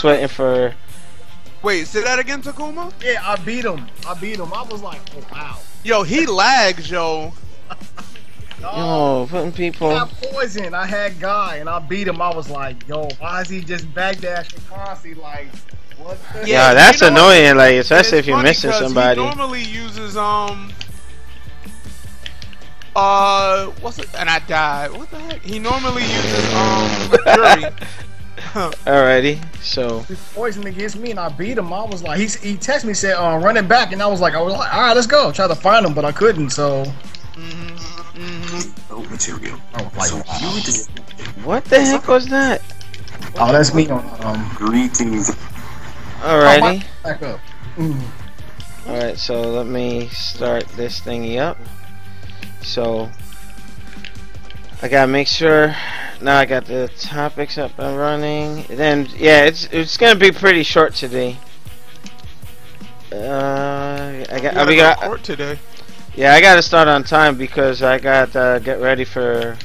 waiting for. Wait, say that again, Takuma? Yeah, I beat him. I was like, oh wow. Yo, he lags, yo. Yo, putting people. I had poison. I had Guy, and I beat him. I was like, yo, why is he just backdashing constantly? Like, what the Yeah, that's annoying. Like, especially if you're missing somebody. He normally uses what's it? And I died. What the heck? He normally uses Fury. Alrighty, so he poisoned against me, and I beat him. I was like, he texted me, said, run it back, and I was like, all right, let's go. Tried to find him, but I couldn't. So. No material. What the heck was that? Oh, that's me on Greetings. Alrighty. Back up. Alright, so let me start this thingy up. So I gotta make sure now I got the topics up and running. Then yeah, it's gonna be pretty short today. I got court today. Yeah, I gotta start on time because I got get ready for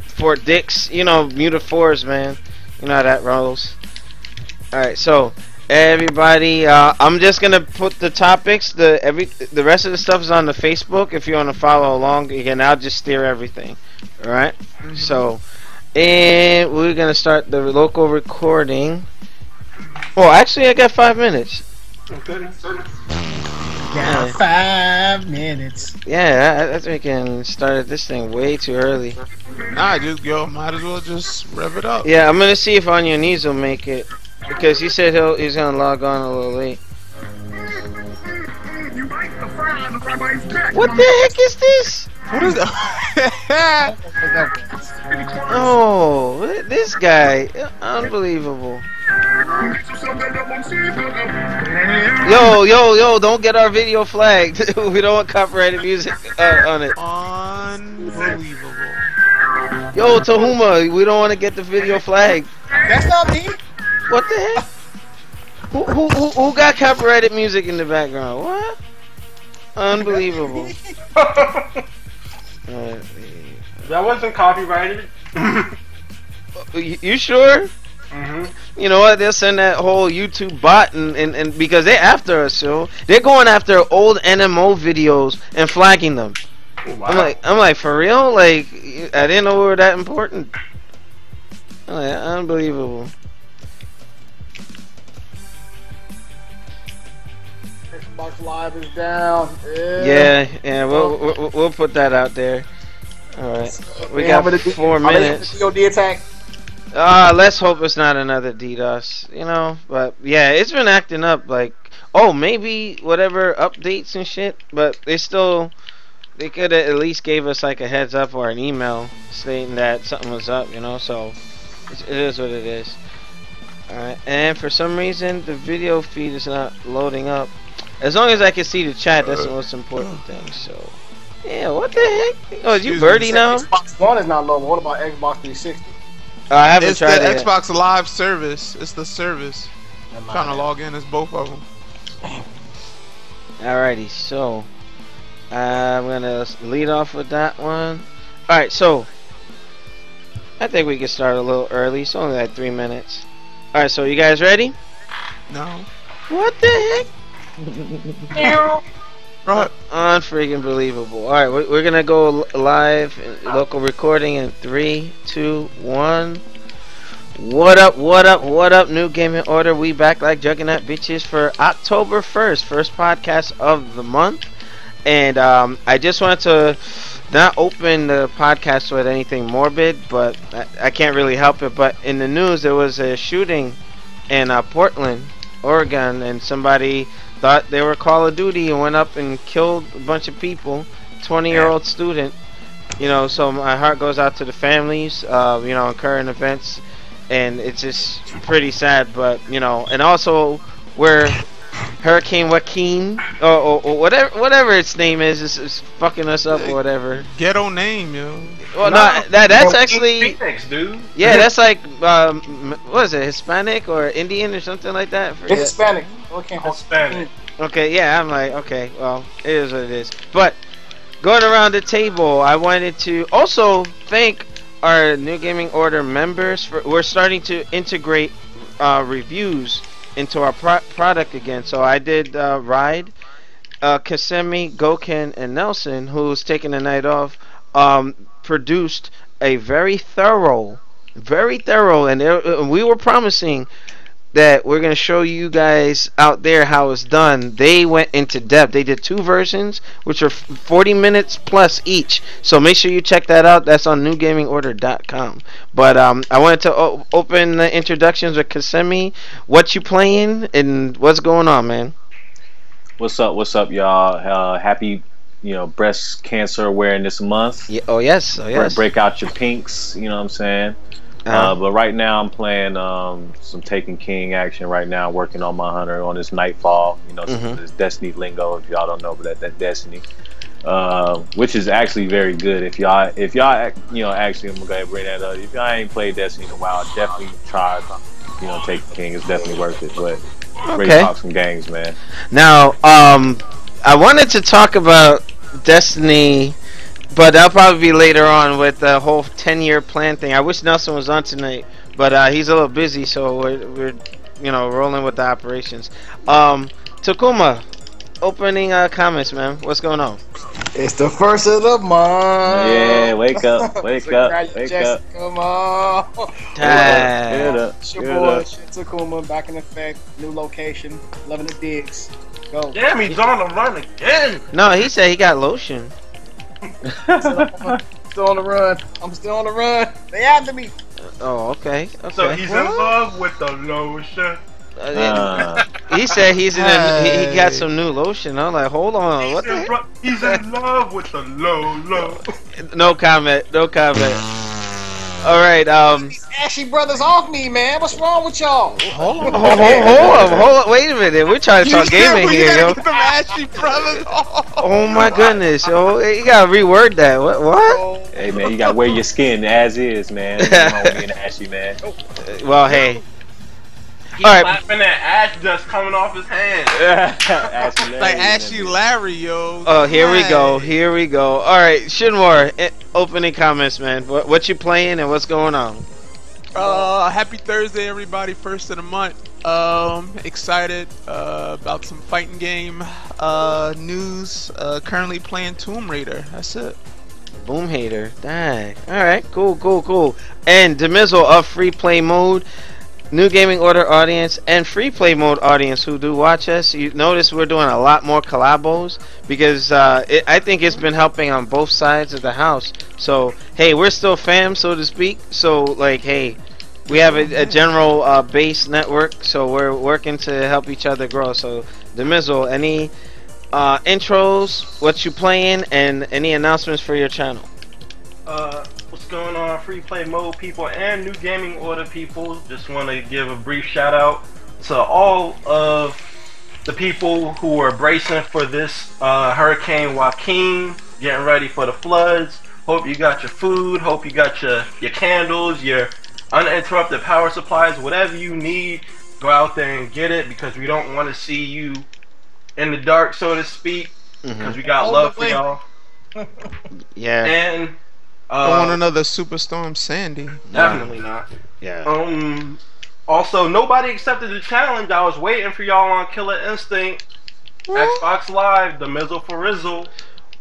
Fort Dix. You know, Muta Fours, man. You know how that rolls. Alright, so everybody, I'm just gonna put the topics. The rest of the stuff is on the Facebook. If you want to follow along, again, I'll just steer everything. All right. So, and we're gonna start the local recording. Oh, actually, I got 5 minutes. Okay. Got 5 minutes. Yeah, I think we can start this thing way too early. Nah, dude, yo, might as well just rev it up. Yeah, I'm gonna see if On Your Knees will make it. Because he said he's gonna log on a little late. What the heck is this? What is that? Oh, this guy, unbelievable. Yo, don't get our video flagged. We don't want copyrighted music on it. Unbelievable. Yo, Tahuma, we don't want to get the video flagged. That's not me. What the heck? Who got copyrighted music in the background? What? Unbelievable. That wasn't copyrighted. You sure? You know what? They'll send that whole YouTube bot and because they're after us, so they're going after old NMO videos and flagging them. Oh, wow. I'm like, for real? Like, I didn't know we were that important. I'm like, unbelievable. Xbox Live is down. Yeah, we'll put that out there. All right, we got 4 minutes. DOD attack. Let's hope it's not another DDoS. You know, but yeah, it's been acting up. Like, oh, maybe whatever updates and shit, but they could have at least gave us like a heads up or an email stating that something was up. You know, so it is what it is. All right, and for some reason the video feed is not loading up. As long as I can see the chat, that's the most important thing. So, yeah, what the heck? Oh, is you birdie now? Xbox One is not low. What about Xbox 360? I haven't It's tried the it. Xbox Live service. It's the service. Trying to log in as both of them. Alrighty, so I'm gonna lead off with that one. Alright, so I think we can start a little early. It's only like 3 minutes. Alright, so you guys ready? No. What the heck? Right. Unfreaking believable. Alright, we're gonna go live, local recording in 3, 2, 1. What up, New Gaming Order? We back like Juggernaut bitches for October 1st, first podcast of the month. And I just wanted to not open the podcast with anything morbid, but I can't really help it. But in the news, there was a shooting in Portland, Oregon, and somebody thought they were Call of Duty and went up and killed a bunch of people. 20-year-old student. You know, so my heart goes out to the families. You know, in current events, and it's just pretty sad. But you know, and also where Hurricane Joaquin or whatever its name is fucking us up or whatever. Ghetto name, yo. Well, no, that's actually Phoenix, dude. yeah, that's like what is it, Hispanic or Indian or something like that? It's Hispanic. Okay, Hispanic. Okay, yeah, I'm like, okay, well, it is what it is. But going around the table, I wanted to also thank our New Gaming Order members. We're starting to integrate reviews into our product again. So I did Ride, Kasemi, Goken, and Nelson, who's taking the night off, produced a very thorough, and we were promising that we're gonna show you guys out there how it's done. They went into depth. They did 2 versions, which are 40 minutes plus each. So make sure you check that out. That's on newgamingorder.com. But I wanted to open the introductions with Kasemi. What you playing and what's going on, man? What's up, y'all? Happy, breast cancer awareness month. Yeah, oh yes. Break out your pinks. You know what I'm saying? But right now I'm playing some Taken King action right now, working on my hunter on this Nightfall. Some of this Destiny lingo, if y'all don't know, but that Destiny, which is actually very good. If y'all, actually, I'm gonna go ahead and bring that up. If y'all ain't played Destiny in a while, definitely try, Taken King. It's definitely worth it. But ready to talk some games, man. Now, I wanted to talk about Destiny, but that'll probably be later on with the whole 10-year plan thing. I wish Nelson was on tonight, but he's a little busy, so we're rolling with the operations. Takuma, opening comments, man. What's going on? It's the first of the month. Yeah, wake up. Come on. Get up. It's your boy, Takuma, back in effect. New location. Loving the digs. Go. Damn, he's on the run again. No, he said he got lotion. Still on the run. I'm still on the run. They after me. Oh, okay. So he's in love with the lotion. He said he got some new lotion. I'm like, hold on, He's what the heck? He's in love with the low. No comment. All right, These ashy brothers off me, man. What's wrong with y'all? hold on. Wait a minute. We're trying to talk gaming here, yo. Them ashy brothers. Oh my goodness, yo. You gotta reword that. What? Hey, man, you gotta wear your skin as is, man. You don't being ashy, man. Well, hey. He's All right. laughing at ash dust coming off his hands. Like Ashy Larry, yo. Oh, here we go. All right, Shinmore, opening comments, man. What you playing and what's going on? Happy Thursday, everybody. First of the month. Excited about some fighting game news. Currently playing Tomb Raider. That's it. Boom hater. Dang. All right, cool. And Demizzle of free play mode. New Gaming Order audience and free play mode audience who do watch us, you notice we're doing a lot more collabos because I think it's been helping on both sides of the house. So hey, we're still fam, so to speak. So like, hey, we have a general base network, so we're working to help each other grow. So Demizzle, any intros, what you playing, and any announcements for your channel? What's going on, free play mode people and New Gaming Order people? Just want to give a brief shout out to all of the people who are bracing for this Hurricane Joaquin, getting ready for the floods. Hope you got your food, hope you got your candles, your uninterrupted power supplies, whatever you need. Go out there and get it, because we don't want to see you in the dark, so to speak, because we got love for y'all. Yeah. And don't want another Superstorm Sandy. definitely not. Yeah. Also, nobody accepted the challenge. I was waiting for y'all on Killer Instinct, Xbox Live, the Mizzle for Rizzle.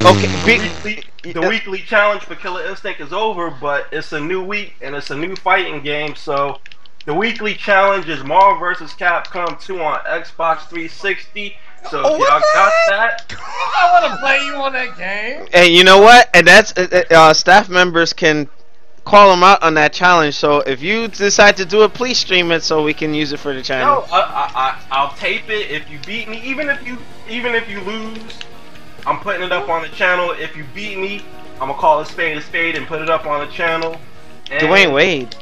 Okay. The weekly challenge for Killer Instinct is over, but it's a new week and it's a new fighting game. So the weekly challenge is Marvel vs. Capcom 2 on Xbox 360. So if y'all got that, I want to play you on that game. And you know what? And that's staff members can call them out on that challenge. So if you decide to do it, please stream it so we can use it for the channel. no, I'll tape it. If you beat me, even if you lose, I'm putting it up on the channel. If you beat me, I'm gonna call a spade and put it up on the channel. And Dwayne Wade.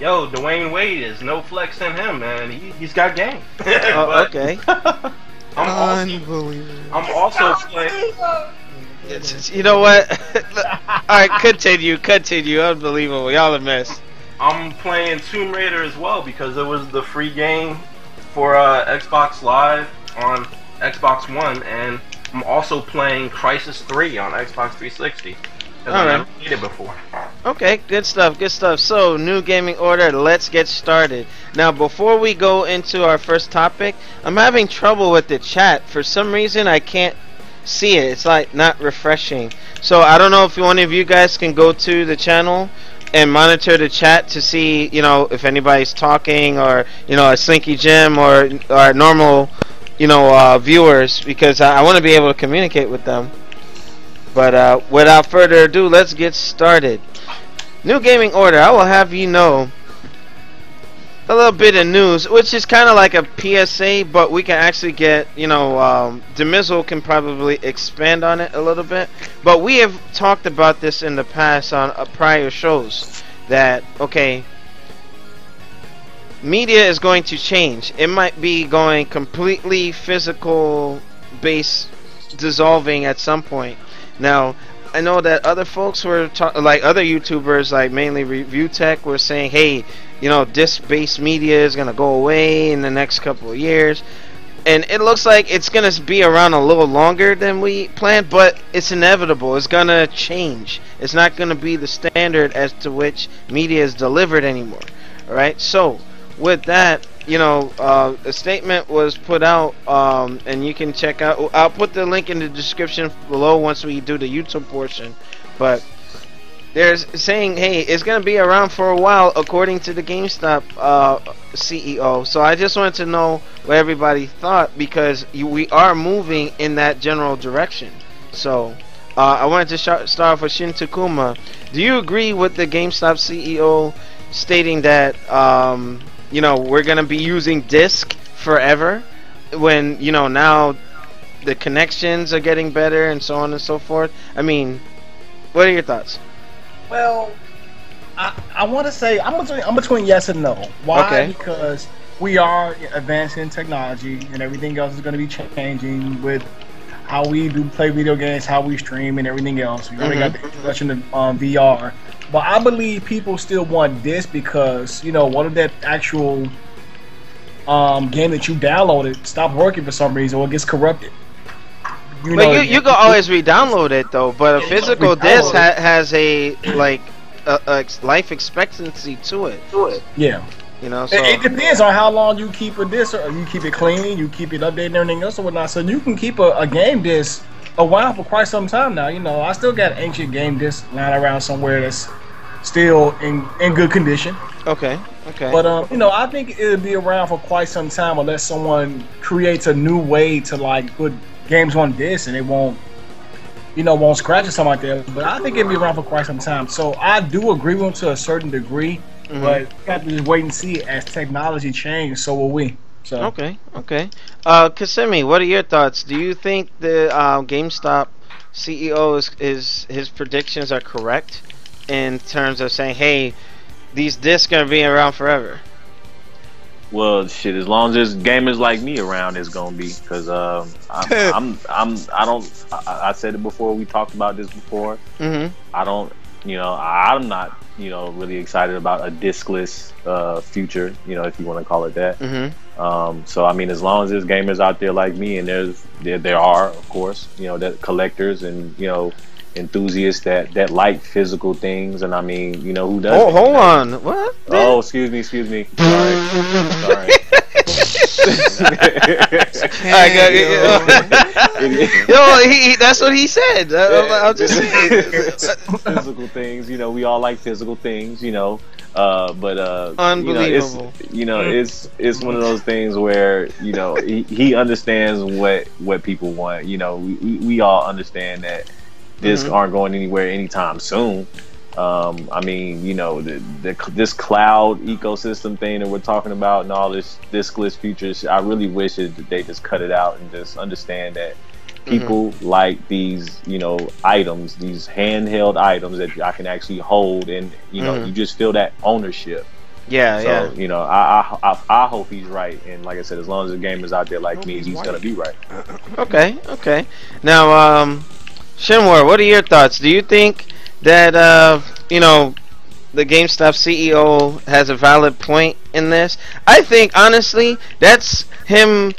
Yo, Dwayne Wade is no flex in him, man. He's got game. Oh, okay. Unbelievable. I'm also playing. You know what? Alright, continue. Unbelievable. Y'all a mess. I'm playing Tomb Raider as well because it was the free game for Xbox Live on Xbox One, and I'm also playing Crisis 3 on Xbox 360. because I never played it before. Okay, good stuff, good stuff. So, new gaming order, let's get started. Now, before we go into our first topic, I'm having trouble with the chat. For some reason, I can't see it. It's like not refreshing. So, I don't know if one of you guys can go to the channel and monitor the chat to see, you know, if anybody's talking, or, you know, a Slinky Jim or normal, you know, viewers, because I want to be able to communicate with them. But without further ado, let's get started. New gaming order. I will have you know a little bit of news, which is kind of like a PSA, but we can actually get, you know, Demizzle can probably expand on it a little bit. But we have talked about this in the past on prior shows, that, okay, media is going to change. It might be going completely physical base dissolving at some point. Now, I know that other folks were like other YouTubers, like mainly Review Tech, were saying, hey, you know, disc-based media is gonna go away in the next couple of years, and it looks like it's gonna be around a little longer than we planned, but it's inevitable. It's gonna change. It's not gonna be the standard as to which media is delivered anymore. All right, so with that, you know, a statement was put out, and you can check out. I'll put the link in the description below once we do the YouTube portion. But there's saying, hey, it's gonna be around for a while, according to the GameStop CEO. So I just wanted to know what everybody thought, because we are moving in that general direction. So I wanted to start off with Shin Takuma. Do you agree with the GameStop CEO stating that you know, we're gonna be using disc forever, when, you know, now the connections are getting better and so on and so forth? I mean, what are your thoughts? Well, I want to say I'm between yes and no. Why? Okay. Because we are advancing technology, and everything else is going to be changing with how we do play video games, how we stream, and everything else. We already got the introduction of VR. But I believe people still want this because, you know, what if that actual game that you downloaded stopped working for some reason, or it gets corrupted? You know, you can always re-download it though, but a physical disc has a like a life expectancy to it. Yeah. You know, so it depends on how long you keep a disc, or you keep it clean, you keep it updated and everything else or whatnot. So you can keep a game disc a while for quite some time now. You know, I still got ancient game discs lying around somewhere that's still in good condition. Okay. But you know, I think it'll be around for quite some time unless someone creates a new way to like put games on disc and it won't scratch or something like that. But I think it'll be around for quite some time. So I do agree with him to a certain degree, but you have to just wait and see. As technology changes, so will we. So okay. Kasemi, what are your thoughts? Do you think the GameStop CEO is his predictions are correct in terms of saying, hey, these discs gonna be around forever? Well, shit, as long as there's gamers like me around, it's gonna be, because I said it before, we talked about this before. I'm not, really excited about a discless future, if you want to call it that. So I mean, as long as there's gamers out there like me, and there are, of course, that collectors and enthusiasts that like physical things, and I mean, who doesn't? Hold on, what? Oh, excuse me. Sorry. That's what he said. I'm just saying. Physical things, we all like physical things, but unbelievable. It's one of those things where he understands what people want. We all understand that discs aren't going anywhere anytime soon. I mean, this cloud ecosystem thing that we're talking about and all this diskless futures, I really wish that they just cut it out and just understand that people like these, items, these handheld items that I can actually hold, and you just feel that ownership. I hope he's right, and like I said, as long as the gamers out there like me, he's gonna be right. Okay. Now, Shinwar, what are your thoughts? Do you think that the GameStop CEO has a valid point in this? I think honestly that's him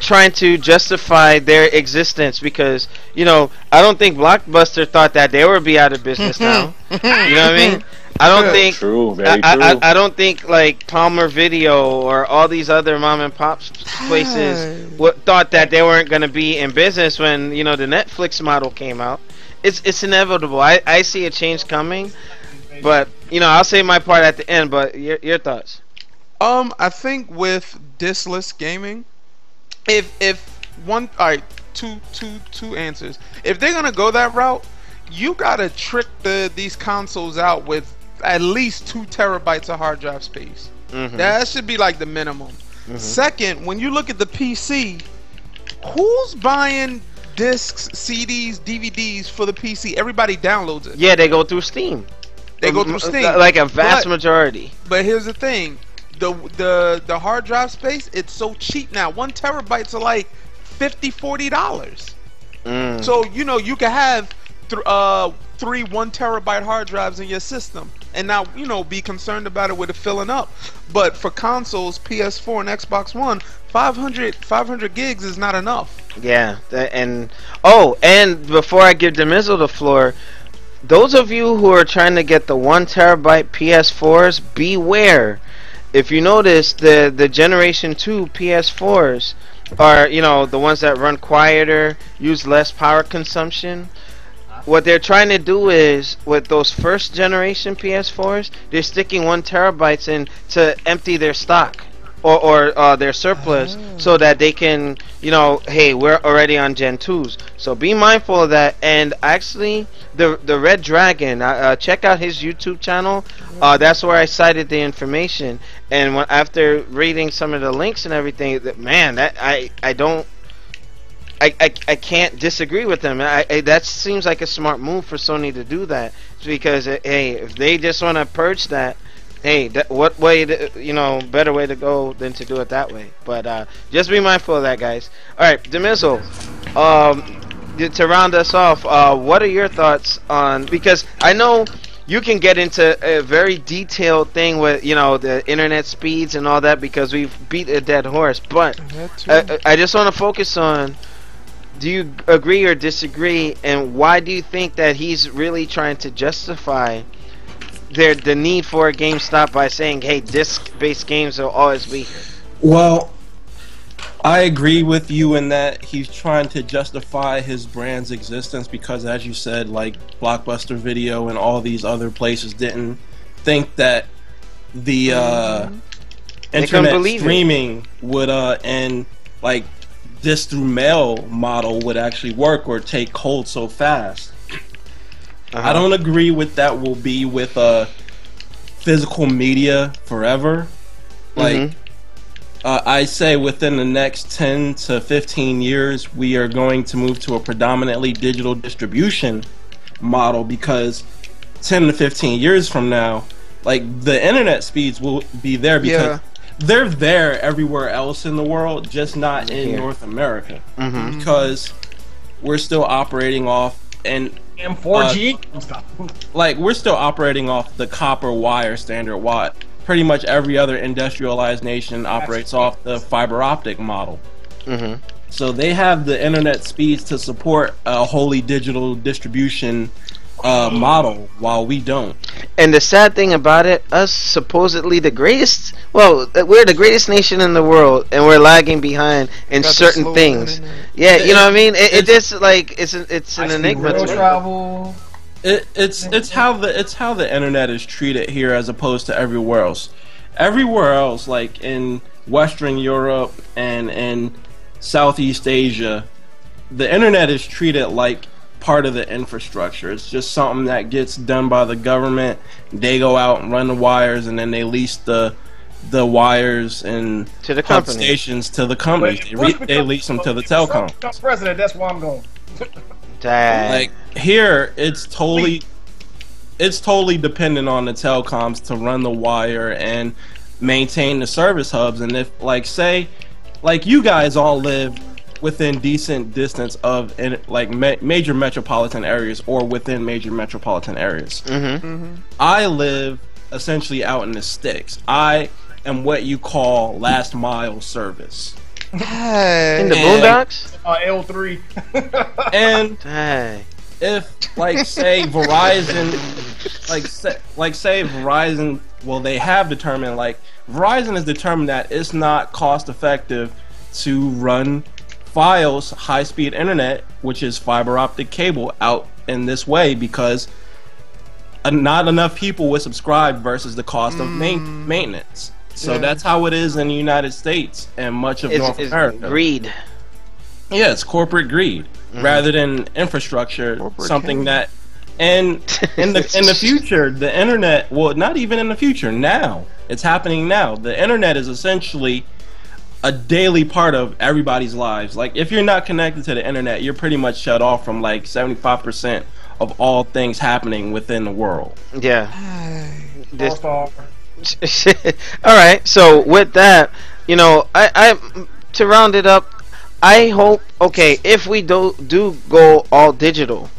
trying to justify their existence because, you know, I don't think Blockbuster thought that they would be out of business now. You know what I mean? I don't think. True, very true. I don't think like Palmer Video or all these other mom and pop places thought that they weren't going to be in business when, you know, the Netflix model came out. It's inevitable. I see a change coming, but you know, I'll say my part at the end. But your thoughts? I think with diskless gaming, if one, all right, two answers. If they're gonna go that route, you gotta trick these consoles out with at least 2 terabytes of hard drive space. That should be like the minimum. Second, when you look at the PC, who's buying discs, CDs, DVDs for the PC? Everybody downloads it. Yeah, they go through Steam. They go through Steam, like a vast majority. But here's the thing: the hard drive space, it's so cheap now. 1 terabytes are like $50-$40. So you know you can have 3 1 terabyte hard drives in your system, and now, you know, be concerned about it with it filling up. But for consoles, PS4 and Xbox One, 500 gigs is not enough. Yeah, and before I give Demizzle the floor, those of you who are trying to get the 1 terabyte PS4s, beware. If you notice, the Generation 2 PS4s are, you know, the ones that run quieter, use less power consumption. What they're trying to do is, with those first generation PS4s, they're sticking 1 terabytes in to empty their stock or their surplus, so that they can, you know, hey, we're already on Gen 2s. So be mindful of that. And actually, the Red Dragon, check out his YouTube channel. That's where I cited the information. And after reading some of the links and everything, man, that I can't disagree with them. That seems like a smart move for Sony to do that, because hey, if they just want to purge that, hey, what way you know, better way to go than to do it that way. But just be mindful of that, guys. All right, Demizzle, to round us off, what are your thoughts on, because I know you can get into a very detailed thing with, you know, the internet speeds and all that, because we've beat a dead horse, but I just want to focus on, do you agree or disagree, and why do you think that he's really trying to justify the need for a GameStop by saying, hey, disc-based games will always be here? Well, I agree with you in that he's trying to justify his brand's existence, because, as you said, like Blockbuster Video and all these other places didn't think that the internet streaming would and like this through mail model would actually work or take hold so fast. I don't agree with that will be with physical media forever. Like I say within the next 10 to 15 years we are going to move to a predominantly digital distribution model, because 10 to 15 years from now, like, the internet speeds will be there, because they're there everywhere else in the world, just not in North America, because we're still operating off and 4G like we're still operating off the copper wire standard. What pretty much every other industrialized nation operates off the fiber optic model. So they have the internet speeds to support a wholly digital distribution model, while we don't. And the sad thing about it, us supposedly the greatest, well, we're the greatest nation in the world, and we're lagging behind in certain things. Yeah, you know what I mean? It just like it's an enigma to travel. It's how the internet is treated here as opposed to everywhere else. Everywhere else, like in Western Europe and in Southeast Asia, the internet is treated like part of the infrastructure. It's just something that gets done by the government. They go out and run the wires, and then they lease the wires and to the company stations to the companies. They lease them to the telecom. President, that's why I'm going. Like here, it's totally dependent on the telecoms to run the wire and maintain the service hubs. And if, like, say, like, you guys all live within decent distance of major metropolitan areas, or within major metropolitan areas. I live essentially out in the sticks. I am what you call last mile service. In the Hey. Boondocks? L3. And Hey. if, like, say Verizon, say Verizon, well, they have determined, like, Verizon has determined that it's not cost effective to run Fios high-speed internet, which is fiber optic cable, out in this way because not enough people would subscribe versus the cost of maintenance. So that's how it is in the United States and much of North America. Greed. Yeah, it's corporate greed rather than infrastructure. Corporate something greed. that, and in the future, the internet. Well, not even in the future. Now it's happening now. The internet is essentially a daily part of everybody's lives. Like, if you're not connected to the internet, you're pretty much shut off from like 75% of all things happening within the world. Yeah. This, All-star. all right. So with that, you know, I to round it up, I hope, okay, if we do go all digital,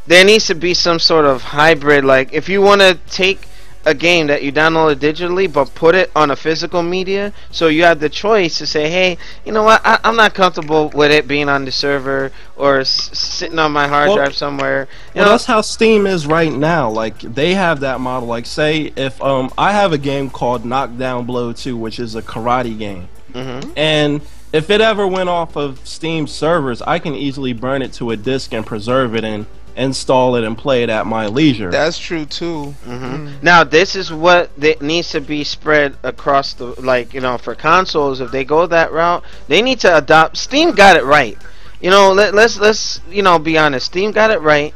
there needs to be some sort of hybrid. Like, if you want to take a game that you downloaded digitally but put it on a physical media, so you have the choice to say, hey, you know what, I'm not comfortable with it being on the server or sitting on my hard drive somewhere. You know, That's how Steam is right now. Like, they have that model. Like, say if I have a game called Knockdown Blow 2, which is a karate game, and if it ever went off of Steam servers, I can easily burn it to a disk and preserve it and install it and play it at my leisure. That's true too. Now this is what needs to be spread across the, like, you know, for consoles. If they go that route, they need to adopt. Steam got it right. You know, let's you know, be honest. Steam got it right.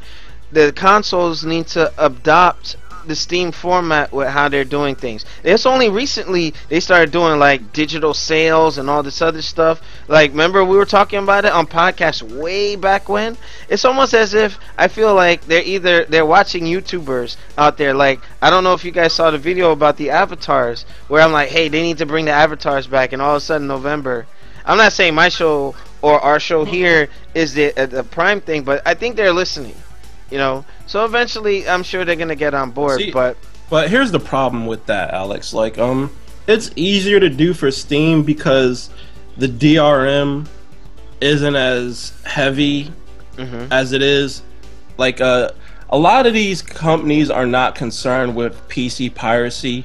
The consoles need to adopt the Steam format with how they're doing things. It's only recently they started doing like digital sales and all this other stuff. Like, remember we were talking about it on podcasts way back when? It's almost as if I feel like they're watching YouTubers out there. Like, I don't know if you guys saw the video about the avatars, where I'm like, hey, they need to bring the avatars back, and all of a sudden November. I'm not saying my show or our show here is the prime thing, but I think they're listening. You know, so eventually I'm sure they're gonna get on board. See, but here's the problem with that, Alex. Like, it's easier to do for Steam because the DRM isn't as heavy as it is. Like, a lot of these companies are not concerned with PC piracy,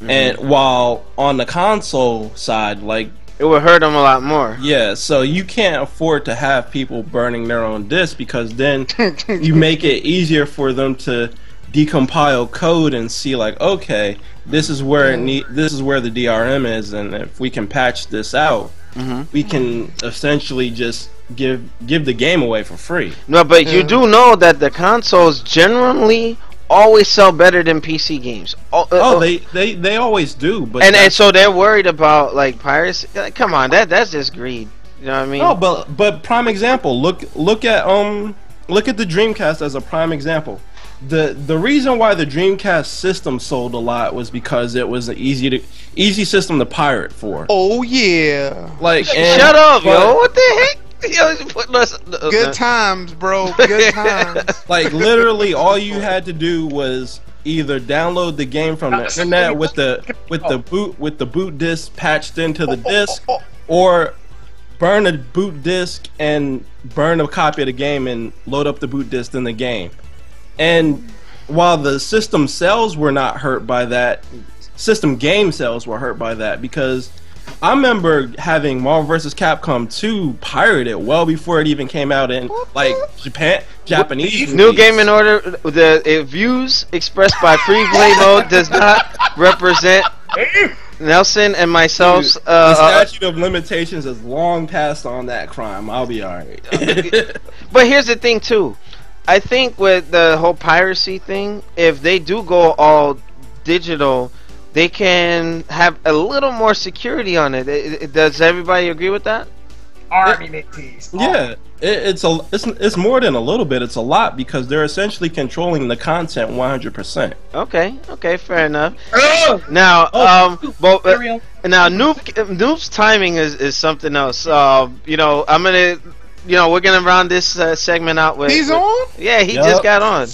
and while on the console side, like, it would hurt them a lot more. yeah, so you can't afford to have people burning their own disks because then you make it easier for them to decompile code and see, like, okay, this is where this is where the DRM is, and if we can patch this out, we can essentially just give the game away for free. No, but you do know that the consoles generally always sell better than PC games. They always do, but and so they're worried about like piracy. Like, come on, that's just greed. You know what I mean? no, but prime example. Look at the Dreamcast as a prime example. The reason why the Dreamcast system sold a lot was because it was an easy system to pirate for. Oh yeah. Like, shut up, yo! What the heck? Yo, putting us, Good times, bro. Good times. Like, literally, all you had to do was either download the game from the internet with the boot disc patched into the disc, or burn a boot disc and burn a copy of the game and load up the boot disc in the game. And while the system sales were not hurt by that, system game sales were hurt by that, because I remember having Marvel vs. Capcom 2 pirated well before it even came out in, like, Japanese. New Game in Order. The views expressed by Free Play Mode does not represent Nelson and myself. The statute of limitations is long past on that crime. I'll be alright. But here's the thing too. I think with the whole piracy thing, if they do go all digital, they can have a little more security on it. Does everybody agree with that? Yeah, it's more than a little bit. It's a lot, because they're essentially controlling the content 100%. Okay, fair enough. Now, now Noob's timing is something else. You know, we're gonna round this segment out with. He's on? Yeah, he just got on.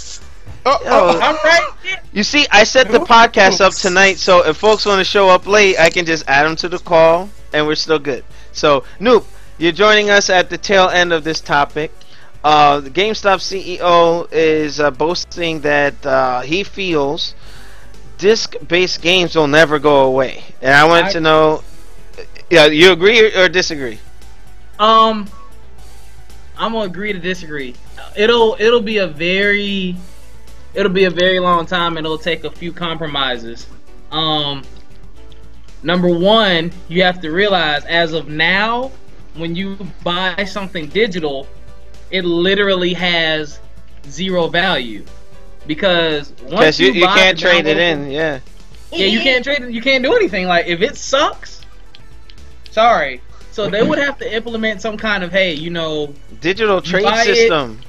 I'm right. You see, I set the podcast up tonight, so if folks want to show up late, I can just add them to the call. and we're still good. So, Noop, you're joining us at the tail end of this topic. The GameStop CEO is boasting that he feels disc-based games will never go away. And I wanted to know, yeah, you agree or disagree? I'm gonna agree to disagree. It'll be a very long time, and it'll take a few compromises. Number one, you have to realize, as of now, when you buy something digital, it literally has zero value, because once you can't trade it in. Yeah, you can't trade it. You can't do anything. Like, if it sucks, sorry. So they would have to implement some kind of, hey, digital trade system.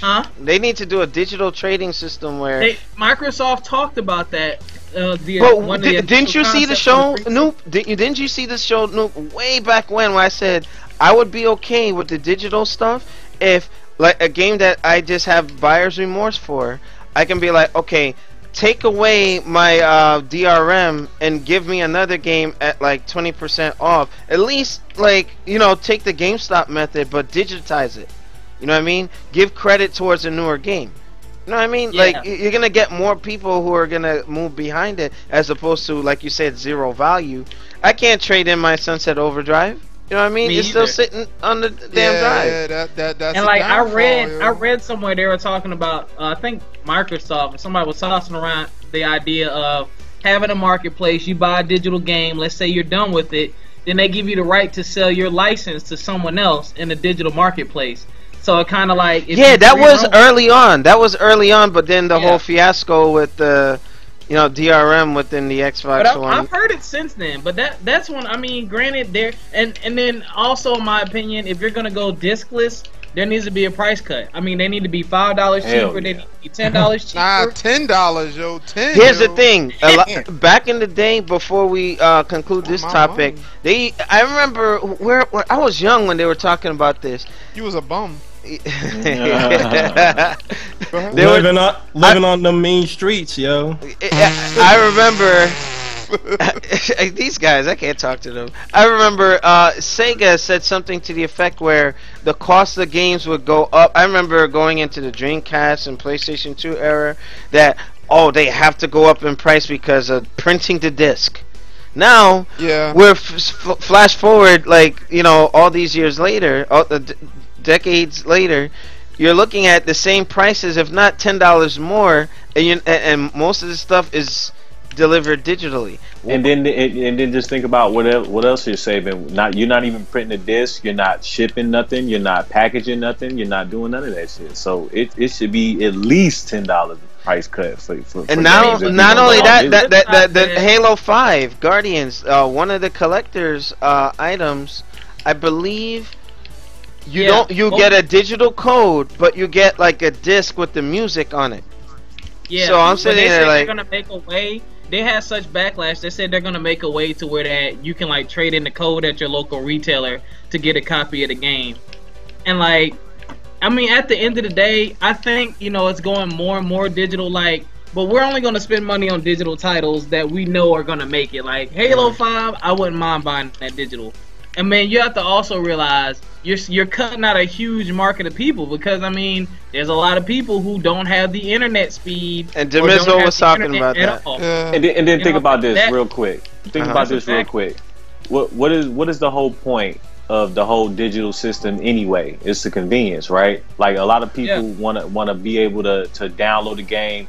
Huh? They need to do a digital trading system where Microsoft talked about that. Didn't you see the show, Noop? Didn't you see the show, Noop, way back when I said I would be okay with the digital stuff if, like, a game that I just have buyer's remorse for, I can be like, okay, take away my DRM and give me another game at like 20% off. At least, like, take the GameStop method, but digitize it. You know what I mean? Give credit towards a newer game. You know what I mean? Yeah. Like, you're gonna get more people who are gonna move behind it, as opposed to, like you said, zero value. I can't trade in my Sunset Overdrive. You know what I mean? It's still sitting on the damn drive. Yeah, that's. And like, I read somewhere they were talking about, I think Microsoft, somebody was tossing around the idea of having a marketplace. You buy a digital game, let's say you're done with it, then they give you the right to sell your license to someone else in the digital marketplace. So it kind of like, that was early on. That was early on, but then the whole fiasco with the DRM within the Xbox One. I've heard it since then, but that's one. I mean, granted, there and then also, in my opinion, if you're gonna go discless, there needs to be a price cut. I mean, they need to be $5 cheaper. They need to be $10 cheaper. Nah, $10, yo. Here's the thing. Back in the day, before we conclude this topic, I remember where I was young when they were talking about this. You was a bum. living on the main streets, yo. I remember these guys. I can't talk to them. I remember Sega said something to the effect where the cost of the games would go up. I remember going into the Dreamcast and PlayStation 2 era that they have to go up in price because of printing the disc. Now, we're flash forward, like, all these years later, decades later, you're looking at the same prices, if not $10 more, and most of the stuff is delivered digitally. And then just think about what else you're saving. You're not even printing a disc. You're not shipping nothing. You're not packaging nothing. You're not doing none of that shit. So it should be at least $10 price cut for and not only that, the Halo 5 Guardians, one of the collector's items, I believe. You get a digital code, but you get like a disc with the music on it. Yeah. So I'm sitting there like, they're gonna make a way. They had such backlash. They said they're gonna make a way to where that you can like trade in the code at your local retailer to get a copy of the game. And like, I mean, at the end of the day, I think it's going more and more digital. Like, but we're only gonna spend money on digital titles that we know are gonna make it. Like Halo 5, I wouldn't mind buying that digital. And man, you have to also realize you're cutting out a huge market of people, because I mean, there's a lot of people who don't have the internet speed. And Demizo was talking about that. And then think about this real quick. Think about this real quick. What is the whole point of the whole digital system anyway? It's the convenience, right? Like, a lot of people wanna be able to download the game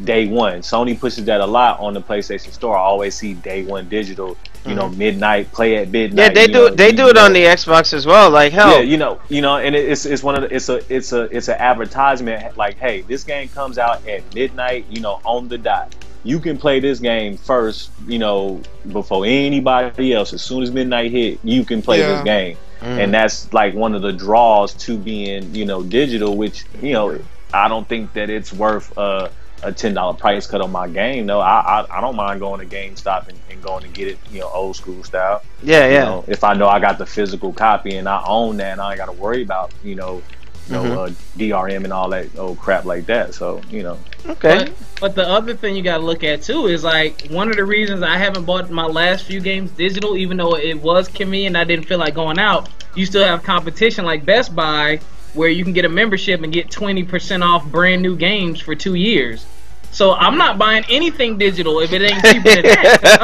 day one. Sony pushes that a lot on the PlayStation Store. I always see day one digital. Midnight, play at midnight. Yeah, they do it on the Xbox as well. Like, hell. Yeah, and it's one of the, it's an advertisement. Like, hey, this game comes out at midnight. On the dot. You can play this game first. Before anybody else. As soon as midnight hit, you can play this game. And that's like one of the draws to being digital. Which I don't think that it's worth a $10 price cut on my game. No, I don't mind going to GameStop and going to get it, old school style. Yeah. If I know I got the physical copy and I own that, and I ain't got to worry about DRM and all that old crap like that. So Okay. But the other thing you gotta look at too is like one of the reasons I haven't bought my last few games digital, even though it was convenient, I didn't feel like going out. You still have competition like Best Buy, where you can get a membership and get 20% off brand new games for 2 years. So I'm not buying anything digital if it ain't cheaper than that. 'Cause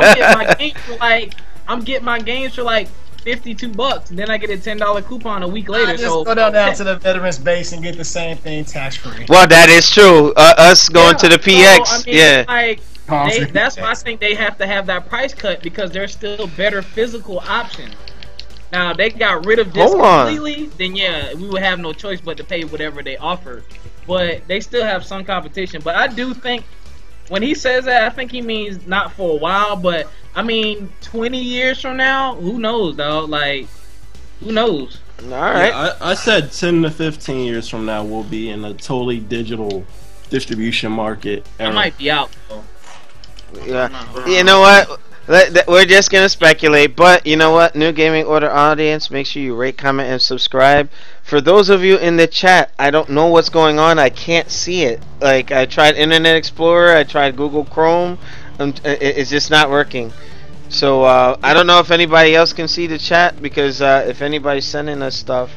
I'm getting my games for like $52, and then I get a $10 coupon a week later. Just So go down to the veterans base and get the same thing tax free. Well, that is true. Us going to the PX, so, I mean, yeah. Like, that's why I think they have to have that price cut, because there's still better physical options. Now, if they got rid of this completely, then yeah, we would have no choice but to pay whatever they offer. But they still have some competition. But I do think when he says that, I think he means not for a while, but I mean 20 years from now, who knows, dog? Like, who knows? All right. Yeah, I said 10 to 15 years from now we'll be in a totally digital distribution market era. I might be out, though. Yeah. You know what? We're just gonna speculate, but you know what? New Gaming Order audience, make sure you rate, comment, and subscribe. For those of you in the chat, I don't know what's going on. I can't see it. Like, I tried Internet Explorer, I tried Google Chrome, it's just not working. So I don't know if anybody else can see the chat, because if anybody's sending us stuff,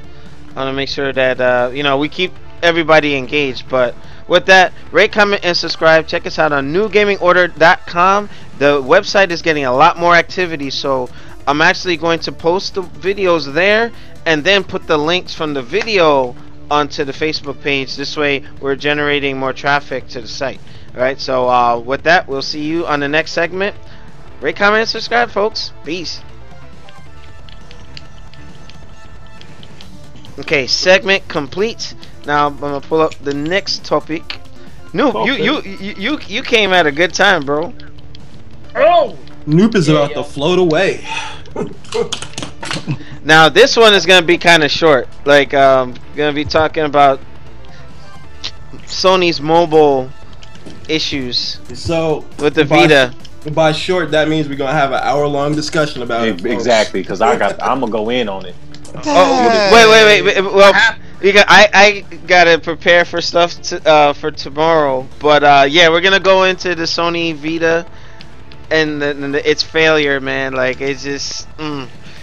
I want to make sure that we keep everybody engaged. But with that, rate, comment, and subscribe. Check us out on newgamingorder.com. The website is getting a lot more activity, so I'm actually going to post the videos there and then put the links from the video onto the Facebook page. This way we're generating more traffic to the site. Alright, so with that, we'll see you on the next segment. Rate, comment, and subscribe, folks. Peace. Okay, segment complete. Now I'm gonna pull up the next topic. No, you came at a good time, bro. Oh! Noop is about to float away. Now this one is gonna be kind of short. Like, gonna be talking about Sony's mobile issues. So with the Vita. By short, that means we're gonna have an hour-long discussion about it. Exactly, because I'm gonna go in on it. Oh, wait. Well, I gotta prepare for stuff for tomorrow. But yeah, we're gonna go into the Sony Vita and its failure, man. Like, it's just.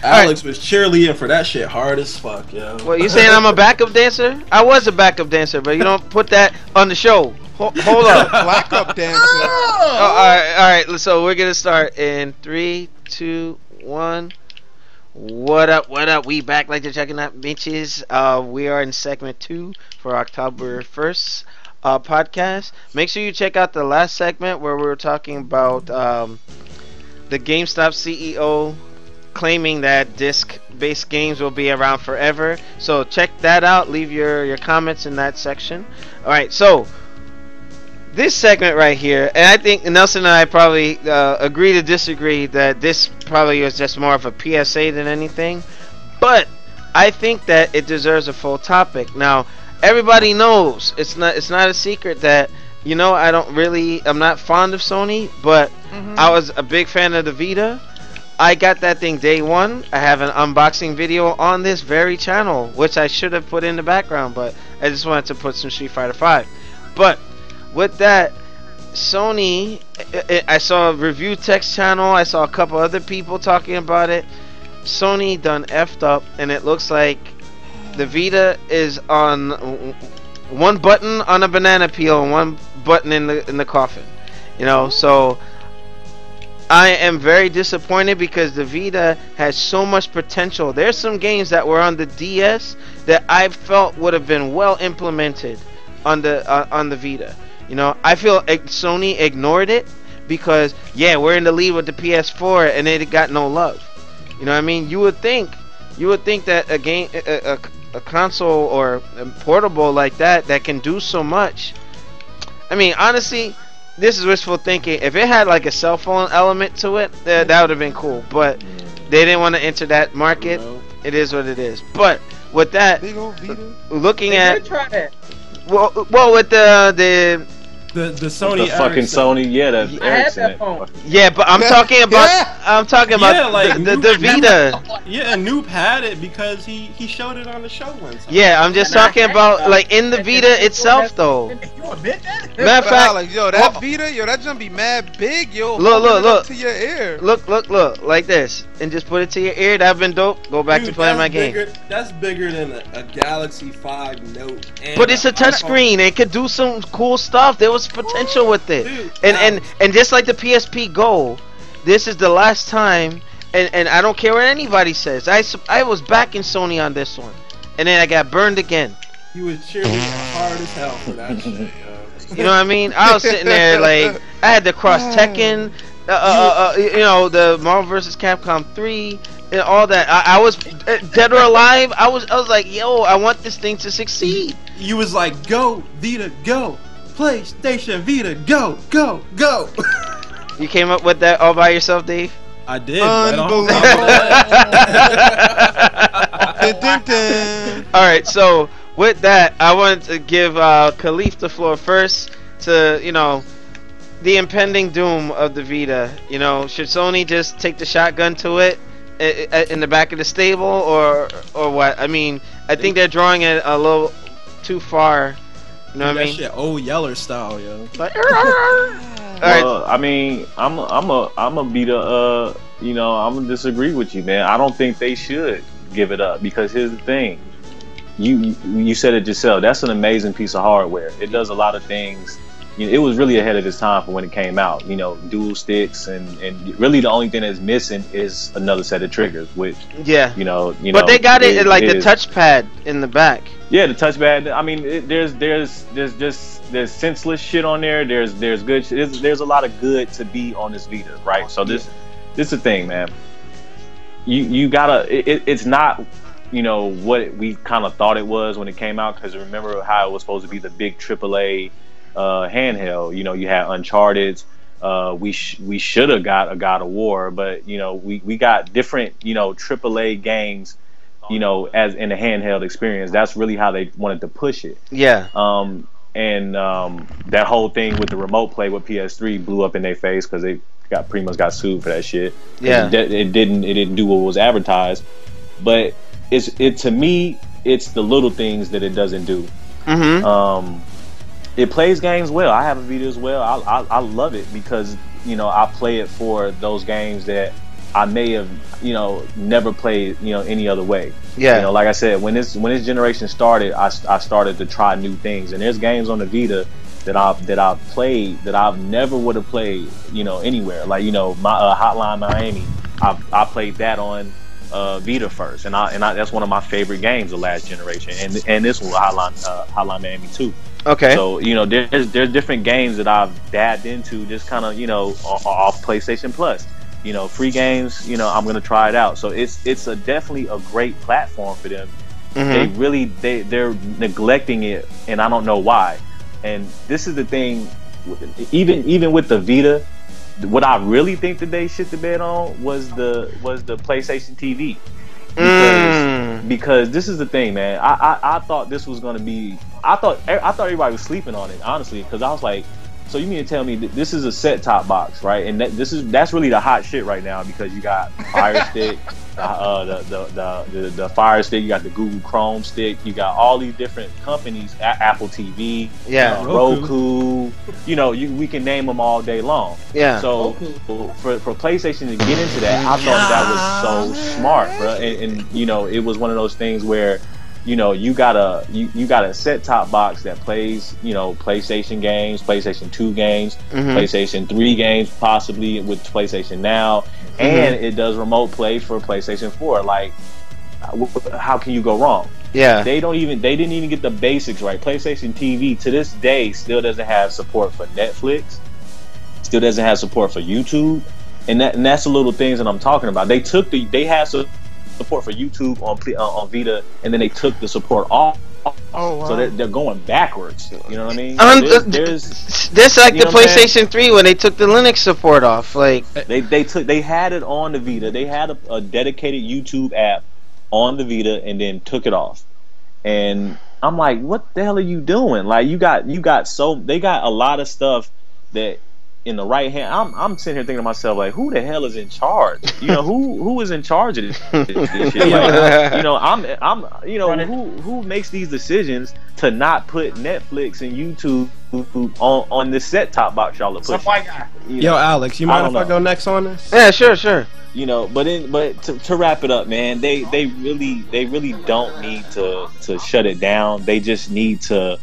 Alex was cheerleading for that shit hard as fuck, yo. Well, you saying I'm a backup dancer? I was a backup dancer, but you don't put that on the show. Hold on. Backup dancer. Oh, all right. So we're gonna start in 3, 2, 1. What up? We back like they're checking out, bitches. We are in segment 2 for October 1st podcast. Make sure you check out the last segment where we were talking about the GameStop CEO claiming that disc-based games will be around forever. So check that out. Leave your comments in that section. All right, so this segment right here, and I think Nelson and I probably agree to disagree that this probably was just more of a PSA than anything, but I think that it deserves a full topic. Now, everybody knows it's not a secret that I'm not fond of Sony, but I was a big fan of the Vita. I got that thing day one. I have an unboxing video on this very channel, which I should have put in the background, but I just wanted to put some Street Fighter 5. But with that, Sony, I saw a review text channel, I saw a couple other people talking about it. Sony done effed up, and it looks like the Vita is on one button on a banana peel and one button in the coffin. So I am very disappointed because the Vita has so much potential. There's some games that were on the DS that I felt would have been well implemented on the Vita. I feel Sony ignored it because, yeah, we're in the lead with the PS4 and it got no love. You know what I mean? You would think that a game, a console or a portable like that can do so much. I mean, honestly, this is wishful thinking. If it had like a cell phone element to it, that would have been cool. But they didn't want to enter that market. It is what it is. But with that, looking at well, with the The Sony The fucking Ericsson. Sony, yeah, the I had Ericsson. that phone. Yeah, but I'm talking about Yeah, like the Vita. Yeah, Noob had it because he showed it on the show once. Yeah, I'm just talking about like in the Vita itself though. You admit that? Matter of But fact, Alex, yo, that Vita, yo, that jump be mad big, yo. Look, Hold it look. up to your ear. look, like this, and just put it to your ear. That'd been dope. Go back to playing my game. That's bigger than a Galaxy 5 Note. But it's a touchscreen. It could do some cool stuff. There was potential with it. Dude, And just like the PSP Go, this is the last time. And I don't care what anybody says. I was backing Sony on this one, and then I got burned again. You was cheerleading hard as hell for that shit, yo. You know what I mean? I was sitting there like I had to cross Tekken, you know, the Marvel vs. Capcom 3, and all that. I was Dead or Alive. I was like, yo, I want this thing to succeed. You was like, go Vita, go PlayStation Vita, go. You came up with that all by yourself, Dave? I did. Unbelievable. All right, so with that, I wanted to give Khalif the floor first to, you know, the impending doom of the Vita. You know, should Sony just take the shotgun to it in the back of the stable, or what? I mean, I think they're drawing it a little too far. You know what I mean? That shit old Yeller style, yo. Like, Well, I mean, I'm a be the you know, I'm gonna disagree with you, man. I don't think they should give it up because here's the thing. You said it yourself. That's an amazing piece of hardware. It does a lot of things. You know, it was really ahead of its time for when it came out. You know, dual sticks and really the only thing that's missing is another set of triggers. Which you know. But they got it like the touchpad in the back. Yeah, the touchpad. I mean, there's senseless shit on there. There's good. There's a lot of good to be on this Vita, right? So this is the thing, man. You gotta. It's not, you know, what we kind of thought it was when it came out. Because remember how it was supposed to be the big AAA handheld. You know, you had Uncharted. We should have got a God of War, but you know, we got different, you know, AAA games. You know, as in the handheld experience, that's really how they wanted to push it. Yeah. That whole thing with the remote play with PS3 blew up in their face because they pretty much got sued for that shit. Yeah. It didn't do what was advertised, but to me it's the little things that it doesn't do. Mm-hmm. It plays games well. I have a Vita as well. I love it because, you know, I play it for those games that I may have, you know, never played, you know, any other way. Yeah. You know, like I said, when this generation started, I started to try new things, and there's games on the Vita that I've played that I've never would have played, you know, anywhere. Like, you know, my Hotline Miami, I played that on Vita first, and I that's one of my favorite games of last generation, and this one Hotline Miami 2. Okay. So, you know, there's different games that I've dabbed into, just kind of, you know, off PlayStation Plus. You know, free games, you know, I'm gonna try it out. So it's definitely a great platform for them. Mm-hmm. They're neglecting it, and I don't know why. And this is the thing, even with the Vita, what I really think that they shit the bed on was the PlayStation TV. Because this is the thing, man. I thought this was gonna be. I thought everybody was sleeping on it, honestly, because I was like, so you mean to tell me that this is a set-top box, right? And that's really the hot shit right now, because you got Fire Stick, the Fire Stick, you got the Google Chrome Stick, you got all these different companies, Apple TV, Roku. You know, we can name them all day long. Yeah. So for PlayStation to get into that, I thought that was so smart, bro. And you know, it was one of those things where, you know, you got a set-top box that plays, you know, PlayStation games, PlayStation 2 games, PlayStation 3 games, possibly with PlayStation Now, and it does remote play for PlayStation 4. Like, how can you go wrong? Yeah. They didn't even get the basics right. PlayStation TV to this day still doesn't have support for Netflix, still doesn't have support for YouTube, and that's the little things that I'm talking about. They had support for YouTube on Vita, and then they took the support off. Oh, wow. So they're going backwards. You know what I mean? There's like the PlayStation 3 when they took the Linux support off. Like they had it on the Vita. They had a dedicated YouTube app on the Vita, and then took it off. And I'm like, what the hell are you doing? Like they got a lot of stuff that in the right hand. I'm sitting here thinking to myself, like, who the hell is in charge? You know, who is in charge of this shit? Like, you know, who makes these decisions to not put Netflix and YouTube on this set top box y'all are pushing? Some white guy. Yo, Alex, you mind if I go next on this? Yeah, sure. You know, but to wrap it up, man, they really don't need to shut it down. They just need to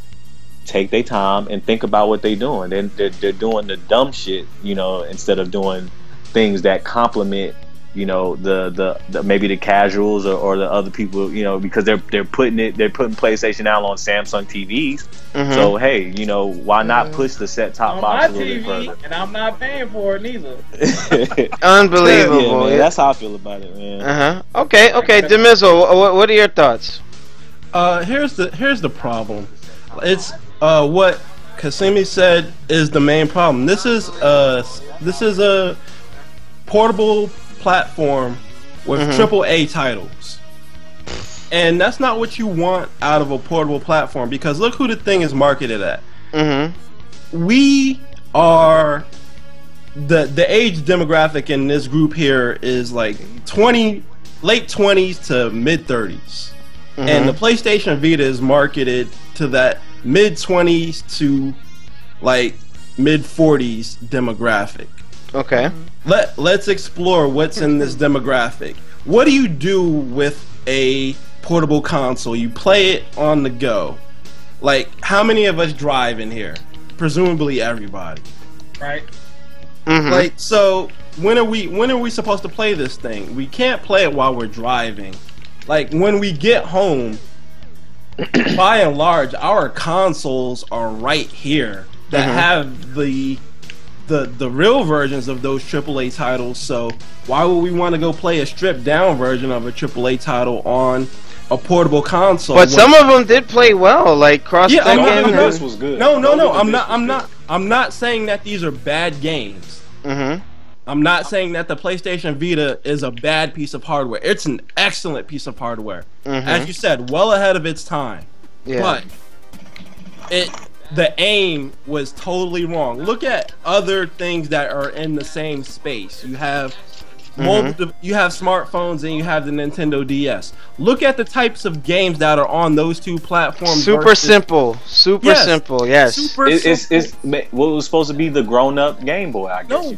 take their time and think about what they're doing. They're doing the dumb shit, you know, instead of doing things that complement, you know, the maybe the casuals or the other people, you know, because they're putting PlayStation out on Samsung TVs. So hey, you know, why not push the set top box a little bit further? And I'm not paying for it neither. Unbelievable. Yeah, man, that's how I feel about it, man. Okay, Demizzle, what are your thoughts? Here's the problem. It's what Kasimi said is the main problem. This is a portable platform with AAA titles, and that's not what you want out of a portable platform, because look who the thing is marketed at. We are the age demographic in this group here is like late 20s to mid 30s, and the PlayStation Vita is marketed to that mid 20s to like mid 40s demographic. Okay. Let's explore what's in this demographic. What do you do with a portable console? You play it on the go. Like, how many of us drive in here? Presumably everybody. Right. Like, so when are we supposed to play this thing? We can't play it while we're driving. Like, when we get home, by and large, our consoles are right here that have the real versions of those AAA titles. So why would we want to go play a stripped down version of a AAA title on a portable console? But some of them did play well, like Cross Tekken. This was good. No. I'm not saying that these are bad games. I'm not saying that the PlayStation Vita is a bad piece of hardware. It's an excellent piece of hardware. As you said, well ahead of its time. But the aim was totally wrong. Look at other things that are in the same space. You have you have smartphones and you have the Nintendo DS. Look at the types of games that are on those two platforms. Super simple. Yes. It's what was supposed to be the grown-up Game Boy, I guess. No,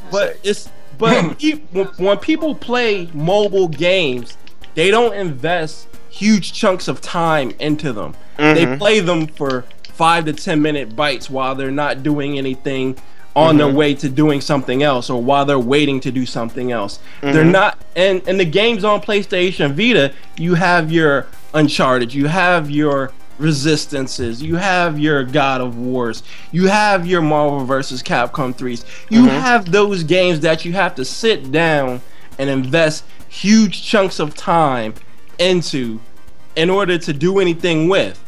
but when people play mobile games, they don't invest huge chunks of time into them. They play them for 5 to 10 minute bites while they're not doing anything on their way to doing something else, or while they're waiting to do something else. They're not, and the games on PlayStation Vita, you have your Uncharted, you have your Resistances, you have your God of Wars, you have your Marvel vs. Capcom 3s. You have those games that you have to sit down and invest huge chunks of time into in order to do anything with.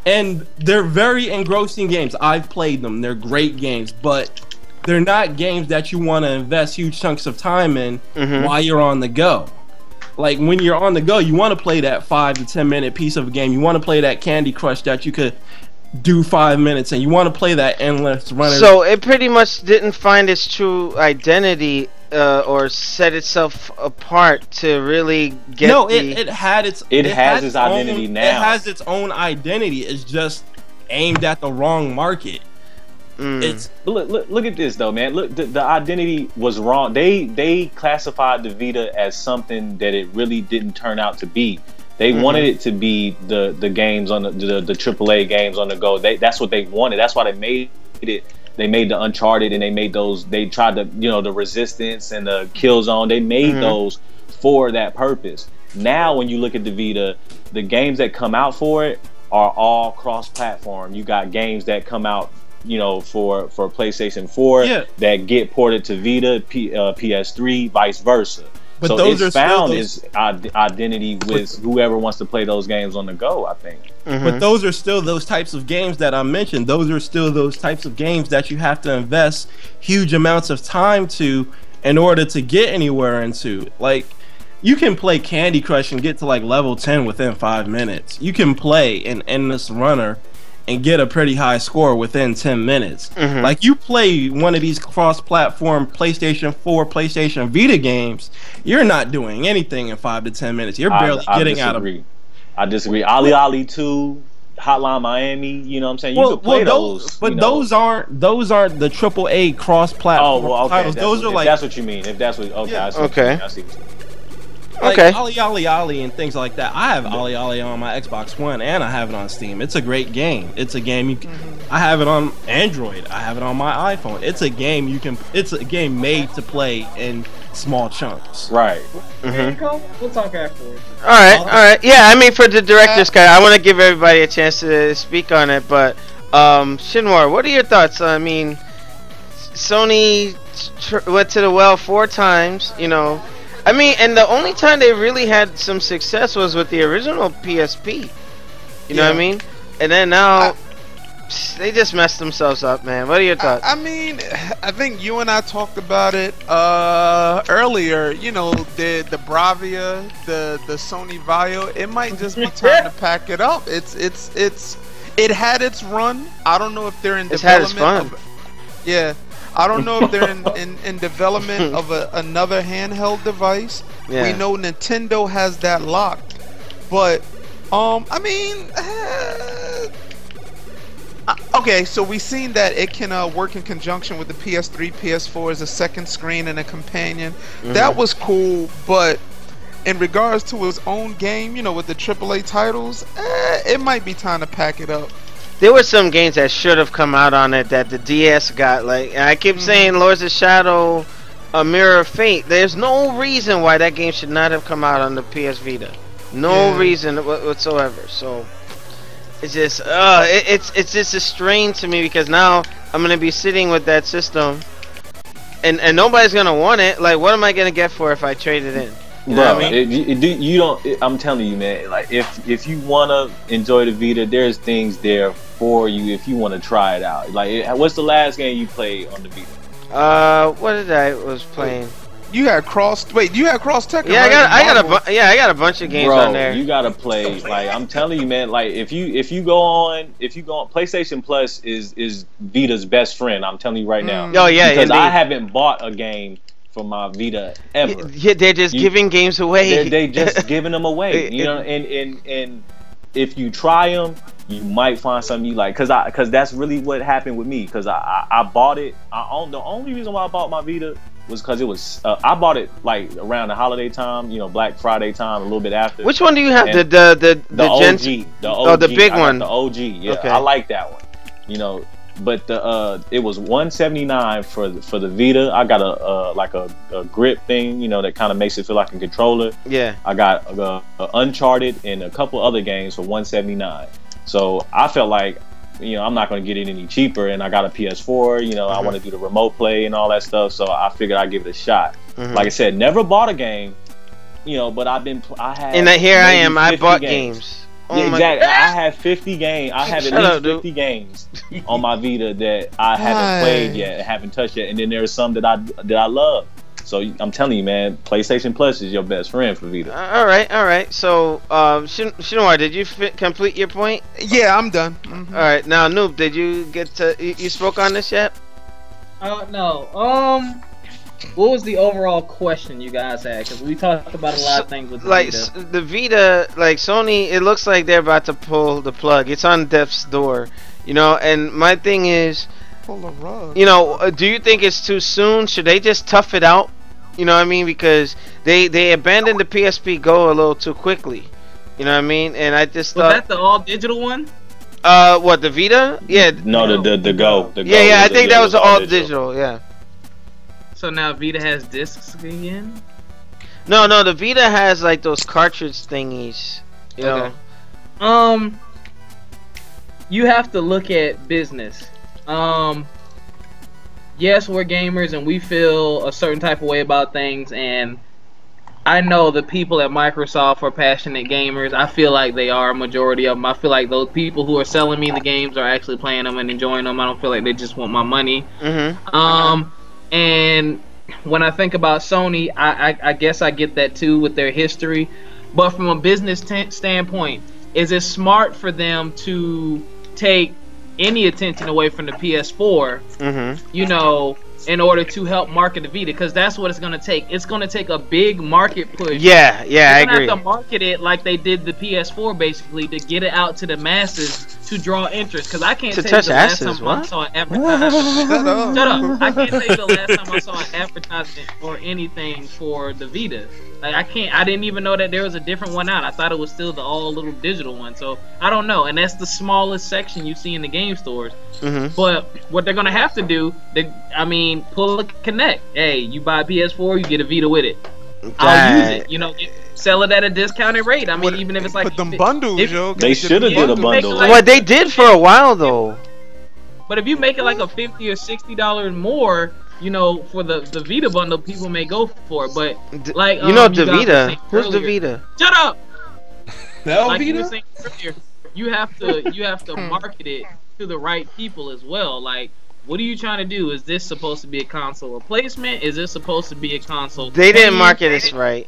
And they're very engrossing games. I've played them. They're great games, but they're not games that you want to invest huge chunks of time in while you're on the go. Like, when you're on the go, you want to play that 5 to 10 minute piece of a game. You want to play that Candy Crush that you could do 5 minutes, and you want to play that endless runner. So it pretty much didn't find its true identity or set itself apart to really get. No, it has its identity now. It has its own identity. It's just aimed at the wrong market. It's look at this though, man. Look, the identity was wrong. They classified the Vita as something that it really didn't turn out to be. They wanted it to be the games on the AAA games on the go. That's what they wanted. That's why they made it. They made the Uncharted, and they made those. They tried to, the Resistance and the Killzone. They made those for that purpose. Now, when you look at the Vita, the games that come out for it are all cross-platform. You got games that come out, for PlayStation 4 that get ported to Vita, PS3, vice versa. But so those it's found its identity with whoever wants to play those games on the go, I think. But those are still those types of games that I mentioned. Those are still those types of games that you have to invest huge amounts of time to in order to get anywhere into. Like, You can play Candy Crush and get to like level 10 within 5 minutes. You can play an endless runner and get a pretty high score within 10 minutes. Like, you play one of these cross-platform PlayStation 4, PlayStation Vita games, you're not doing anything in 5 to 10 minutes. You're barely getting out of. I disagree. Ali Ali 2, Hotline Miami, you know what I'm saying? You can play those. But those aren't the AAA cross-platform titles. Those are if like, that's what you mean. If that's what I see. Okay. I see what you mean. like Ali and things like that. I have Ali on my Xbox One and I have it on Steam. It's a great game. It's a game you can, I have it on Android. I have it on my iPhone. It's a game you can. It's a game made to play in small chunks. Right. We'll talk afterwards. All right. Yeah, I mean, for the director's cut, I want to give everybody a chance to speak on it. But Shinwar, what are your thoughts? I mean, Sony went to the well 4 times. You know, I mean, and the only time they really had some success was with the original PSP. You know what I mean? And then now they just messed themselves up, man. What are your thoughts? I mean, I think you and I talked about it earlier. You know, the Bravia, the Sony Vaio. It might just be time to pack it up. It had its run. I don't know if they're in development. I don't know if they're in development of another handheld device. Yeah. We know Nintendo has that locked, but I mean, okay. So we've seen that it can work in conjunction with the PS3, PS4 as a second screen and a companion. That was cool, but in regards to his own game, you know, with the AAA titles, it might be time to pack it up. There were some games that should have come out on it that the DS got. Like, and I keep saying Lords of Shadow, A Mirror of Fate. There's no reason why that game should not have come out on the PS Vita. No reason whatsoever. So it's just it's just a strain to me, because now I'm gonna be sitting with that system and nobody's gonna want it. Like, what am I gonna get for if I trade it in? You know what I mean? You don't. I'm telling you, man. Like, if you wanna enjoy the Vita, there's things there for you if you want to try it out. Like, what's the last game you played on the Vita? What did I was playing? You had Cross. Wait, you had Cross Tekken. Yeah, right? I got a bunch of games on there. You gotta play. Like, I'm telling you, man. Like, if you go on, PlayStation Plus is Vita's best friend. I'm telling you right now. Oh yeah, because indeed. I haven't bought a game for my Vita ever. Yeah, they're just giving games away. They just giving them away. You know, and if you try them, you might find something you like. Cause that's really what happened with me. Cause I bought it. The only reason why I bought my Vita was because it was I bought it like around the holiday time, you know, Black Friday time, a little bit after. Which one do you have? And The OG, the OG, the big one. The OG, yeah, okay. I like that one. You know, but it was $179 for the Vita. I got a grip thing, you know, that kind of makes it feel like a controller. Yeah. I got Uncharted and a couple other games for $179. So I felt like, you know, I'm not going to get it any cheaper, and I got a PS4. You know, I want to do the remote play and all that stuff. So I figured I'd give it a shot. Like I said, never bought a game, you know, but I had. And here I am. I bought games. Oh, yeah, exactly. I have 50 games. I have at least 50 games on my Vita that I haven't played yet, haven't touched yet, and then there's some that I love. So I'm telling you, man, PlayStation Plus is your best friend for Vita. All right. So, Shinwar, did you complete your point? Yeah, I'm done. All right. Now, Noob, did you get to? You spoke on this yet? No. What was the overall question you guys had? Because we talked about a lot of things with the Vita. The Vita, like Sony, it looks like they're about to pull the plug. It's on death's door, you know. And my thing is, pull the rug. You know, do you think it's too soon? Should they just tough it out? You know what I mean? Because they abandoned the PSP Go a little too quickly. You know what I mean? And I just thought. Was that the all digital one? What, the Vita? Yeah. No, the Go. Yeah. I think that was all digital. Yeah. So now Vita has discs again? No, the Vita has like those cartridge thingies. You know. You have to look at business. Yes, we're gamers and we feel a certain type of way about things, and I know the people at Microsoft are passionate gamers. I feel like they are a majority of them. I feel like those people who are selling me the games are actually playing them and enjoying them. I don't feel like they just want my money. And when I think about Sony, I guess I get that too with their history. But from a business standpoint, is it smart for them to take any attention away from the PS4? You know, in order to help market the Vita, because that's what it's gonna take. It's gonna take a big market push. Yeah, I They're agree. gonna have to market it like they did the PS4, basically, to get it out to the masses to draw interest. Because I can't To tell touch you the last asses, time what? I saw an advertisement. Shut up. Shut up! I can't tell you the last time I saw an advertisement or anything for the Vita. Like I can't. I didn't even know that there was a different one out. I thought it was still the all little digital one. So I don't know. And that's the smallest section you see in the game stores. But what they're gonna have to do, pull a Connect. Hey, you buy a PS4, you get a Vita with it. I'll use it. You know, sell it at a discounted rate. I mean, even if it's like Put them bundles, yo. They should have did a bundle. Like- What they did for a while though. But if you make it like a $50 or $60 more, you know, for the Vita bundle, people may go for it. But like You know guys the were Vita. saying Who's the earlier- Vita? Shut up! No, Like you were Vita? saying earlier, you have to market it to the right people as well. Like, what are you trying to do? Is this supposed to be a console replacement? Is this supposed to be a console? They didn't companion? market it right.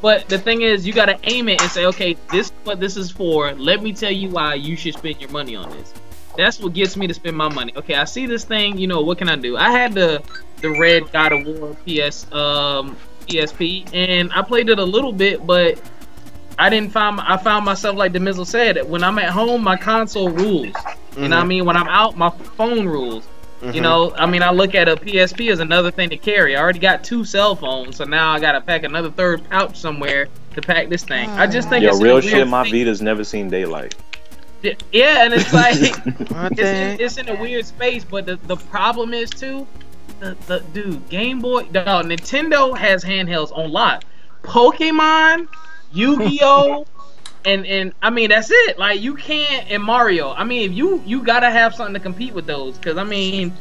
But the thing is, you gotta aim it and say, okay, this is what this is for. Let me tell you why you should spend your money on this. That's what gets me to spend my money. Okay, I see this thing. You know, what can I do? I had the Red God of War PSP, and I played it a little bit, but I found myself, like the Mizzle said, when I'm at home, my console rules. You know what I mean? When I'm out, my phone rules. You know, I mean, I look at a PSP as another thing to carry. I already got 2 cell phones, so now I gotta pack another third pouch somewhere to pack this thing. I just think Yo, it's real a weird shit. My thing. Vita's never seen daylight. Yeah, and it's like Aren't they? it's in a weird space. But the problem is too, the dude, Game Boy, no, Nintendo has handhelds on lock. Pokemon, Yu-Gi-Oh, and I mean that's it. Like you can't, and Mario. I mean, if you gotta have something to compete with those, because I mean,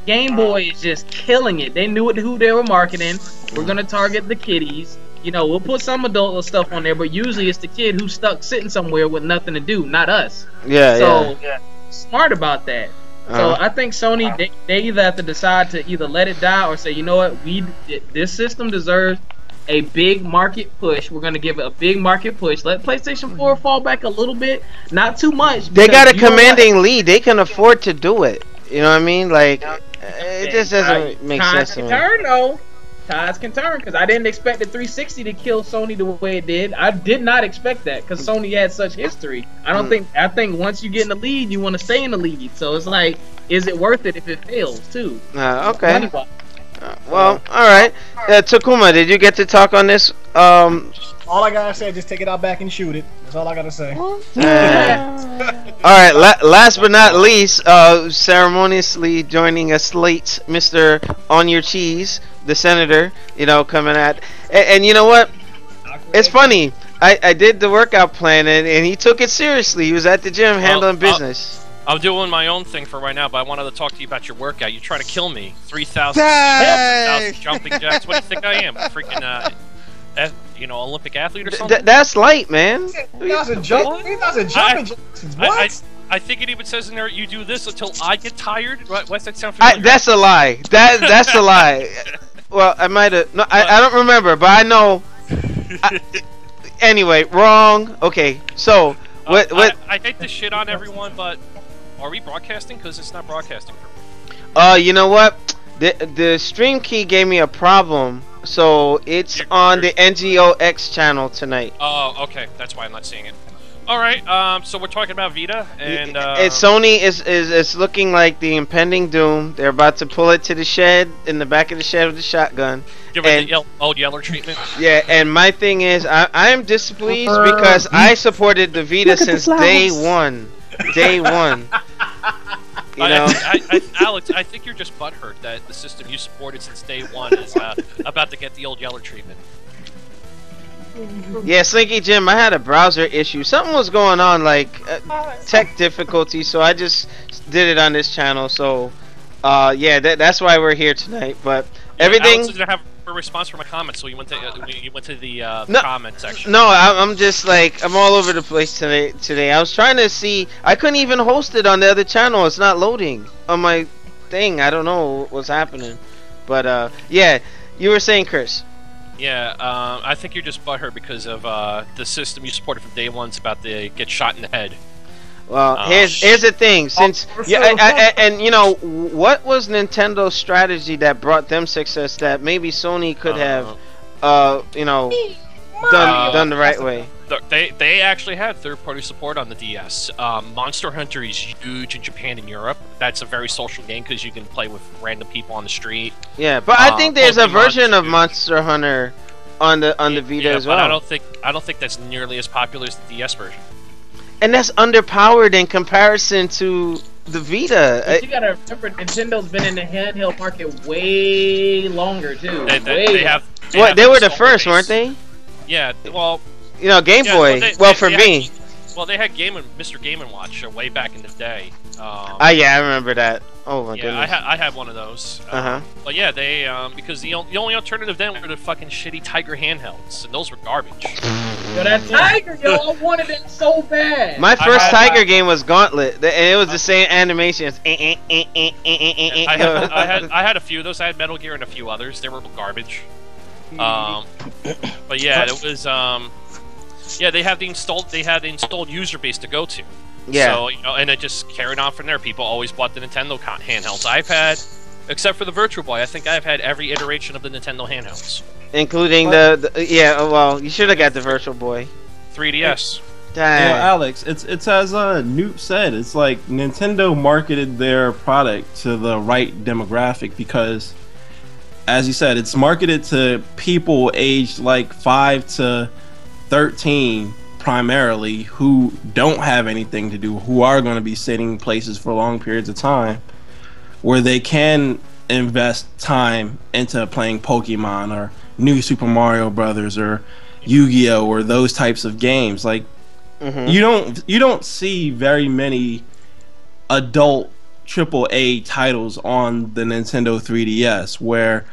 Game Boy is just killing it. They knew who they were marketing. We're gonna target the kiddies. You know, we'll put some adult stuff on there, but usually it's the kid who's stuck sitting somewhere with nothing to do, not us. So smart about that. So I think Sony, they either have to decide to either let it die or say, you know what, this system deserves a big market push. We're gonna give it a big market push. Let PlayStation 4 fall back a little bit, not too much. They got a because you know what? commanding lead. They can afford to do it. You know what I mean? Like, it just doesn't make sense to me. Turn though. Tides can turn, because I didn't expect the 360 to kill Sony the way it did. I did not expect that, because Sony had such history. I think once you get in the lead, you want to stay in the lead. So it's like, is it worth it if it fails too? Okay. Money-wise. Well, all right. Takuma, did you get to talk on this? All I gotta say is just take it out back and shoot it. That's all I gotta say. All right. Last but not least, ceremoniously joining us late, Mr. On Your Cheese, the senator. You know, coming at, and you know what? It's funny. I did the workout plan, and he took it seriously. He was at the gym handling business. I'm doing my own thing for right now, but I wanted to talk to you about your workout. You try to kill me. 3,000 jumping jacks. What do you think I am? A freaking, Olympic athlete or something? That's light, man. 3,000 jumping jacks. What? I think it even says in there, you do this until I get tired. What's that sound familiar? That's a lie. That's a lie. Well, I might have. No, I don't remember, but I know. Anyway, wrong. Okay, so what? I hate to shit on everyone, but are we broadcasting? Because it's not broadcasting for me. You know what? The stream key gave me a problem, so it's on the NGO X channel tonight. Oh, okay. That's why I'm not seeing it. All right. So we're talking about Vita, and Sony is looking like the impending doom. They're about to pull it to the shed, in the back of the shed with the shotgun. give it the old Yeller treatment. Yeah, and my thing is, I am displeased because I supported the Vita since day one. Day one. You know? Alex, I think you're just butthurt that the system you supported since day one is about to get the old Yeller treatment. Yeah, Slinky Jim, I had a browser issue. Something was going on, like tech difficulty, so I just did it on this channel. So, yeah, that's why we're here tonight. But everything. Alex is gonna have a response from a comment, so you went to the comment section. No, I'm just like I'm all over the place today. I was trying to see. I couldn't even host it on the other channel. It's not loading on my thing. I don't know what's happening. But yeah, you were saying, Chris. Yeah, I think you're just butthurt because of the system you supported from day one's about to get shot in the head. Well, here's the thing. Since and you know, what was Nintendo's strategy that brought them success that maybe Sony could have, you know, done the right way? They actually had third-party support on the DS. Monster Hunter is huge in Japan and Europe. That's a very social game because you can play with random people on the street. Yeah, but I think there's a version of huge. Monster Hunter on the Vita as well. But I don't think that's nearly as popular as the DS version. And that's underpowered in comparison to the Vita. But you gotta remember, Nintendo's been in the handheld market way longer too. They were the first, weren't they? Yeah. Well. You know, Game Boy. For me. They had Mr. Game & Watch way back in the day. Yeah, I remember that. Oh my goodness. I had one of those. But yeah, they because the only alternative then were the fucking shitty Tiger handhelds, and those were garbage. Yo, that Tiger, I wanted it so bad. My first Tiger game was Gauntlet, and it was the same animations. I had a few of those. I had Metal Gear and a few others. They were garbage. But yeah, it was yeah, they had the installed user base to go to. Yeah. So, you know, and it just carried on from there. People always bought the Nintendo handhelds. I've had, except for the Virtual Boy, I think I've had every iteration of the Nintendo handhelds. Including well, you should have got the Virtual Boy. 3DS. Dang. Well, Alex, it's as Newt said. It's like Nintendo marketed their product to the right demographic because, as you said, it's marketed to people aged like 5 to 13 primarily, who don't have anything to do, who are going to be sitting places for long periods of time, where they can invest time into playing Pokemon or New Super Mario Brothers or Yu-Gi-Oh or those types of games. Like you don't see very many adult AAA titles on the Nintendo 3DS where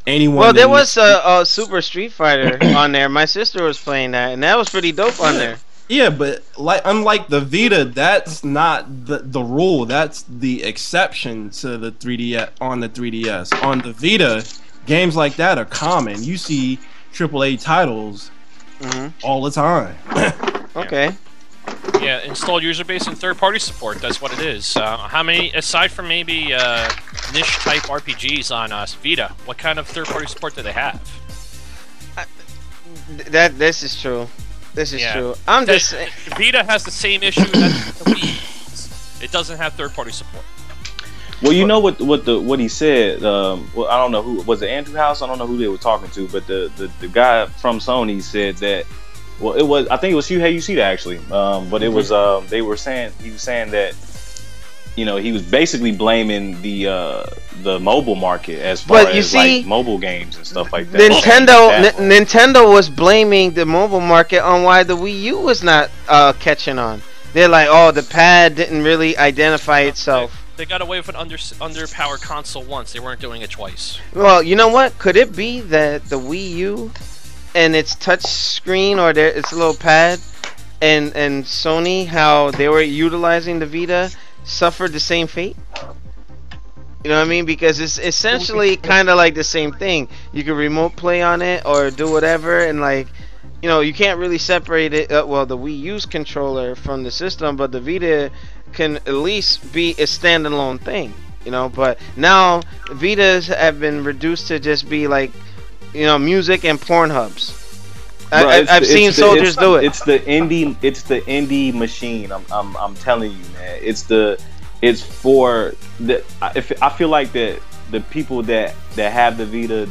anyone. Well, there was a Super Street Fighter on there. My sister was playing that, and that was pretty dope on there. Yeah, but unlike the Vita, that's not the rule. That's the exception to the 3DS on the 3DS. On the Vita, games like that are common. You see AAA titles all the time. Okay. Yeah, installed user base and third-party support. That's what it is. How many, aside from maybe niche-type RPGs on Vita, what kind of third-party support do they have? This is true. This is true. I'm just saying. Vita has the same issue as the Wii. It doesn't have third-party support. Well, you know what he said. Well, I don't know who was it. Andrew House. I don't know who they were talking to, but the guy from Sony said that. Well, it was. I think it was Hugh Hayucita actually. But it was. He was saying that. You know, he was basically blaming the mobile market as far as like mobile games and stuff like that. Nintendo was blaming the mobile market on why the Wii U was not catching on. They're like, oh, the pad didn't really identify itself. They got away with an underpowered console once. They weren't doing it twice. Well, you know what? Could it be that the Wii U and its touch screen or its little pad and Sony, how they were utilizing the Vita, suffered the same fate? You know what I mean? Because it's essentially kind of like the same thing. You can remote play on it or do whatever, and like, you know, you can't really separate it. Well, the Wii U's controller from the system, but the Vita can at least be a standalone thing. You know, but now Vitas have been reduced to just be like, you know, music and porn hubs. I've seen soldiers do it. It's the indie machine. I'm telling you, man. It's for the. I feel like that the people that have the Vita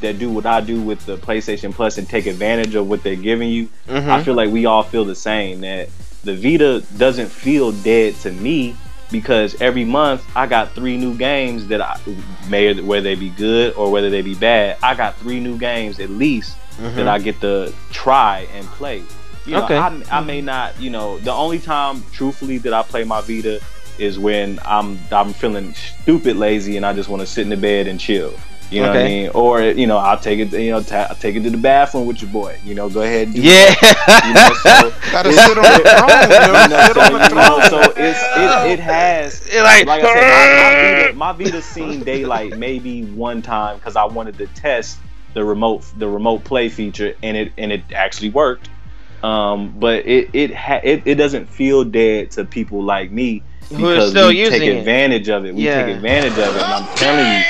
that do what I do with the PlayStation Plus and take advantage of what they're giving you. I feel like we all feel the same. That the Vita doesn't feel dead to me because every month I got 3 new games that whether they be good or whether they be bad. I got 3 new games at least. That I get to try and play. You know, I may not, you know, the only time truthfully that I play my Vita is when I'm feeling stupid lazy and I just want to sit in the bed and chill. You know what I mean? Or I'll take it. I'll take it to the bathroom with your boy. Go ahead. And do that. So gotta sit on the throne. So it has like I said, my Vita seen daylight maybe one time because I wanted to test the remote play feature, and it actually worked. But it doesn't feel dead to people like me because we take advantage of it. We take advantage of it, and I'm telling you.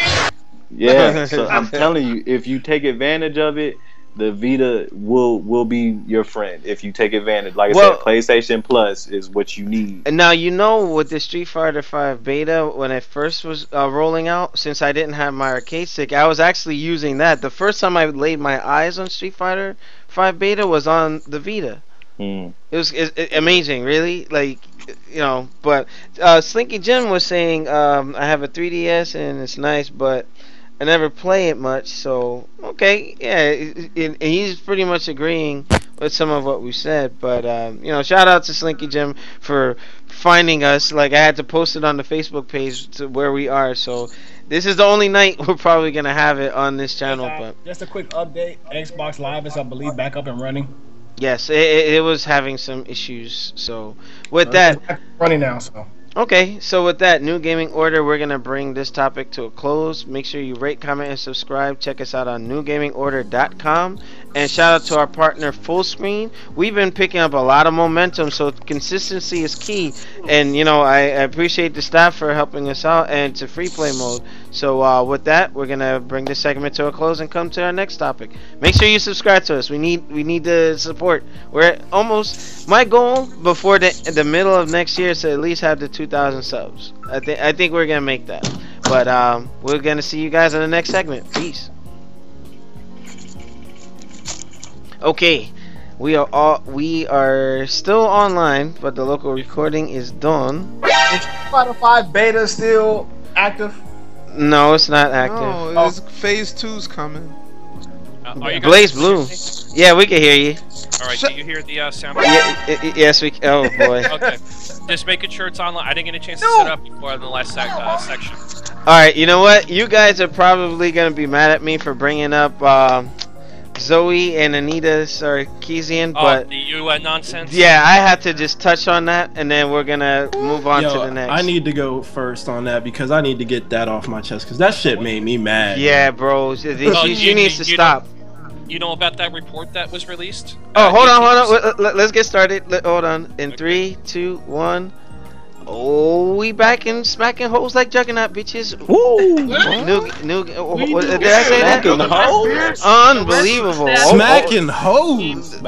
Yeah, so I'm telling you, if you take advantage of it, the Vita will be your friend. If you take advantage, like I said, PlayStation Plus is what you need. And now with the Street Fighter V beta, when it first was rolling out, since I didn't have my arcade stick, I was actually using that. The first time I laid my eyes on Street Fighter V beta was on the Vita. It was amazing, really. Like, but Slinky Jim was saying, I have a 3DS and it's nice, but I never play it much, so okay, yeah, and he's pretty much agreeing with some of what we said. But shout out to Slinky Jim for finding us. Like, I had to post it on the Facebook page to where we are. So this is the only night we're probably gonna have it on this channel. But just a quick update: Xbox Live is, I believe, back up and running. Yes, it was having some issues. So with that, it's running now. So. Okay, so with that new gaming order, we're going to bring this topic to a close. Make sure you rate, comment, and subscribe. Check us out on newgamingorder.com. And shout out to our partner, Fullscreen. We've been picking up a lot of momentum, so consistency is key. And, I appreciate the staff for helping us out, and to free play mode. So with that, we're going to bring this segment to a close and come to our next topic. Make sure you subscribe to us. We need the support. We're almost, my goal before the middle of next year is to at least have the 2,000 subs. I think we're going to make that. But we're going to see you guys in the next segment. Peace. Okay, we are still online, but the local recording is done. Is Fighter 5 beta still active? No, it's not active. No, phase 2's coming. Blaze Blue. Yeah, we can hear you. Alright, do you hear the sound? Yes, we can. Oh, boy. Okay. Just making sure it's online. I didn't get a chance to set up before in the last section. Alright, you know what? You guys are probably going to be mad at me for bringing up Zoe and Anita Sarkeesian, but the UN nonsense. Yeah, I had to just touch on that, and then we're gonna move on to the next. I need to go first on that because I need to get that off my chest because that shit made me mad. Yeah, bro, she needs to stop. You know about that report that was released? Oh, hold on. Let's get started. Hold on. In 3, 2, 1. Oh, we back in smacking hoes like Juggernaut, bitches. Woo! Did I say that? Hoes? Unbelievable. Smacking hoes.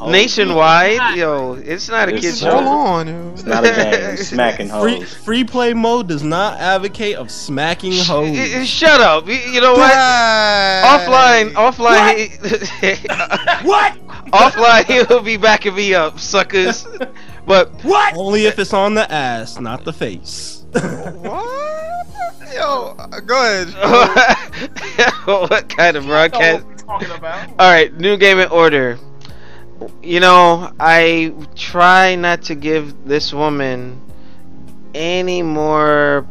Nationwide, yo, it's not a kid show. Hold on, yo. It's not a game. Smacking hoes. Free play mode does not advocate of smacking hoes. Shut up. You know what? Offline. What? Offline, he'll be backing me up, suckers. But what? Only if it's on the ass, not the face. What? Yo, go ahead. What kind of broadcast? What are we talking about? All right, new gaming order. I try not to give this woman any more.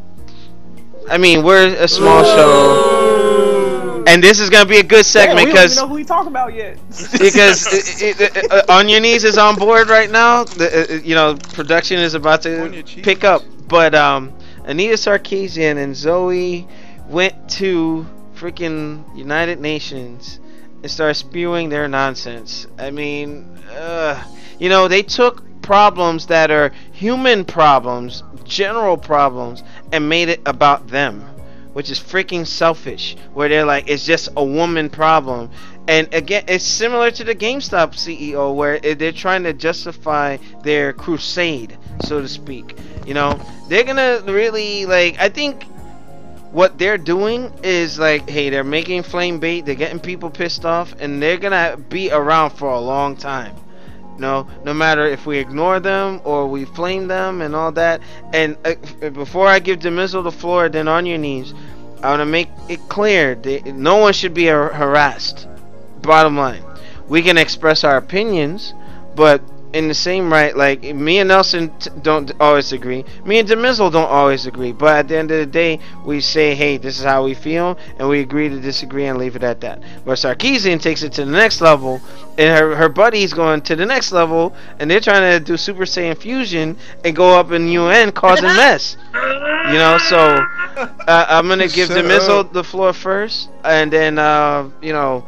I mean, we're a small show, and this is gonna be a good segment because we don't even know who we talking about yet. Because On Your Knees is on board right now. Production is about to pick up, but Anita Sarkeesian and Zoe went to freaking United Nations and started spewing their nonsense. I mean, they took problems that are human problems, general problems, and made it about them, which is freaking selfish, where they're like, it's just a woman problem. And again, it's similar to the GameStop CEO, where they're trying to justify their crusade, so to speak. They're gonna really, I think what they're doing is hey, they're making flame bait, they're getting people pissed off, and they're gonna be around for a long time. No matter if we ignore them or we flame them and all that. And before I give Demizzle the floor, then On Your Knees, I want to make it clear that no one should be harassed. Bottom line, we can express our opinions, but in the same right, like me and Nelson don't always agree. Me and Demizzle don't always agree. But at the end of the day, we say, hey, this is how we feel, and we agree to disagree and leave it at that. But Sarkeesian takes it to the next level, and her buddy's going to the next level, and they're trying to do Super Saiyan fusion and go up in UN causing mess. You know, so I'm gonna give Demizzle the floor first, and then you know,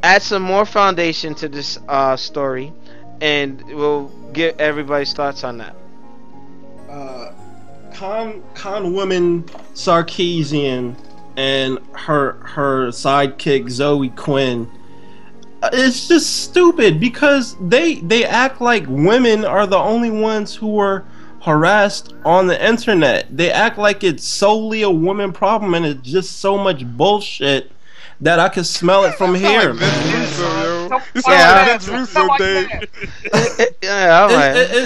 add some more foundation to this story. And we'll get everybody's thoughts on that. Con woman Sarkeesian and her sidekick Zoe Quinn. It's just stupid because they act like women are the only ones who were harassed on the internet. They act like it's solely a woman problem, and it's just so much bullshit that I can smell it from here.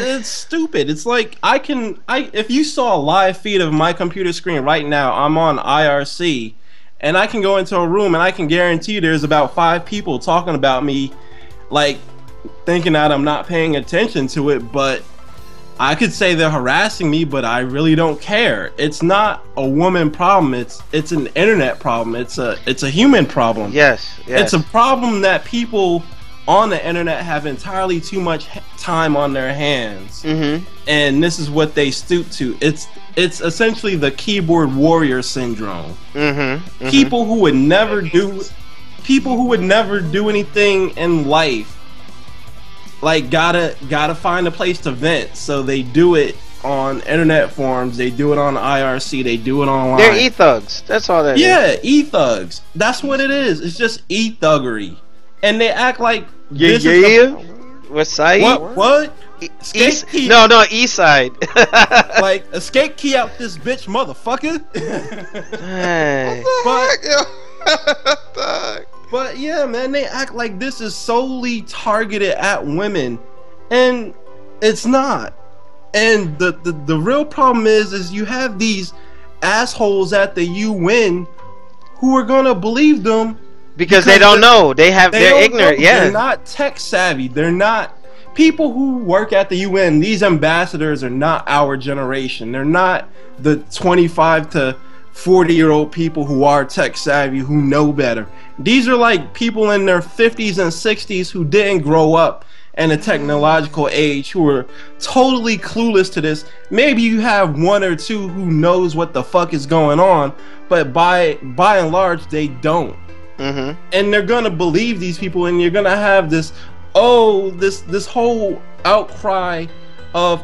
It's stupid. It's like if you saw a live feed of my computer screen right now, I'm on IRC, and I can go into a room and I can guarantee there's about 5 people talking about me, like thinking that I'm not paying attention to it, but I could say they're harassing me, but I really don't care. It's not a woman problem. It's an internet problem. It's a human problem. Yes. It's a problem that people on the internet have entirely too much time on their hands, and this is what they stoop to. It's essentially the keyboard warrior syndrome. People who would never do anything in life, like gotta find a place to vent, so they do it on internet forums, they do it on IRC, they do it online. They're e-thugs. That's all that is. Yeah, e-thugs. That's what it is. It's just e-thuggery. And they act like this is West side? What? East? No, east side. Like, escape key out this bitch, motherfucker. Hey. But yeah, man, they act like this is solely targeted at women, and it's not. And the real problem is you have these assholes at the UN who are gonna believe them because they don't know. They're ignorant. Yeah, they're not tech savvy. They're not people who work at the UN. These ambassadors are not our generation. They're not the 25 to 40-year-old people who are tech savvy, who know better. These are like people in their 50s and 60s who didn't grow up in a technological age, who are totally clueless to this. Maybe you have 1 or 2 who knows what the fuck is going on, but by and large they don't. And they're gonna believe these people, and you're gonna have this whole outcry of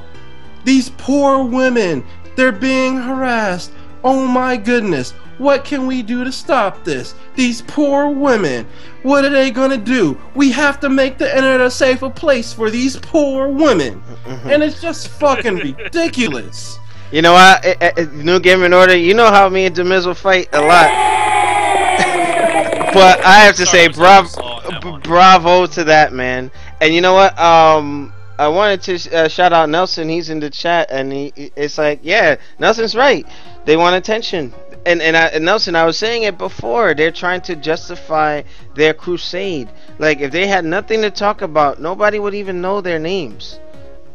these poor women, they're being harassed. Oh my goodness, what can we do to stop this? These poor women, what are they gonna do? We have to make the internet a safer place for these poor women. And it's just fucking ridiculous. You know what, New Game in Order, you know how me and Demizzle fight a lot. But I have to say bravo to that, man. And you know what, I wanted to shout out Nelson. He's in the chat, and it's like, yeah, Nelson's right. They want attention. And Nelson, I was saying it before. They're trying to justify their crusade. Like, if they had nothing to talk about, nobody would even know their names.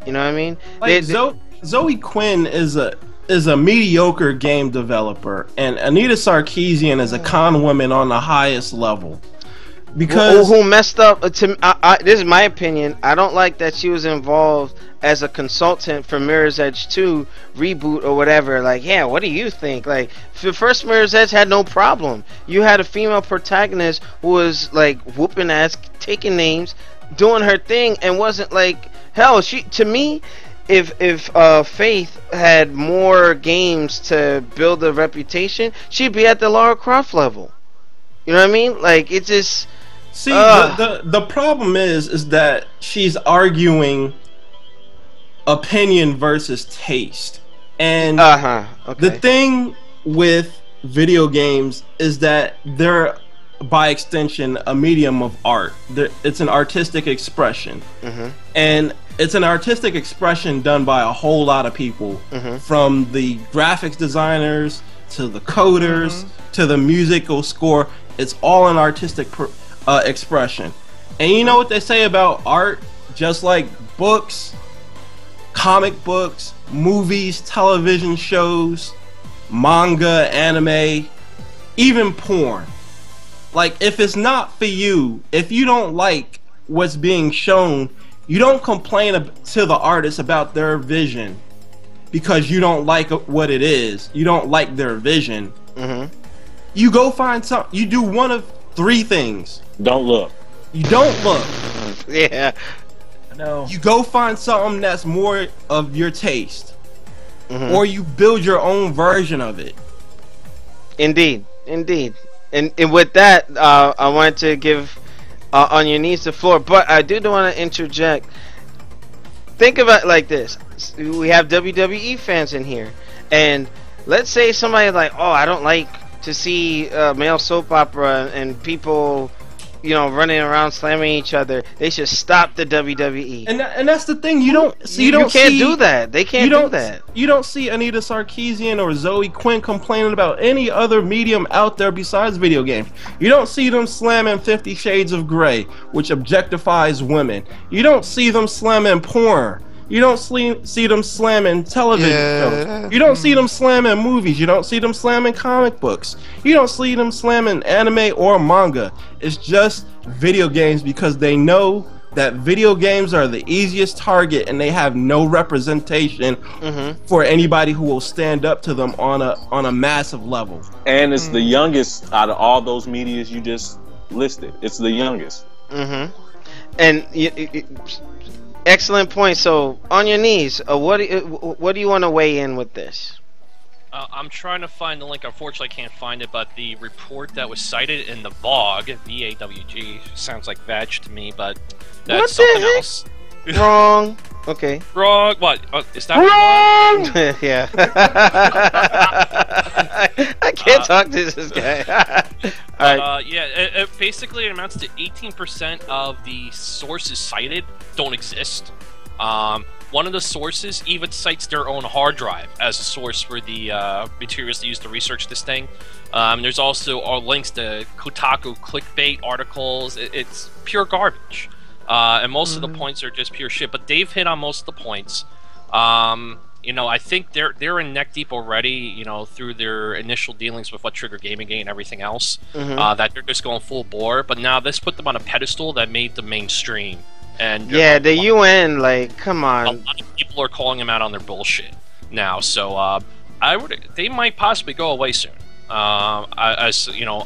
You know what I mean? Like, Zoe Quinn is a mediocre game developer, and Anita Sarkeesian is a con woman on the highest level. Because who messed up? This is my opinion. I don't like that she was involved as a consultant for Mirror's Edge 2 reboot or whatever. Like, yeah, what do you think? Like, the first Mirror's Edge had no problem. You had a female protagonist who was like whooping ass, taking names, doing her thing, and wasn't like, hell. To me, if Faith had more games to build a reputation, she'd be at the Lara Croft level. You know what I mean? Like, it just. See, the problem is that she's arguing opinion versus taste, and the thing with video games is that they're, by extension, a medium of art. It's an artistic expression, and it's an artistic expression done by a whole lot of people, from the graphics designers to the coders to the musical score. It's all an artistic expression. And you know what they say about art? Just like books, comic books, movies, television shows, manga, anime, even porn. Like, if it's not for you, if you don't like what's being shown, you don't complain to the artist about their vision because you don't like what it is. You don't like their vision. Mm-hmm. You go find something. You do one of three things. Don't look. You don't look. Yeah. No. You go find something that's more of your taste. Mm-hmm. Or you build your own version of it. Indeed. Indeed. And with that, I wanted to give On Your Knees the floor, but I do want to interject. Think about it like this: we have WWE fans in here, and let's say somebody like, oh, I don't like to see male soap opera and people, you know, running around slamming each other. They should stop the WWE. And that's the thing. You don't see. You can't do that. They can't do that. You don't see Anita Sarkeesian or Zoe Quinn complaining about any other medium out there besides video games. You don't see them slamming 50 Shades of Grey, which objectifies women. You don't see them slamming porn. You don't see them slamming television shows. You don't see them slamming movies. You don't see them slamming comic books. You don't see them slamming anime or manga. It's just video games because they know that video games are the easiest target and they have no representation for anybody who will stand up to them on a massive level. And it's the youngest out of all those medias you just listed. It's the youngest. And excellent point. So, On Your Knees, what do you want to weigh in with this? I'm trying to find the link. Unfortunately, I can't find it, but the report that was cited in the VAWG, V-A-W-G, sounds like vag to me, but that's something else. Wrong. Okay. Wrong. What? Is that wrong? Yeah. I can't talk to this guy. Alright. Yeah, it basically amounts to 18% of the sources cited don't exist. One of the sources even cites their own hard drive as a source for the materials they use to research this thing. There's also links to Kotaku clickbait articles. It's pure garbage. And most of the points are just pure shit. But Dave hit on most of the points. You know, I think they're in neck deep already, you know, through their initial dealings with what Trigger Gaming and everything else. That they're just going full bore. But now this put them on a pedestal that made them mainstream. And yeah, the UN, like, come on. A lot of people are calling them out on their bullshit now. So they might possibly go away soon. As you know,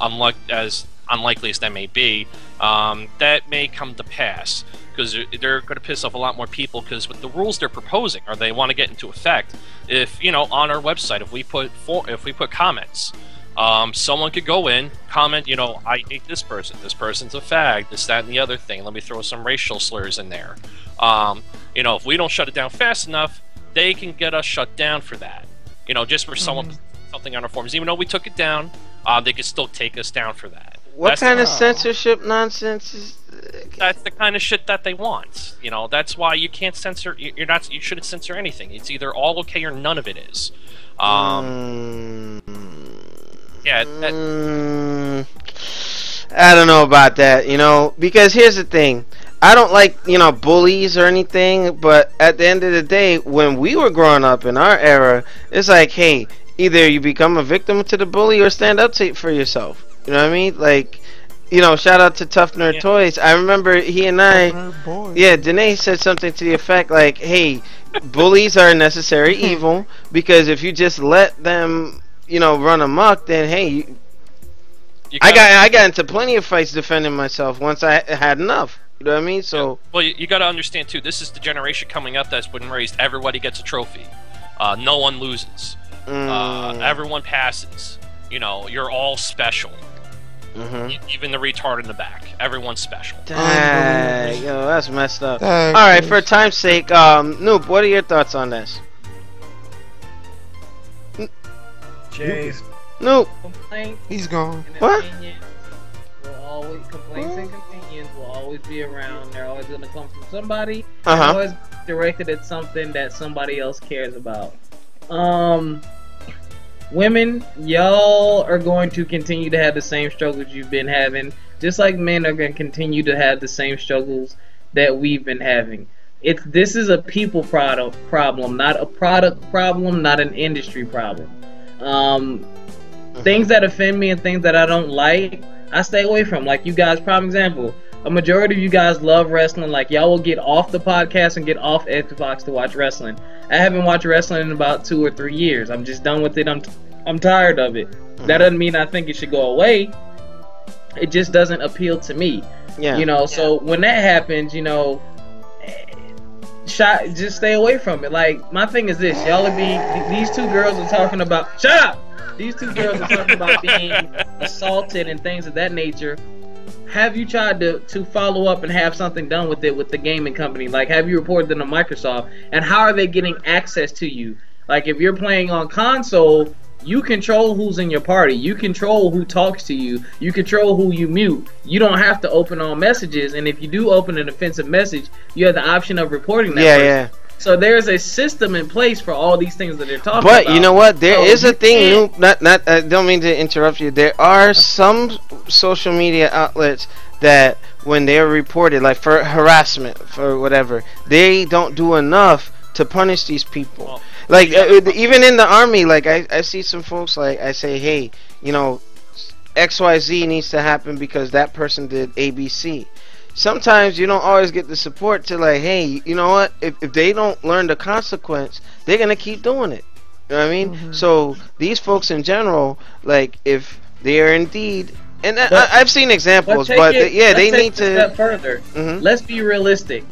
as unlikely as that may be, that may come to pass because they're going to piss off a lot more people. Because with the rules they're proposing, or they want to get into effect, if you know, on our website, if we put comments, someone could go in, comment, you know, I hate this person, this person's a fag, this, that, and the other thing. Let me throw some racial slurs in there. You know, if we don't shut it down fast enough, they can get us shut down for that. You know, just for someone something on our forums, even though we took it down, they could still take us down for that. What kind of censorship nonsense is? That's the kind of shit that they want. You know, that's why you can't censor. You shouldn't censor anything. It's either all okay or none of it is. Yeah. I don't know about that. You know, because here's the thing. I don't like, you know, bullies or anything, but at the end of the day, when we were growing up in our era, it's like, hey, either you become a victim to the bully or stand up for yourself. You know what I mean? Like, you know, shout out to Tough Nerd Toys. I remember he and I, Danae said something to the effect like, hey, bullies are a necessary evil, because if you just let them, you know, run amok, then hey, I got into plenty of fights defending myself once I had enough. You know what I mean? So well, you got to understand too. This is the generation coming up that's been raised. Everybody gets a trophy. No one loses. Everyone passes. You know, you're all special. Even the retard in the back. Everyone's special. Dang, yo, that's messed up. Alright, for time's sake, Noob, what are your thoughts on this? Jeez. Noob. He's gone. What? Complaints and opinions will always be around. They're always going to come from somebody. Uh-huh. Always directed at something that somebody else cares about. Women, y'all are going to continue to have the same struggles you've been having, just like men are going to continue to have the same struggles that we've been having. This is a people problem, not a product problem, not an industry problem. Things that offend me and things that I don't like, I stay away from. Like you guys, prime example. A majority of you guys love wrestling. Like y'all will get off the podcast and get off Xbox to watch wrestling. I haven't watched wrestling in about 2 or 3 years. I'm just done with it. I'm tired of it. That doesn't mean I think it should go away. It just doesn't appeal to me. Yeah. You know, so when that happens, you know, just stay away from it. Like my thing is this, these two girls are talking about shut up. These two girls are talking about being assaulted and things of that nature. Have you tried to follow up and have something done with it with the gaming company? Like, have you reported them to Microsoft? And how are they getting access to you? Like, if you're playing on console, you control who's in your party. You control who talks to you. You control who you mute. You don't have to open all messages. And if you do open an offensive message, you have the option of reporting that person. Yeah. So there's a system in place for all these things that they're talking about. But you know what? There is a thing. I don't mean to interrupt you. There are some social media outlets that, when they're reported, like for harassment, for whatever, they don't do enough to punish these people. Well, like even in the army, like I see some folks, like I say, hey, you know, XYZ needs to happen because that person did ABC. Sometimes you don't always get the support to, like, hey, you know what? If they don't learn the consequence, they're gonna keep doing it. You know what I mean? So these folks in general, like, if they are indeed, and I've seen examples, but they need to. Step further. Let's be realistic.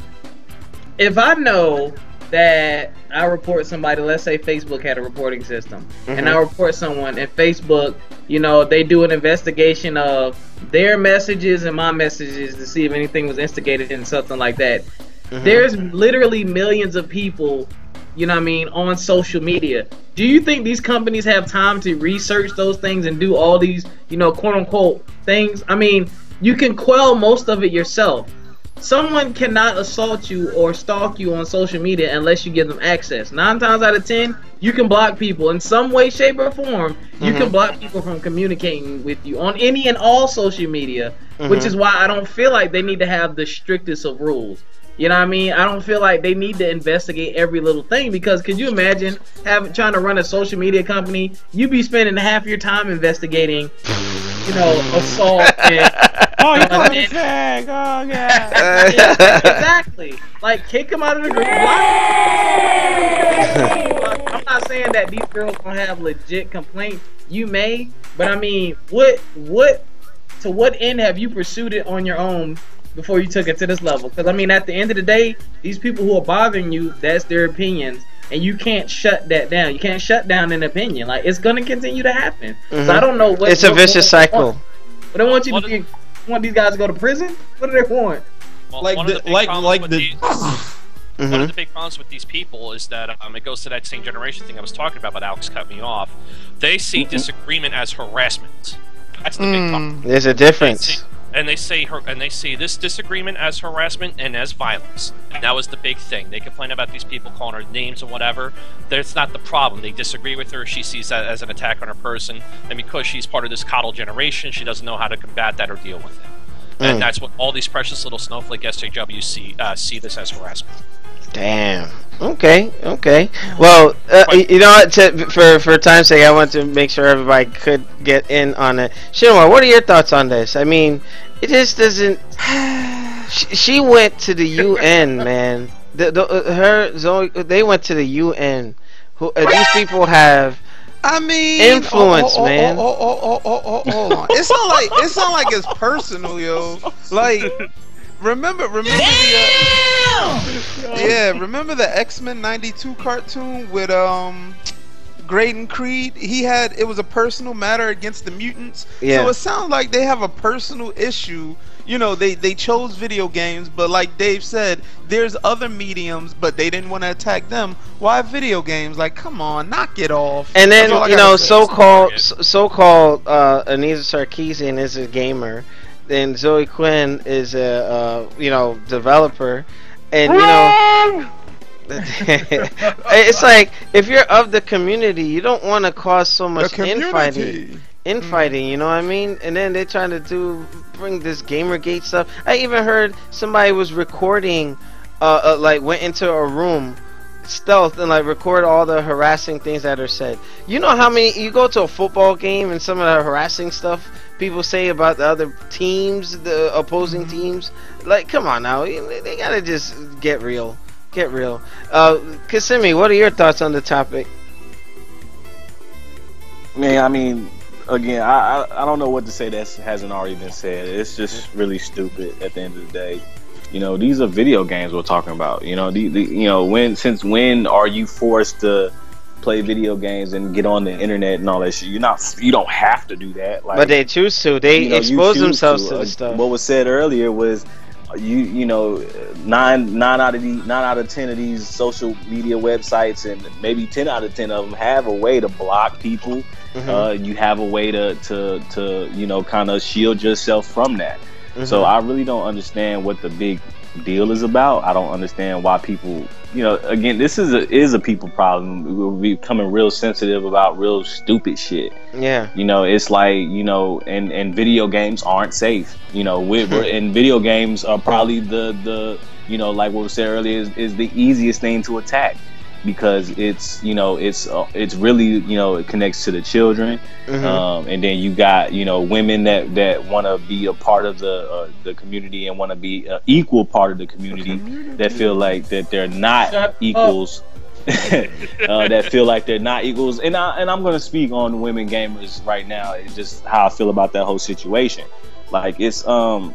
If I know that I report somebody, let's say Facebook had a reporting system, and I report someone, and Facebook, you know, they do an investigation of their messages and my messages to see if anything was instigated in something like that. There's literally millions of people, you know what I mean, on social media. Do you think these companies have time to research those things and do all these, you know, quote unquote things? I mean, you can quell most of it yourself. Someone cannot assault you or stalk you on social media unless you give them access. 9 times out of 10, you can block people in some way, shape, or form. You can block people from communicating with you on any and all social media, which is why I don't feel like they need to have the strictest of rules. You know what I mean? I don't feel like they need to investigate every little thing, because could you imagine trying to run a social media company? You'd be spending half your time investigating, you know, assault and oh, you call me fag. Oh, yeah. Exactly. Like, kick them out of the group. I'm not saying that these girls don't have legit complaints. You may, but I mean, to what end have you pursued it on your own before you took it to this level? Because I mean, at the end of the day, these people who are bothering you, that's their opinions, and you can't shut that down. You can't shut down an opinion. Like, it's gonna continue to happen. So I don't know what. It's a vicious cycle. But I want you to want these guys to go to prison. What do they want? Well, Like one the of the big problems with these people is that it goes to that same generation thing I was talking about, but Alex cut me off. They see disagreement as harassment. That's the big problem. There's a difference. They see this disagreement as harassment and as violence. And that was the big thing. They complain about these people calling her names and whatever. That's not the problem. They disagree with her. She sees that as an attack on her person. And because she's part of this coddled generation, she doesn't know how to combat that or deal with it. And that's what all these precious little snowflake SJWs see this as harassment. Damn. Okay. Well, you know what? For time's sake, I want to make sure everybody could get in on it. Shinwa, what are your thoughts on this? I mean, it just doesn't. She went to the UN, man. Zoe, they went to the UN. These people have. I mean, influence, man. Hold on. It's not like it's personal, yo. Like, remember the remember the X-Men '92 cartoon with Graydon Creed? It was a personal matter against the mutants. Yeah. So it sounds like they have a personal issue. You know, they chose video games, but like Dave said, there's other mediums, but they didn't want to attack them. Why video games? Like, come on, knock it off. And then, you know, so-called Anita Sarkeesian is a gamer. Then Zoe Quinn is a developer, and you know, it's like, if you're of the community, you don't want to cause so much infighting. You know what I mean? And then they're trying to bring this Gamergate stuff. I even heard somebody was recording like went into a room, stealth, and like record all the harassing things that are said. You know how many you go to a football game and some of the harassing stuff people say about the other teams, the opposing teams. Like, come on now, they gotta just get real. Get real. Kissimmee, what are your thoughts on the topic? Man, I mean, again, I don't know what to say that hasn't already been said. It's just really stupid at the end of the day. You know, these are video games we're talking about. You know, since when are you forced to play video games and get on the internet and all that shit? You don't have to do that. Like, but they choose to. They expose themselves to the stuff. What was said earlier was, you know, nine out of 10 of these social media websites, and maybe 10 out of 10 of them have a way to block people. You have a way to you know, kind of shield yourself from that. So I really don't understand what the big deal is about. I don't understand why people, you know, again, this is a people problem. We're becoming real sensitive about real stupid shit. Yeah. You know, it's like, you know, and video games aren't safe. You know, and video games are probably the you know, like what was said earlier, is the easiest thing to attack, because it's, you know, it's really, you know, it connects to the children. And then you got, you know, women that want to be a part of the community and want to be an equal part of the community, that feel like that they're not equals. That feel like they're not equals. And I'm going to speak on women gamers right now. It's just how I feel about that whole situation. Like, it's no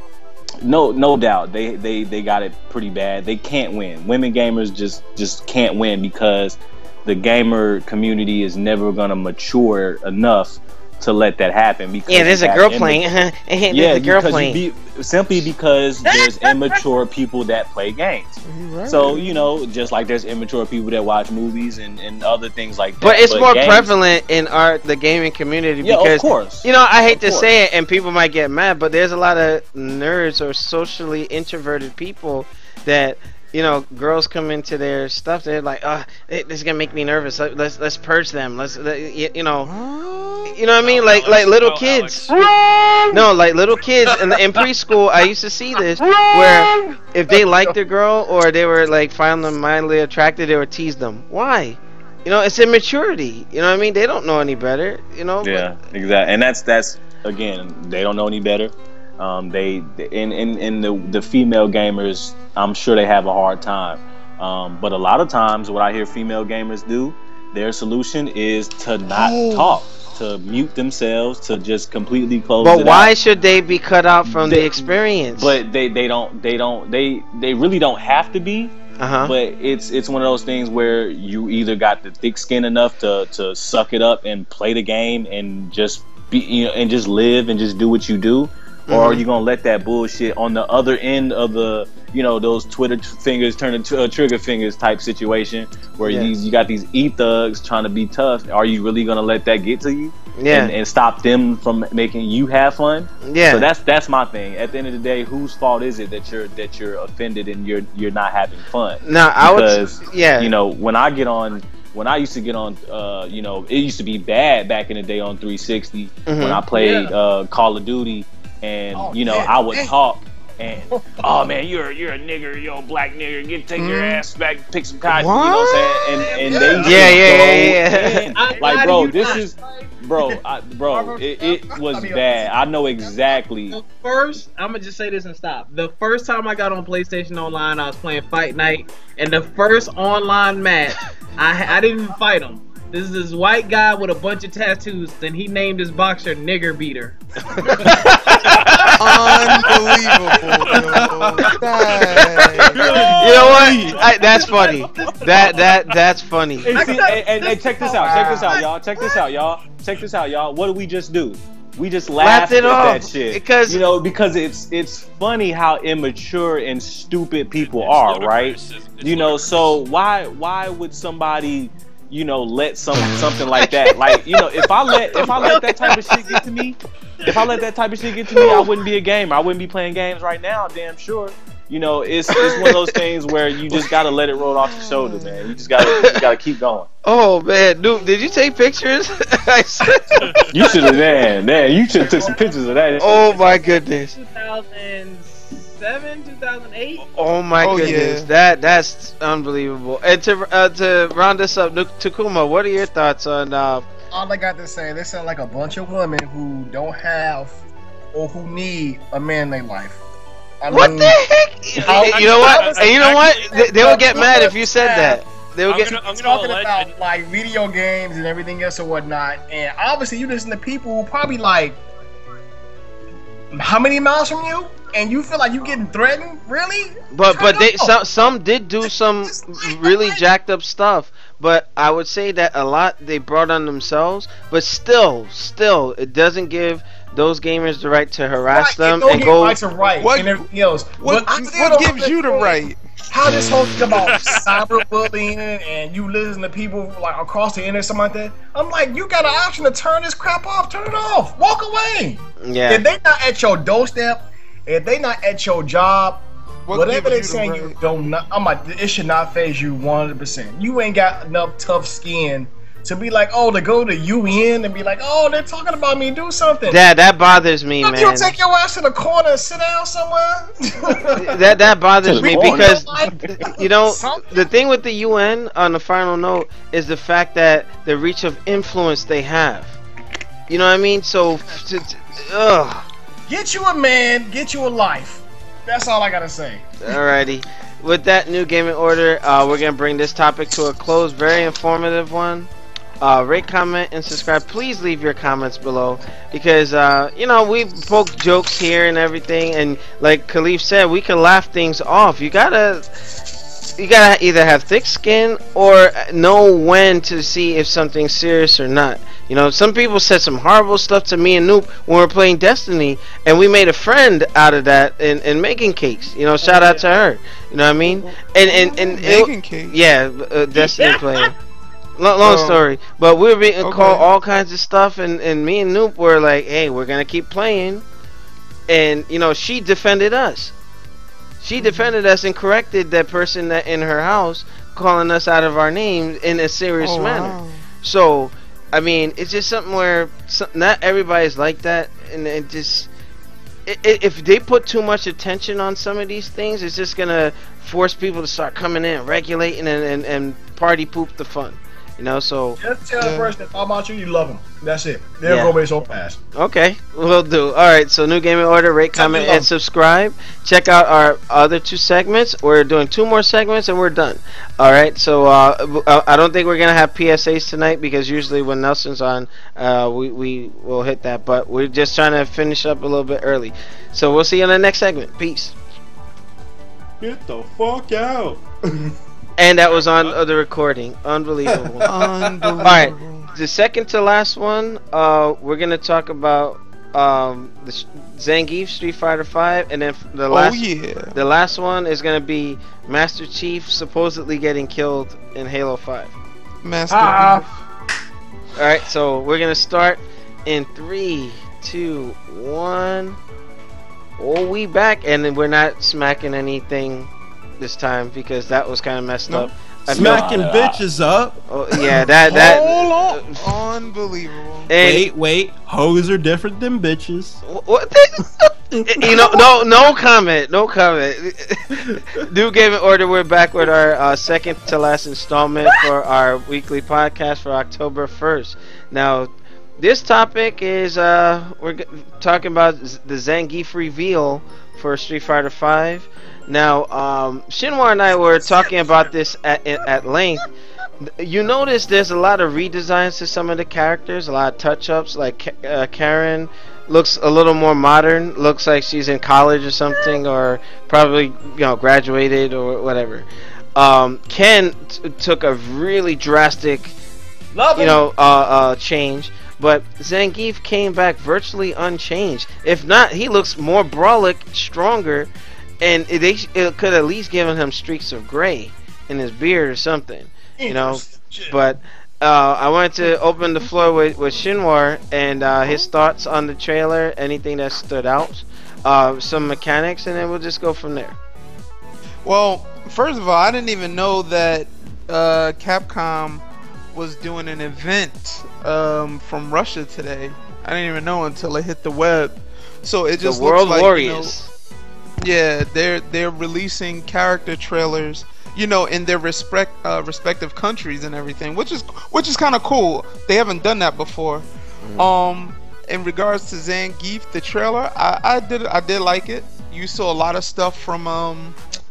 doubt they got it pretty bad. They can't win. Women gamers just can't win, because the gamer community is never gonna mature enough to let that happen. Because there's a girl playing. There's a girl playing. Simply because there's immature people that play games. Right. So, you know, just like there's immature people that watch movies and other things like that. But it's more prevalent in the gaming community, because, of course, you know, I hate to say it, and people might get mad, but there's a lot of nerds or socially introverted people that, you know, girls come into their stuff, they're like, this is gonna make me nervous. Let's purge them. You know what I mean? Like little kids. No, like little kids in preschool. I used to see this, where if they liked a girl or they were like found them mildly attractive, they would tease them. Why? You know, it's immaturity. You know what I mean? They don't know any better. You know? Yeah, exactly. And that's again, they don't know any better. They in the female gamers, I'm sure they have a hard time. But a lot of times, what I hear female gamers do, their solution is to not talk, to mute themselves, to just completely close. But why should they be cut out from the experience? But they really don't have to be. But it's one of those things where you either got the thick skin enough to suck it up and play the game and just be, you know, and just live and just do what you do. Or are you gonna let that bullshit on the other end of the, you know, those Twitter fingers turn into trigger fingers type situation, where you got these thugs trying to be tough? Are you really gonna let that get to you? And stop them from making you have fun? So that's my thing. At the end of the day, whose fault is it that you're offended and you're not having fun? You know, when I used to get on, you know, it used to be bad back in the day on 360 when I played Call of Duty. And you know, I would talk and, oh man, you're a nigger, you're a black nigger, take your ass back, pick some cotton, you know what I'm saying? And they like, bro, this is, it was bad. I know exactly. The first, I'm gonna just say this and stop. The first time I got on PlayStation Online, I was playing Fight Night, and the first online match, I didn't even fight him. This is this white guy with a bunch of tattoos, and he named his boxer Nigger Beater. Unbelievable, You know what? That's funny. That's funny. Hey, check this out, y'all. What do we just do? We just laughed at that shit, because, you know, because it's funny how immature and stupid people are, right? You know, so why would somebody, you know, let something like that, like, you know, if I let that type of shit get to me, I wouldn't be a gamer. I wouldn't be playing games right now, damn sure. You know, it's one of those things where you just gotta let it roll off your shoulder, man. You just gotta keep going. Oh man, dude, did you take pictures? You should have, man. You should have took some pictures of that. Oh my goodness. 2007, 2008. Oh my goodness, that's unbelievable. And to round this up, Takuma, what are your thoughts on? All I got to say, they sound like a bunch of women who don't have or who need a man in their life. What the heck? You know what? And you know what? They will get mad if you said that. They will get. I'm talking about like video games and everything else and whatnot. And obviously, you listen to people who probably like how many miles from you, and you feel like you getting threatened. Really? But some did do some really jacked up stuff. But I would say that a lot they brought on themselves. But still, it doesn't give those gamers the right to harass them and go. What gives you the right? How this whole thing about cyberbullying and you listen to people like across the internet, something like that. I'm like, you got an option to turn this crap off. Turn it off. Walk away. Yeah. If they not at your doorstep, if they not at your job, whatever they saying, you don't. I'm like, it should not phase you 100%. You ain't got enough tough skin to be like, oh, to go to UN and be like, oh, they're talking about me, do something. That bothers me, man. You take your ass to the corner and sit down somewhere. that bothers me because you know the thing with the UN on the final note is the fact that the reach of influence they have. You know what I mean? So, get you a man, get you a life. That's all I gotta say. Alrighty. With that new gaming order, we're gonna bring this topic to a close. Very informative one. Rate, comment, and subscribe. Please leave your comments below because you know, we poke jokes here and everything, and like Khalif said, we can laugh things off. You gotta either have thick skin or know when to see if something's serious or not. You know, some people said some horrible stuff to me and Noop when we were playing Destiny, and we made a friend out of that in making cakes. You know, shout out to her. You know what I mean? And making cakes. Yeah, Destiny player. Long story, but we were being called all kinds of stuff, and me and Noop were like, hey, we're gonna keep playing, and you know, she defended us. She defended us and corrected that person that in her house calling us out of our names in a serious manner. Wow. So, I mean, it's just something where not everybody's like that, and it just if they put too much attention on some of these things, it's just gonna force people to start coming in, regulating, and party poop the fun. You know, so just tell the person that about you love them. That's it. They'll go away so fast. Okay, we'll do. All right, so new gaming order. Rate, comment, and subscribe. Check out our other 2 segments. We're doing 2 more segments and we're done. All right, so I don't think we're gonna have PSAs tonight because usually when Nelson's on, we will hit that. But we're just trying to finish up a little bit early. So we'll see you in the next segment. Peace. Get the fuck out. And that was on the recording. Unbelievable. Alright, the second to last one, we're going to talk about the Zangief Street Fighter 5, and then the last one is going to be Master Chief supposedly getting killed in Halo 5. Master Chief. Alright, so we're going to start in 3, 2, 1. Oh, we back, and then we're not smacking anything this time because that was kind of messed up. Smacking bitches up. Oh yeah, that Hold on. Unbelievable. Wait, hoes are different than bitches. What? You know, no comment. New gaming order. We're back with our second to last installment for our weekly podcast for October 1st. Now, this topic is we're talking about the Zangief reveal for Street Fighter 5. Now, Shinwar and I were talking about this at length. You notice there's a lot of redesigns to some of the characters, a lot of touch-ups. Like Karen looks a little more modern. Looks like she's in college or something, or probably graduated or whatever. Ken took a really drastic, change. But Zangief came back virtually unchanged. If not, he looks more brawlic, stronger. And it could at least given him streaks of gray in his beard or something, But I wanted to open the floor with Shinwar and his thoughts on the trailer, anything that stood out, some mechanics, and then we'll just go from there. Well, first of all, I didn't even know that Capcom was doing an event from Russia today. I didn't even know until it hit the web. So it just the World looks like, Warriors. Yeah, they're releasing character trailers, you know, in their respective countries and everything, which is kind of cool. They haven't done that before. In regards to Zangief, the trailer, I did like it. You saw a lot of stuff from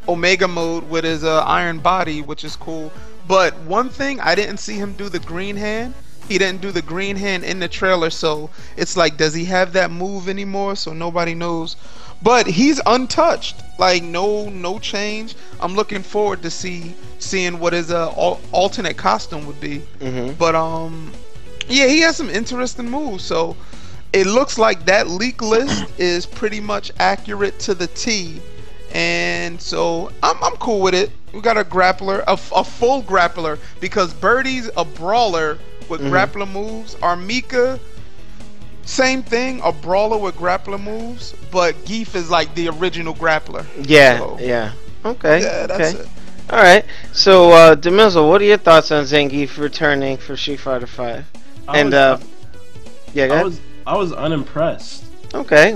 Omega Mode with his iron body, which is cool. But one thing, I didn't see him do the green hand. He didn't do the green hand in the trailer, so it's like, does he have that move anymore? So nobody knows. But he's untouched, like no change. I'm looking forward to seeing what his alternate costume would be. But yeah, he has some interesting moves. So it looks like that leak list is pretty much accurate to the T. And so I'm cool with it. We got a grappler, a full grappler, because Birdie's a brawler with grappler moves. Armika, same thing, a brawler with grappler moves, but Geef is like the original grappler. Yeah, so, yeah. Okay. Yeah, that's it. All right. So, Demizzle, what are your thoughts on Zangief returning for Street Fighter V? And yeah, go ahead. I was unimpressed. Okay.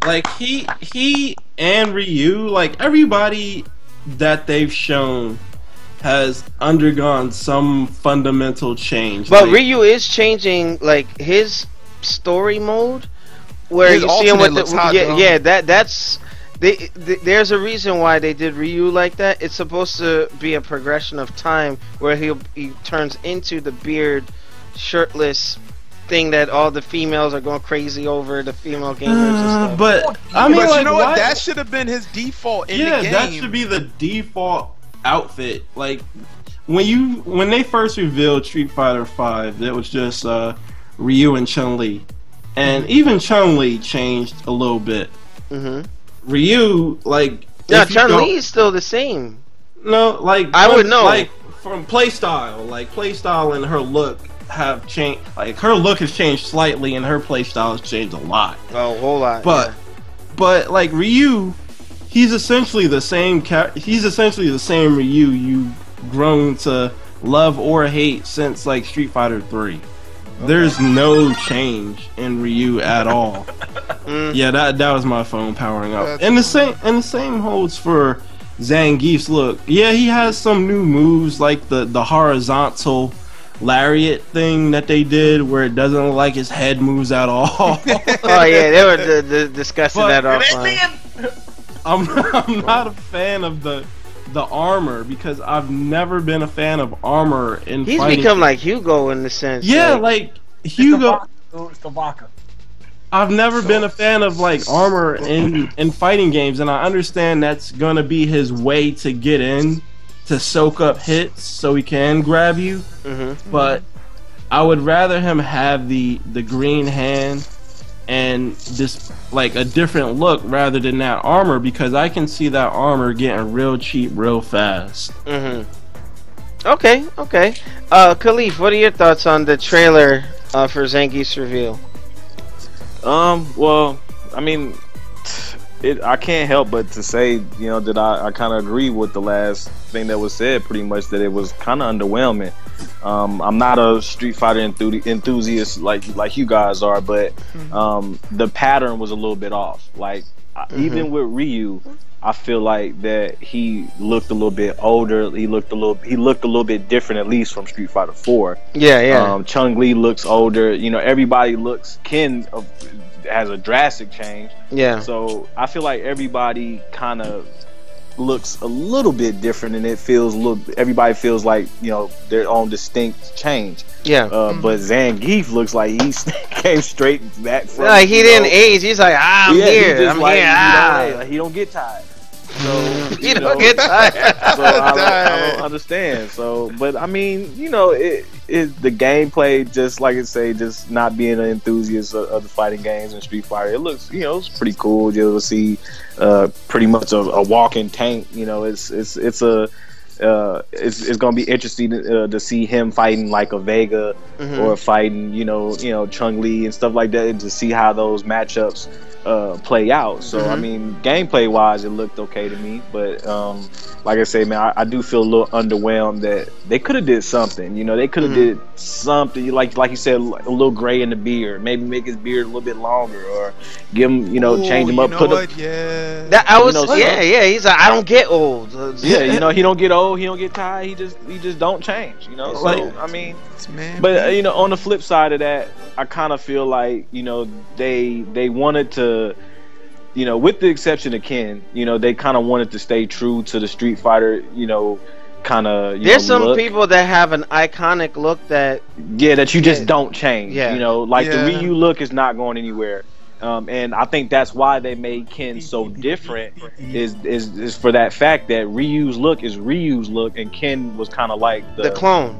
Like he and Ryu, like everybody that they've shown has undergone some fundamental change. But like, Ryu is changing, like his story mode, where his you see him with the that's there's a reason why they did Ryu like that. It's supposed to be a progression of time where he turns into the beard, shirtless thing that all the females are going crazy over, the female gamers and stuff. But I mean, but like, you know what? That should have been his default in the game. Yeah, that should be the default outfit. Like when they first revealed Street Fighter V, it was just Ryu and Chun-Li, and even Chun-Li changed a little bit. Ryu, like, yeah, Chun-Li is still the same. No, like I would know, like from playstyle and her look have changed. Like her look has changed slightly, and her playstyle has changed a lot. Oh, a whole lot. But like Ryu, he's essentially the same. He's essentially the same Ryu you've grown to love or hate since like Street Fighter 3. Okay. There's no change in Ryu at all. Yeah, that was my phone powering up. And the same holds for Zangief's look. Yeah, he has some new moves like the horizontal lariat thing that they did, where it doesn't look like his head moves at all. Oh yeah, they were discussing that offline. I'm not a fan of the armor, because I've never been a fan of armor in He's fighting. become like Hugo in the sense. Yeah, like Hugo. It's the vodka. I've never been a fan of like armor in fighting games, and I understand that's gonna be his way to get in, to soak up hits so he can grab you. But I would rather him have the green hand and just like a different look rather than that armor, because I can see that armor getting real cheap real fast. Okay. Khalif, what are your thoughts on the trailer for Zangief's reveal? Well, I mean, I can't help but to say, you know, that I kind of agree with the last thing that was said, pretty much, that it was kind of underwhelming. I'm not a Street Fighter enthusiast like you guys are, but the pattern was a little bit off. Like, even with Ryu, I feel like that he looked a little bit older. He looked a little bit different, at least from Street Fighter 4. Yeah. Chun-Li looks older. You know, everybody has a drastic change. Yeah. So I feel like everybody kind of looks a little bit different, and everybody feels like, you know, their own distinct change. Yeah. But Zangief looks like he came straight back from. Like he didn't age. He's like, I'm here. He don't get tired. So you don't get tired. So I don't understand. So, but I mean, you know, it the gameplay, just like it say, just not being an enthusiast of the fighting games and Street Fighter. It looks, you know, it's pretty cool. You'll see pretty much a walking tank. You know, it's gonna be interesting to see him fighting like a Vega or fighting, you know, Chun-Li and stuff like that, and to see how those matchups play out. So I mean, gameplay wise, it looked okay to me. But like I say, man, I do feel a little underwhelmed that they could have did something. You know, they could have did something like you said, a little gray in the beard, maybe make his beard a little bit longer, or give him, change him up. That I was, yeah. He's like, I don't get old. Yeah, he don't get old, he don't get tired. He just don't change. So I mean, but on the flip side of that, I kind of feel like they wanted to, with the exception of Ken, they kind of wanted to stay true to the Street Fighter, kind of. There's some people that have an iconic look that that you just don't change. The Ryu look is not going anywhere. And I think that's why they made Ken so different is for that fact that Ryu's look is Ryu's look, and Ken was kind of like the clone.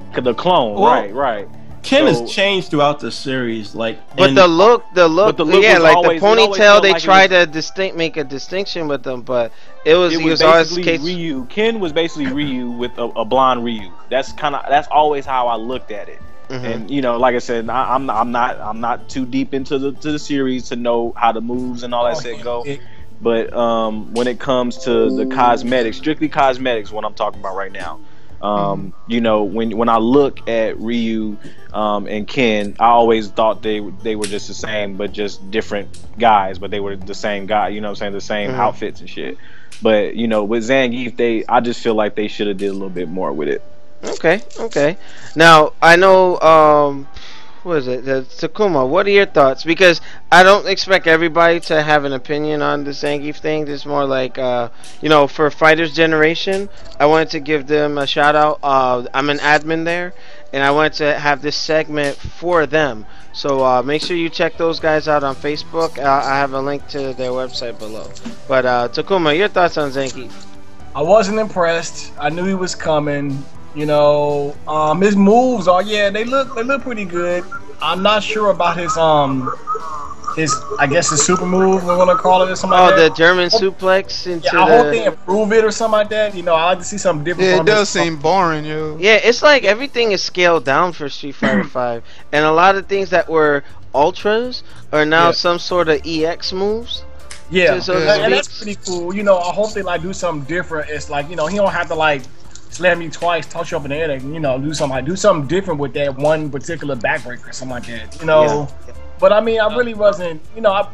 Well, right. Ken has changed throughout the series, like. But the look, like always, the ponytail, they tried to make a distinction with them, but he was always Ryu. Ken was basically Ryu with a blonde Ryu. That's always how I looked at it. And like I said, I'm not too deep into the series to know how the moves and all that shit go. But when it comes to the cosmetics, strictly cosmetics, what I'm talking about right now. When I look at Ryu and Ken, I always thought they were just the same, but just different guys. But they were the same guy. The same outfits and shit. But with Zangief, I just feel like they should have did a little bit more with it. Okay. Now I know. What is it? Takuma, what are your thoughts? Because I don't expect everybody to have an opinion on the Zangief thing. This is more like, for Fighters Generation, I wanted to give them a shout out. I'm an admin there, and I wanted to have this segment for them. So make sure you check those guys out on Facebook. I have a link to their website below. But Takuma, your thoughts on Zangief? I wasn't impressed. I knew he was coming. His moves they look pretty good. I'm not sure about his his super move, we're gonna call it, or something like that. The German suplex into I hope they improve it or something like that. I like to see something different. Yeah, it does seem boring, yo. Yeah, it's like everything is scaled down for Street Fighter 5, and a lot of things that were ultras are now some sort of EX moves. And that's pretty cool. I hope they do something different. It's like he don't have to slam you twice, touch you up in the air, do something different with that one particular backbreaker or something like that. But I mean, I really wasn't.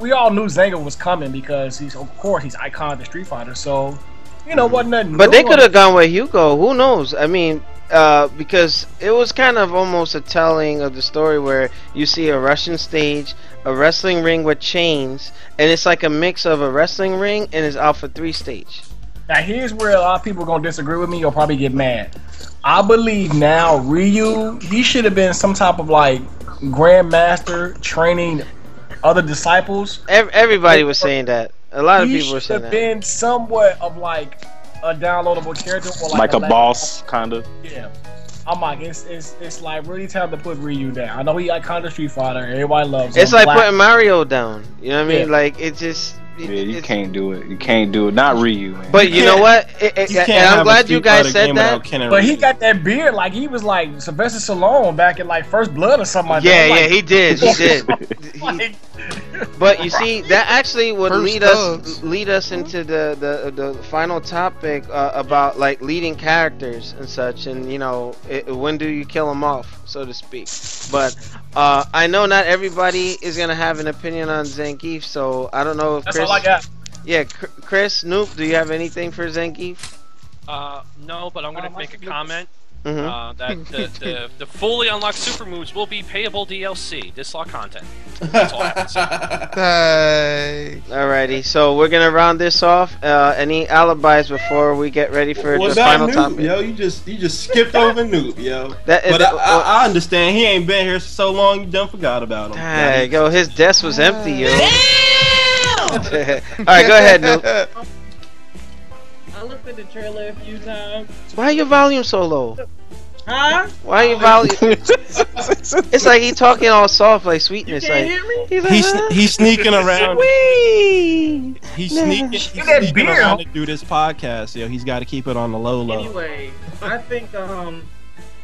We all knew Zangief was coming because he's icon of the Street Fighter. So, wasn't nothing. But they could have gone with Hugo. Who knows? I mean, because it was kind of almost a telling of the story where you see a Russian stage, a wrestling ring with chains, and it's like a mix of a wrestling ring and his Alpha 3 stage. Now here's where a lot of people are gonna disagree with me or probably get mad. I believe now Ryu, he should have been some type of grandmaster training other disciples. Everybody was saying that. A lot of people were saying that. He should have been somewhat of a downloadable character, or like a boss, kind of. Yeah. I'm like, it's really time to put Ryu down. I know he icon of Street Fighter, everybody loves him. It's like putting Mario down. You know what I mean? Like it just. You can't do it. You can't do it. Not Ryu, man. But you know what? And I'm glad you guys said that. But he got that beard like he was like Sylvester Stallone back in First Blood or something like that. Yeah, he did. But you see, that actually would lead us into the final topic about leading characters and such, and when do you kill them off, so to speak. But I know not everybody is gonna have an opinion on Zangief, so I don't know if That's all I got. Yeah, Chris, Noop, do you have anything for Zangief? No, but I'm gonna make a comment. That the fully unlocked super moves will be payable DLC, dislike content. That's all I have to say. Alrighty, so we're gonna round this off. Any alibis before we get ready for the final topic? Yo, you just skipped over Noob, yo. I understand he ain't been here so long. You done forgot about him. There you go. His desk was empty, yo. All right, go ahead, Noob. I looked at the trailer a few times. Why your volume so low? Huh? Why your volume? It's like he talking all soft, like sweetness. You can't hear me? He's sneaking around. Sweet. He's sneaking around to do this podcast. Yo, he's got to keep it on the low. Anyway, I think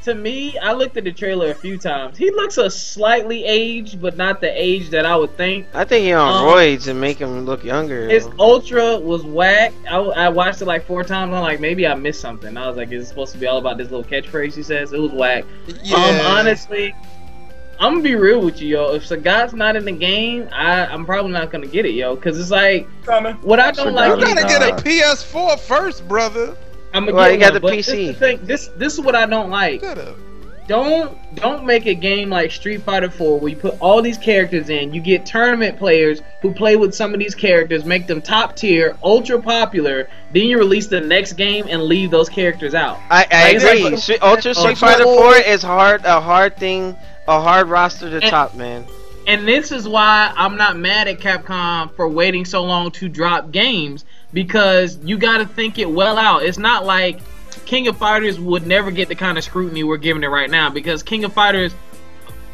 to me, I looked at the trailer a few times. He looks a slightly aged, but not the age that I would think. I think he on roids and make him look younger. His Ultra was whack. I watched it like 4 times. I'm like, maybe I missed something. I was like, is it supposed to be all about this little catchphrase he says? It was whack. Yeah. Honestly, I'm gonna be real with you, yo. If Sagat's not in the game, I'm probably not gonna get it, yo. Cause it's like, what I don't like. You gotta get a PS4 first, brother. I'm gonna well, get you got one, the but PC. This is what I don't like. Don't make a game like Street Fighter 4 where you put all these characters in. You get tournament players who play with some of these characters, make them top tier, ultra popular. Then you release the next game and leave those characters out. I agree. Like, Ultra Street Fighter 4 is a hard thing, a hard roster to top, man. And this is why I'm not mad at Capcom for waiting so long to drop games, because you got to think it well out. It's not like King of Fighters would never get the kind of scrutiny we're giving it right now, because King of Fighters,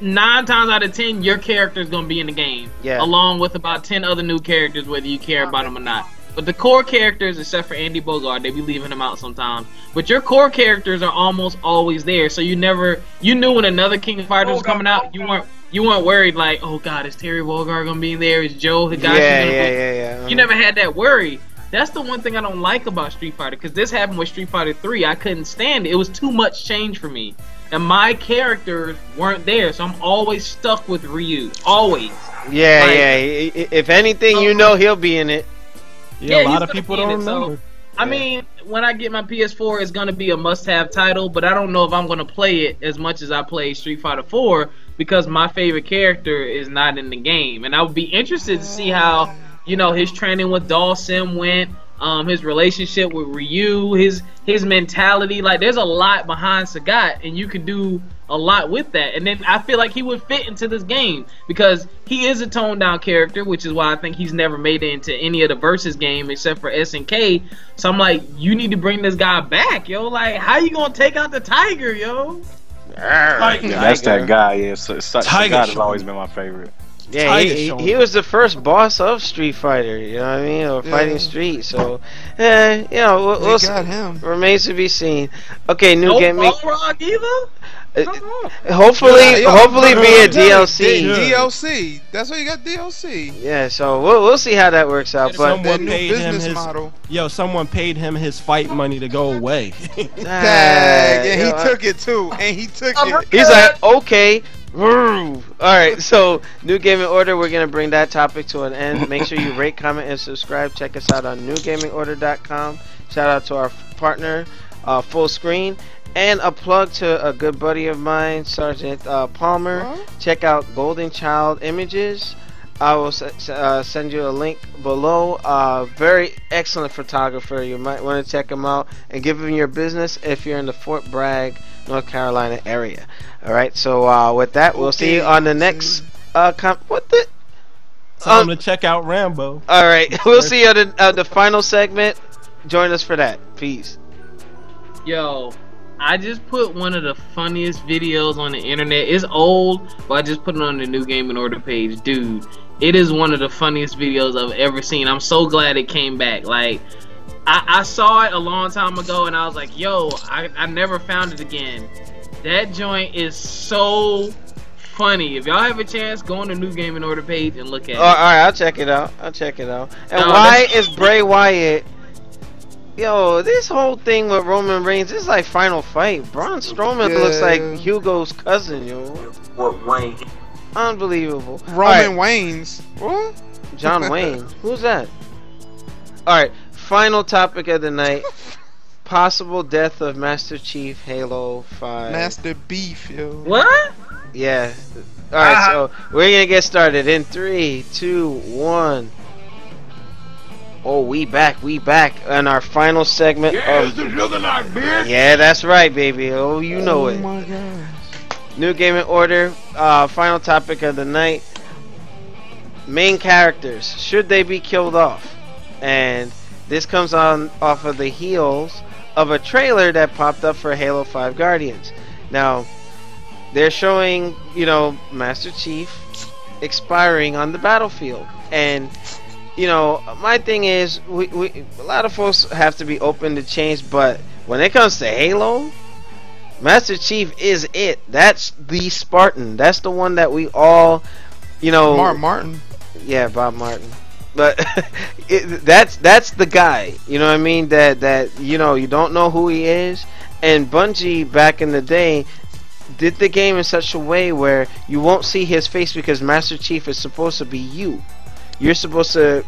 9 times out of 10, your character is going to be in the game, along with about 10 other new characters, whether you care about them or not. But the core characters, except for Andy Bogard, they be leaving them out sometimes. But your core characters are almost always there, so you knew when another King of Fighters was coming out, you weren't worried like, oh god, is Terry Bogard gonna be there? Is Joe Higashi gonna be? You never had that worry. That's the one thing I don't like about Street Fighter, because this happened with Street Fighter 3. I couldn't stand it. It was too much change for me. And my characters weren't there, so I'm always stuck with Ryu. Always. Yeah, if anything, you know he'll be in it. Yeah, a lot of people don't remember. So, I mean, when I get my PS4, it's going to be a must-have title, but I don't know if I'm going to play it as much as I play Street Fighter 4, because my favorite character is not in the game. And I would be interested to see how, his training with Dawson went, his relationship with Ryu, his mentality. Like, there's a lot behind Sagat, and you can do a lot with that. And then I feel like he would fit into this game, because he is a toned down character, which is why I think he's never made it into any of the Versus game except for SNK. So I'm like, you need to bring this guy back, yo. Like, how you gonna take out the Tiger, yo? That's that guy. Yeah, Sagat has always been my favorite. Yeah, he was the first boss of Street Fighter, you know what I mean, or Fighting Street. So, we'll see. Him. Remains to be seen. Okay, new game. Balrog either? Hopefully be a DLC. DLC. That's why you got DLC. Yeah, so we'll see how that works out. But someone paid him someone paid him his fight money to go away. Dang, he took it too, and he took it. He's like, okay. Alright, so new gaming order, we're gonna bring that topic to an end. Make sure you rate, comment, and subscribe. Check us out on newgamingorder.com. Shout out to our partner, Full Screen. And a plug to a good buddy of mine, Sergeant Palmer. Check out Golden Child Images. I will send you a link below. Very excellent photographer. You might want to check him out and give him your business if you're in the Fort Bragg, North Carolina area. Alright, so with that, we'll see you on the next... what the... Tell him to check out Rambo. Alright, we'll see you on the final segment. Join us for that. Peace. Yo, I just put one of the funniest videos on the internet. It's old, but I just put it on the New Game in Order page. Dude, it is one of the funniest videos I've ever seen. I'm so glad it came back. Like, I saw it a long time ago, and I was like, yo, I never found it again. That joint is so funny. If y'all have a chance, go on the New Game in Order page and look at it. Alright, I'll check it out. And why is Bray Wyatt... Yo, this whole thing with Roman Reigns is like Final Fight. Braun Strowman looks like Hugo's cousin, yo. What Wayne? Unbelievable. Roman Wayne's. What? John Wayne. Who's that? Alright, final topic of the night. Possible death of Master Chief Halo 5. Master Beef, yo. What? Yeah. Alright, so we're gonna get started in 3, 2, 1. Oh, we back in our final segment of the Juggernaut, bitch. Yeah, that's right, baby. Oh, you know it. Oh my gosh. New Game in Order, final topic of the night. Main characters, should they be killed off? And this comes off of the heels of a trailer that popped up for Halo 5 Guardians. Now, they're showing, Master Chief expiring on the battlefield, and my thing is, we a lot of folks have to be open to change, but when it comes to Halo, Master Chief is it. That's the Spartan. That's the one that we all, you know. Martin. Yeah, Bob Martin. But that's the guy. You know what I mean? That you know, you don't know who he is. And Bungie back in the day did the game in such a way where you won't see his face because Master Chief is supposed to be you. You're supposed to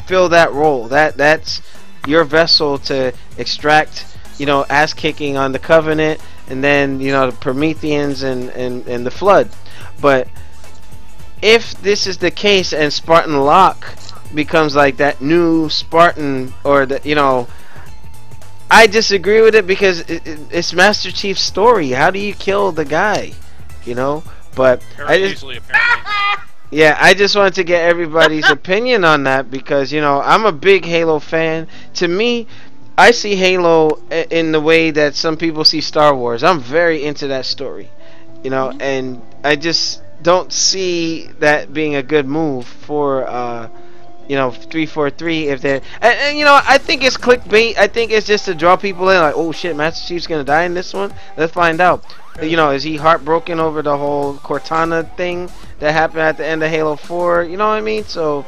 fill that role. That's your vessel to extract, you know, ass kicking on the Covenant, and then, you know, the Prometheans and the Flood. But if this is the case and Spartan Locke becomes like that new Spartan, or the, you know, I disagree with it because it's Master Chief's story. How do you kill the guy? You know, but Very easily, apparently. yeah, I just wanted to get everybody's opinion on that because, you know, I'm a big Halo fan. To me, I see Halo in the way that some people see Star Wars. I'm very into that story, you know, and I just don't see that being a good move for you know, 343 if they're and you know, I think it's clickbait. I think it's just to draw people in, like, oh shit, Master Chief's gonna die in this one. Let's find out. You know, is he heartbroken over the whole Cortana thing that happened at the end of Halo 4? You know what I mean? So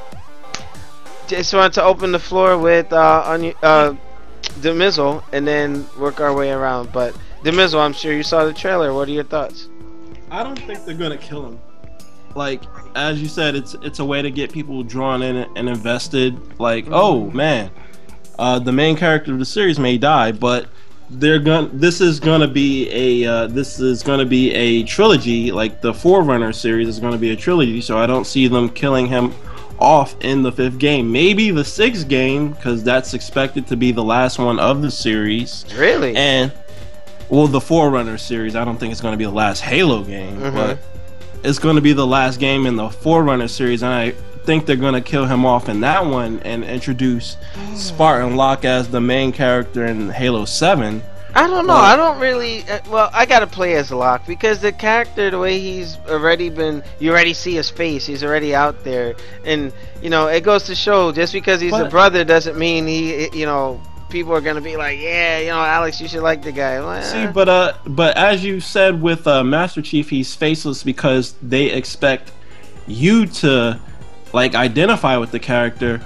just wanted to open the floor with Demizzle and then work our way around. But Demizzle, I'm sure you saw the trailer. What are your thoughts? I don't think they're gonna kill him. Like, as you said, it's a way to get people drawn in and invested. Like, oh man, the main character of the series may die, but this is gonna be a trilogy. Like the Forerunner series is gonna be a trilogy, so I don't see them killing him off in the 5th game. Maybe the 6th game, because that's expected to be the last one of the series. Really? And well, the Forerunner series, I don't think it's gonna be the last Halo game, but it's going to be the last game in the Forerunner series, and I think they're going to kill him off in that one and introduce Spartan Locke as the main character in Halo 7. I don't know. I don't really. Well, I gotta play as Locke because the character, the way he's already been, you already see his face. He's already out there, and you know, it goes to show just because he's a brother doesn't mean he, you know, people are gonna be like, yeah, you know, Alex, you should like the guy. Like, see, but as you said with Master Chief, he's faceless because they expect you to like identify with the character,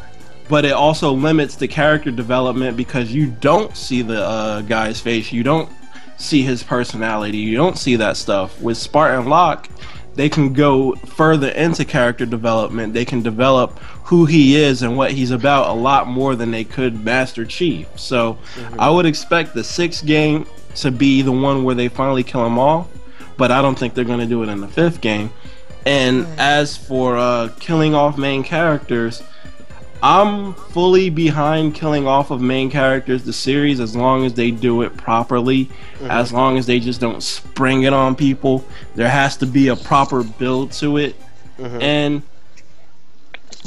but it also limits the character development because you don't see the guy's face, you don't see his personality, you don't see that stuff. With Spartan Locke, they can go further into character development. They can develop who he is and what he's about a lot more than they could Master Chief. So I would expect the 6th game to be the one where they finally kill him off, but I don't think they're going to do it in the 5th game. And as for killing off main characters, I'm fully behind killing off of main characters the series as long as they do it properly, as long as they just don't spring it on people. There has to be a proper build to it, and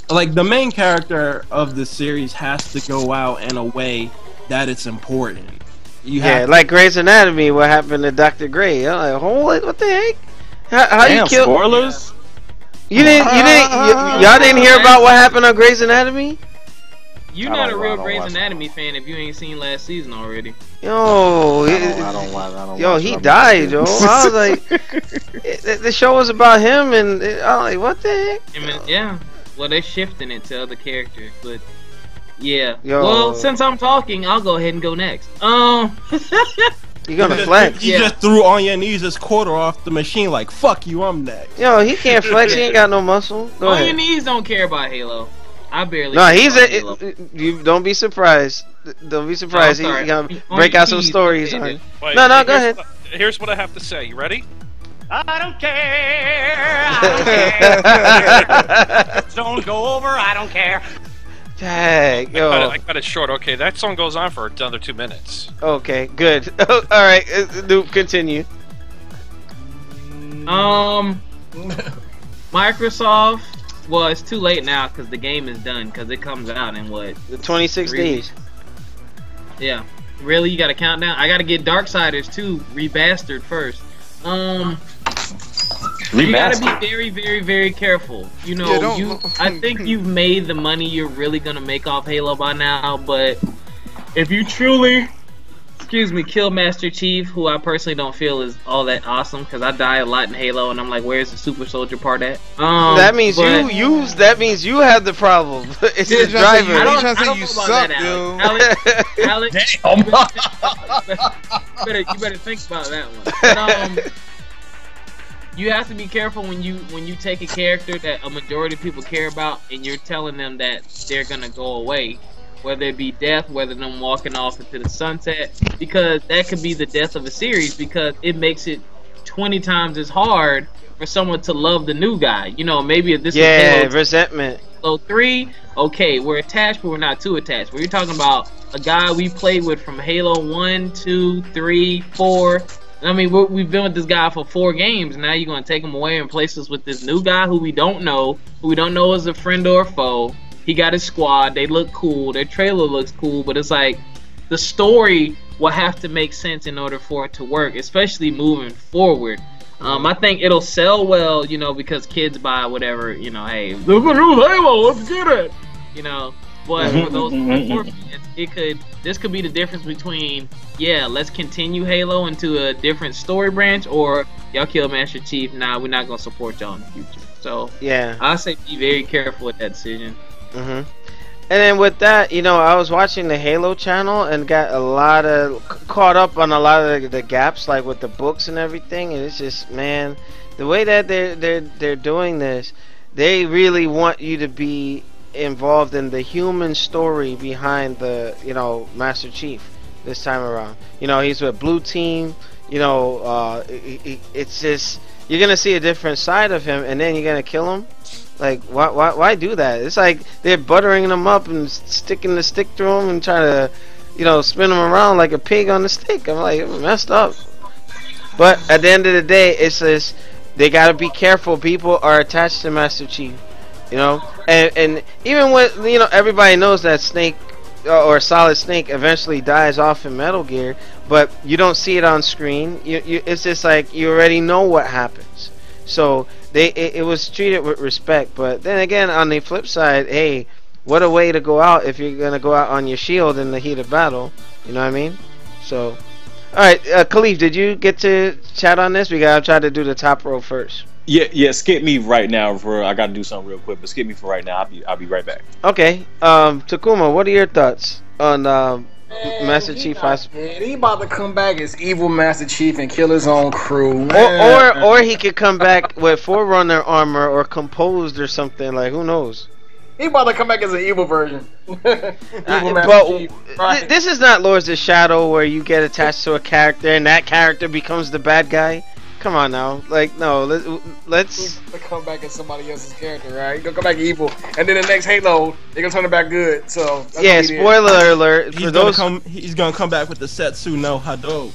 like the main character of the series has to go out in a way that it's important. Like Grey's Anatomy, what happened to Dr. Grey? I'm like, holy, what the heck? How Damn, you kill? spoilers? Y'all didn't hear about what happened on Grey's Anatomy? You're not a real Grey's Anatomy fan if you ain't seen last season already. Yo, he died, yo. I was like, the show was about him, and I was like, what the heck? I mean, yeah. Well, they're shifting it to other characters, but yeah. Yo. Well, since I'm talking, I'll go ahead and go next. You gonna flex? You just threw on your knees this quarter off the machine like, fuck you, I'm next. Yo, he can't flex. He ain't got no muscle. Go on ahead. your knees don't care about Halo. I barely. No, he's Halo. you don't be surprised. Don't be surprised. Oh, He's gonna break out some stories on. Wait, No, go ahead. Here's what I have to say. You ready? I don't care. I don't care. Don't go over. I don't care. Dang, yo. I cut it short. Okay, that song goes on for another 2 minutes. Okay, good. All right, continue. Microsoft. Well, it's too late now because the game is done because it comes out in what? The 26 days. Yeah. Really, you got to count down. I got to get Darksiders 2 remastered first. You gotta be very, very, very careful. You know, I think you've made the money you're really gonna make off Halo by now, but if you truly excuse me, kill Master Chief, who I personally don't feel is all that awesome because I die a lot in Halo, and I'm like, where's the super soldier part at? That means that means you have the problem. It's the driver. I don't know you suck, dude. Alex, you better think about that one. But, you have to be careful when you take a character that a majority of people care about, and you're telling them that they're gonna go away. Whether it be death, whether them walking off into the sunset, because that could be the death of a series, because it makes it 20 times as hard for someone to love the new guy. You know, maybe if this was Halo resentment. Halo 3, okay, we're attached, but we're not too attached. But you're talking about a guy we played with from Halo 1, 2, 3, 4. I mean, we've been with this guy for 4 games, and now you're going to take him away and place us with this new guy who we don't know is a friend or a foe. He got his squad. They look cool. Their trailer looks cool, but it's like the story will have to make sense in order for it to work, especially moving forward. I think it'll sell well, you know, because kids buy whatever, you know, hey, look at new Halo, let's get it, you know. But for those this could be the difference between, yeah, let's continue Halo into a different story branch, or y'all kill Master Chief. Nah, we're not gonna support y'all in the future. So yeah, I say be very careful with that decision. And then with that, you know, I was watching the Halo channel and got caught up on a lot of the gaps, like with the books and everything. And it's just, man, the way that they're doing this, they really want you to be involved in the human story behind the, you know, Master Chief this time around. You know, he's with Blue Team. You know, it's just, you're gonna see a different side of him, and then you're gonna kill him. Like, why do that? It's like they're buttering him up and sticking the stick through him and trying to, you know, spin him around like a pig on the stick. I'm like, messed up. But at the end of the day, it's just, they gotta be careful. People are attached to Master Chief, you know, and even with, you know, everybody knows that Snake or Solid Snake eventually dies off in Metal Gear, but you don't see it on screen. It's just like you already know what happens. So it was treated with respect. But then again, on the flip side, hey, what a way to go out if you're gonna go out on your shield in the heat of battle. You know what I mean? So, all right, Khalif, did you get to chat on this? We gotta try to do the top row first. Yeah. Skip me right now for I gotta do something real quick. But skip me for right now. I'll be right back. Okay. Takuma, what are your thoughts on Master Chief Hospital? He about to come back as evil Master Chief and kill his own crew. Or he could come back with Forerunner armor or composed or something. Like, who knows? He about to come back as an evil version. But this is not Lords of Shadow where you get attached to a character and that character becomes the bad guy. Come on now, like, no, let's. He's gonna come back as somebody else's character, right? He's gonna come back evil, and then the next Halo, they're gonna turn it back good. So yeah, spoiler alert. He's gonna come back with the Setsu no Hado.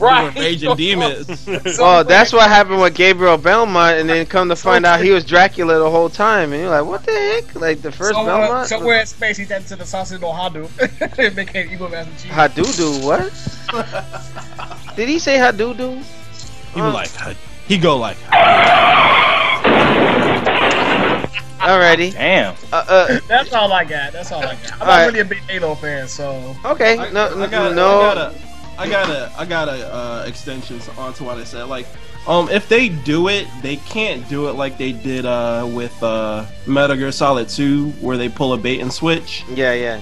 Right, raging demons. Oh, that's what happened with Gabriel Belmont, and then come to find out he was Dracula the whole time, and you're like, what the heck? Like the first Belmont. Somewhere in space, he turned to the Sasu no Hado. It became evil Master Chief. Hadudu, what? Did he say Hadudu? He was like, he go like. Alrighty. Damn. That's all I got. I'm not really a big Halo fan, so. Okay. I got extensions onto what I said. Like, if they do it, they can't do it like they did with Metal Gear Solid 2, where they pull a bait and switch. Yeah.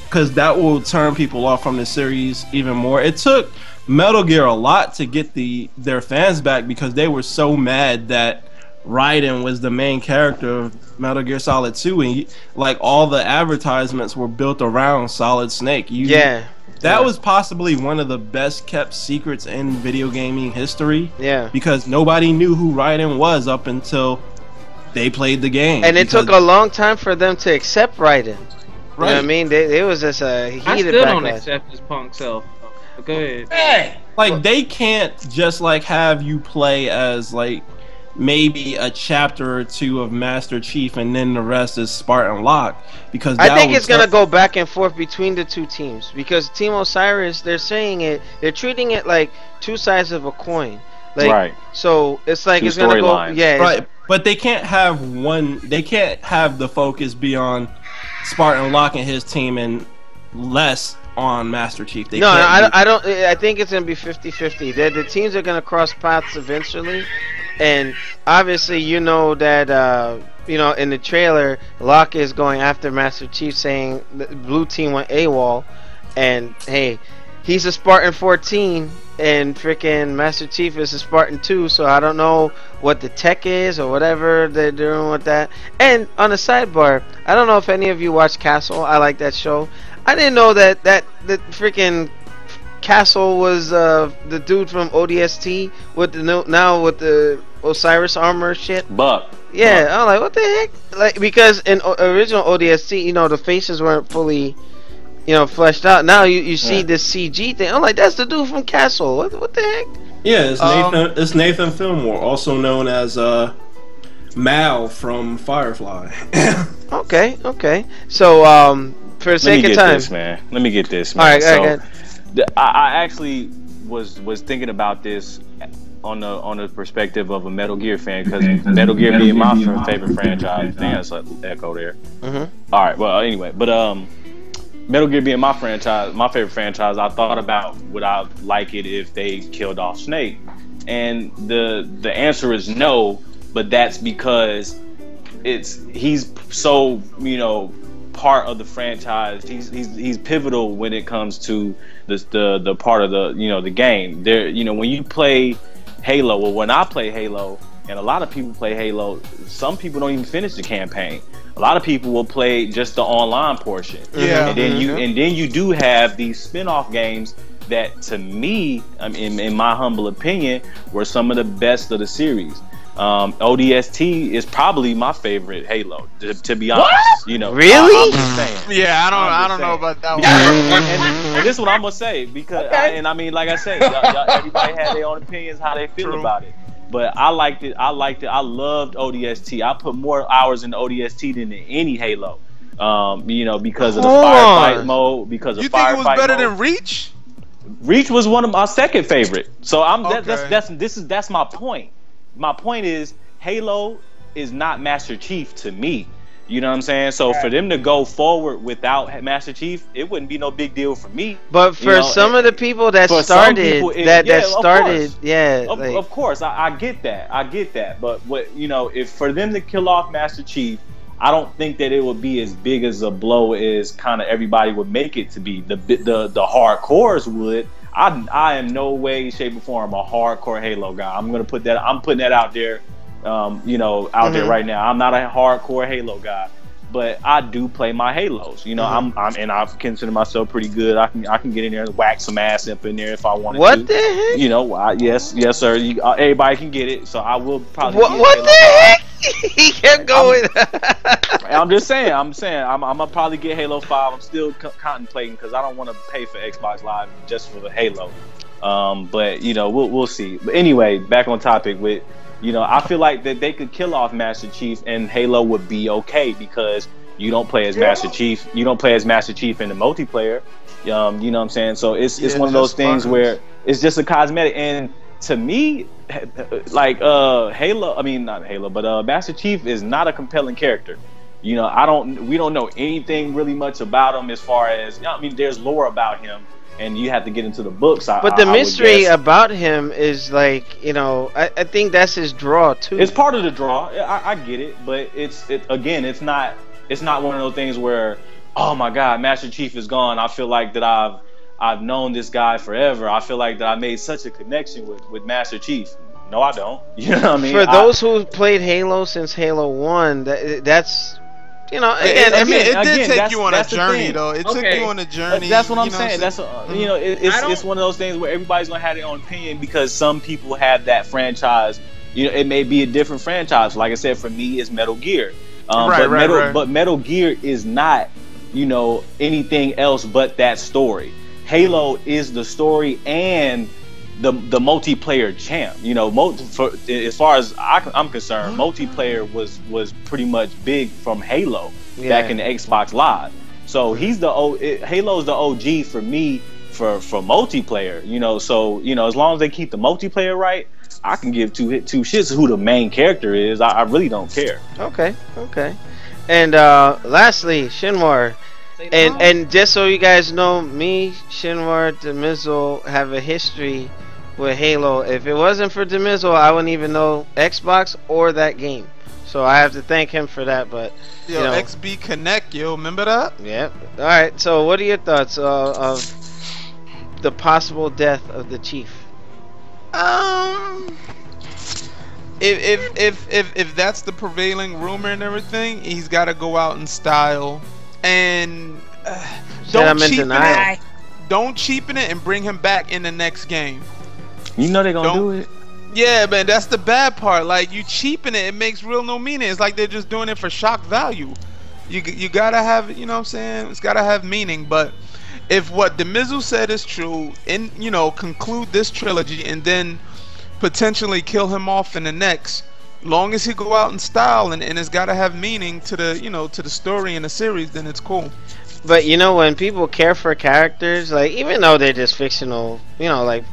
Because that will turn people off from the series even more. It took Metal Gear a lot to get their fans back because they were so mad that Raiden was the main character of Metal Gear Solid 2, and like all the advertisements were built around Solid Snake. That was possibly one of the best kept secrets in video gaming history. Yeah, because nobody knew who Raiden was up until they played the game, and it took a long time for them to accept Raiden. Right. You know what I mean? It was just a heated I still backlash. don't accept his punk self. Go ahead. Hey! Like, they can't just like have you play as like maybe a chapter or two of Master Chief and then the rest is Spartan Locke, because I think it's gonna go back and forth between the two teams, because Team Osiris, they're treating it like two sides of a coin. Like, right. So it's like it's gonna go. Yeah. Right. But they can't have they can't have the focus be on Spartan Locke and his team and less on Master Chief. They No, can't I don't. I think it's gonna be 50-50. The teams are gonna cross paths eventually, and obviously, you know that in the trailer, Locke is going after Master Chief, saying the blue team went AWOL, and hey, he's a Spartan 14, and freaking Master Chief is a Spartan 2. So I don't know what the tech is or whatever they're doing with that. And on a sidebar, I don't know if any of you watch Castle. I like that show. I didn't know that the freaking Castle was the dude from ODST with the Osiris armor shit. Buck. Yeah, I'm like, what the heck? Like, because in original ODST, the faces weren't fully, fleshed out. Now you see this CG thing. I'm like, that's the dude from Castle. What the heck? Yeah, it's Nathan Fillmore, also known as Mal from Firefly. Okay. So for the sake of time, Let me get this, man. All right, I actually was thinking about this on the perspective of a Metal Gear fan, because Metal Gear being my favorite franchise. I think that's an echo there. Mm-hmm. All right. Well, anyway, but Metal Gear being my favorite franchise, I thought about would I like it if they killed off Snake, and the answer is no. But that's because he's so part of the franchise. He's pivotal when it comes to the part of the game. There, when you play Halo, or when I play Halo, and a lot of people play Halo, some people don't even finish the campaign. A lot of people will play just the online portion. Yeah. And then you do have these spin-off games that, to me, in my humble opinion, were some of the best of the series. ODST is probably my favorite Halo, to be honest. What? Really? I'm just saying. Yeah, I don't know about that one. And this is what I'm gonna say, because like I said, everybody had their own opinions how they feel about it. But I liked it. I loved ODST. I put more hours into ODST than in any Halo. Because of the firefight mode. Because of you think it was better mode. than Reach? Reach was one of my second favorite. So Okay. that's my point. My point is, Halo is not Master Chief to me. You know what I'm saying? So for them to go forward without Master Chief, it wouldn't be no big deal for me. But for some of the people that started, of course, I get that. But if for them to kill off Master Chief, I don't think that it would be as big as a blow as kind of everybody would make it to be. The hardcores would. I am no way, shape, or form a hardcore Halo guy. I'm putting that out there, there right now. I'm not a hardcore Halo guy, but I do play my Halos. I consider myself pretty good. I can get in there and whack some ass up in there if I wanted to. What the heck? Yes, sir. Everybody can get it, so I will probably. What the heck? He kept going. I'm just saying. I'm gonna probably get Halo 5. I'm still contemplating, because I don't want to pay for Xbox Live just for the Halo. But we'll see. But anyway, back on topic with. I feel like that they could kill off Master Chief and Halo would be okay, because you don't play as Master Chief. You don't play as Master Chief in the multiplayer. You know what I'm saying? So it's one of those things where it's just a cosmetic. And to me, like Halo, not Halo, but Master Chief is not a compelling character. We don't know anything really much about him, as far as there's lore about him. And you have to get into the books. But the mystery about him is like, I think that's his draw too. It's part of the draw. I get it, but it's not one of those things where, oh my God, Master Chief is gone. I feel like that I've known this guy forever. I feel like that I made such a connection with Master Chief. No, I don't. You know what I mean? For those who played Halo since Halo 1, that's. It did take you on a journey, though. It took you on a journey. That's what I'm saying. That's it's one of those things where everybody's gonna have their own opinion, because some people have that franchise. It may be a different franchise. Like I said, for me, it's Metal Gear. But Metal Gear is not, anything else but that story. Halo is the story and the multiplayer champ. As far as I'm concerned, multiplayer was pretty much big from Halo back in the Xbox Live. So Halo's the OG for me for multiplayer. So as long as they keep the multiplayer right, I can give two shits who the main character is. I really don't care. Okay. And lastly, Shinmar, Say And no. and just so you guys know, me, Shinwar, Demizzle have a history with Halo. If it wasn't for Demizzle, I wouldn't even know Xbox or that game. So I have to thank him for that. But Yo, you know, XB Connect, yo, remember that? yeah. All right. So what are your thoughts of the possible death of the chief? Um, if that's the prevailing rumor and everything, he's got to go out in style and Said I'm in cheapen denial. it. Don't cheapen it and bring him back in the next game. You know they're gonna Don't- do it. Yeah, man, that's the bad part. Like, you cheapen it, it makes real no meaning. It's like they're just doing it for shock value. You gotta have, you know what I'm saying? It's gotta have meaning. But if what Demizzle said is true, and conclude this trilogy and then potentially kill him off in the next, long as he go out in style and it's gotta have meaning to the to the story and the series, then it's cool. But when people care for characters, like even though they're just fictional, like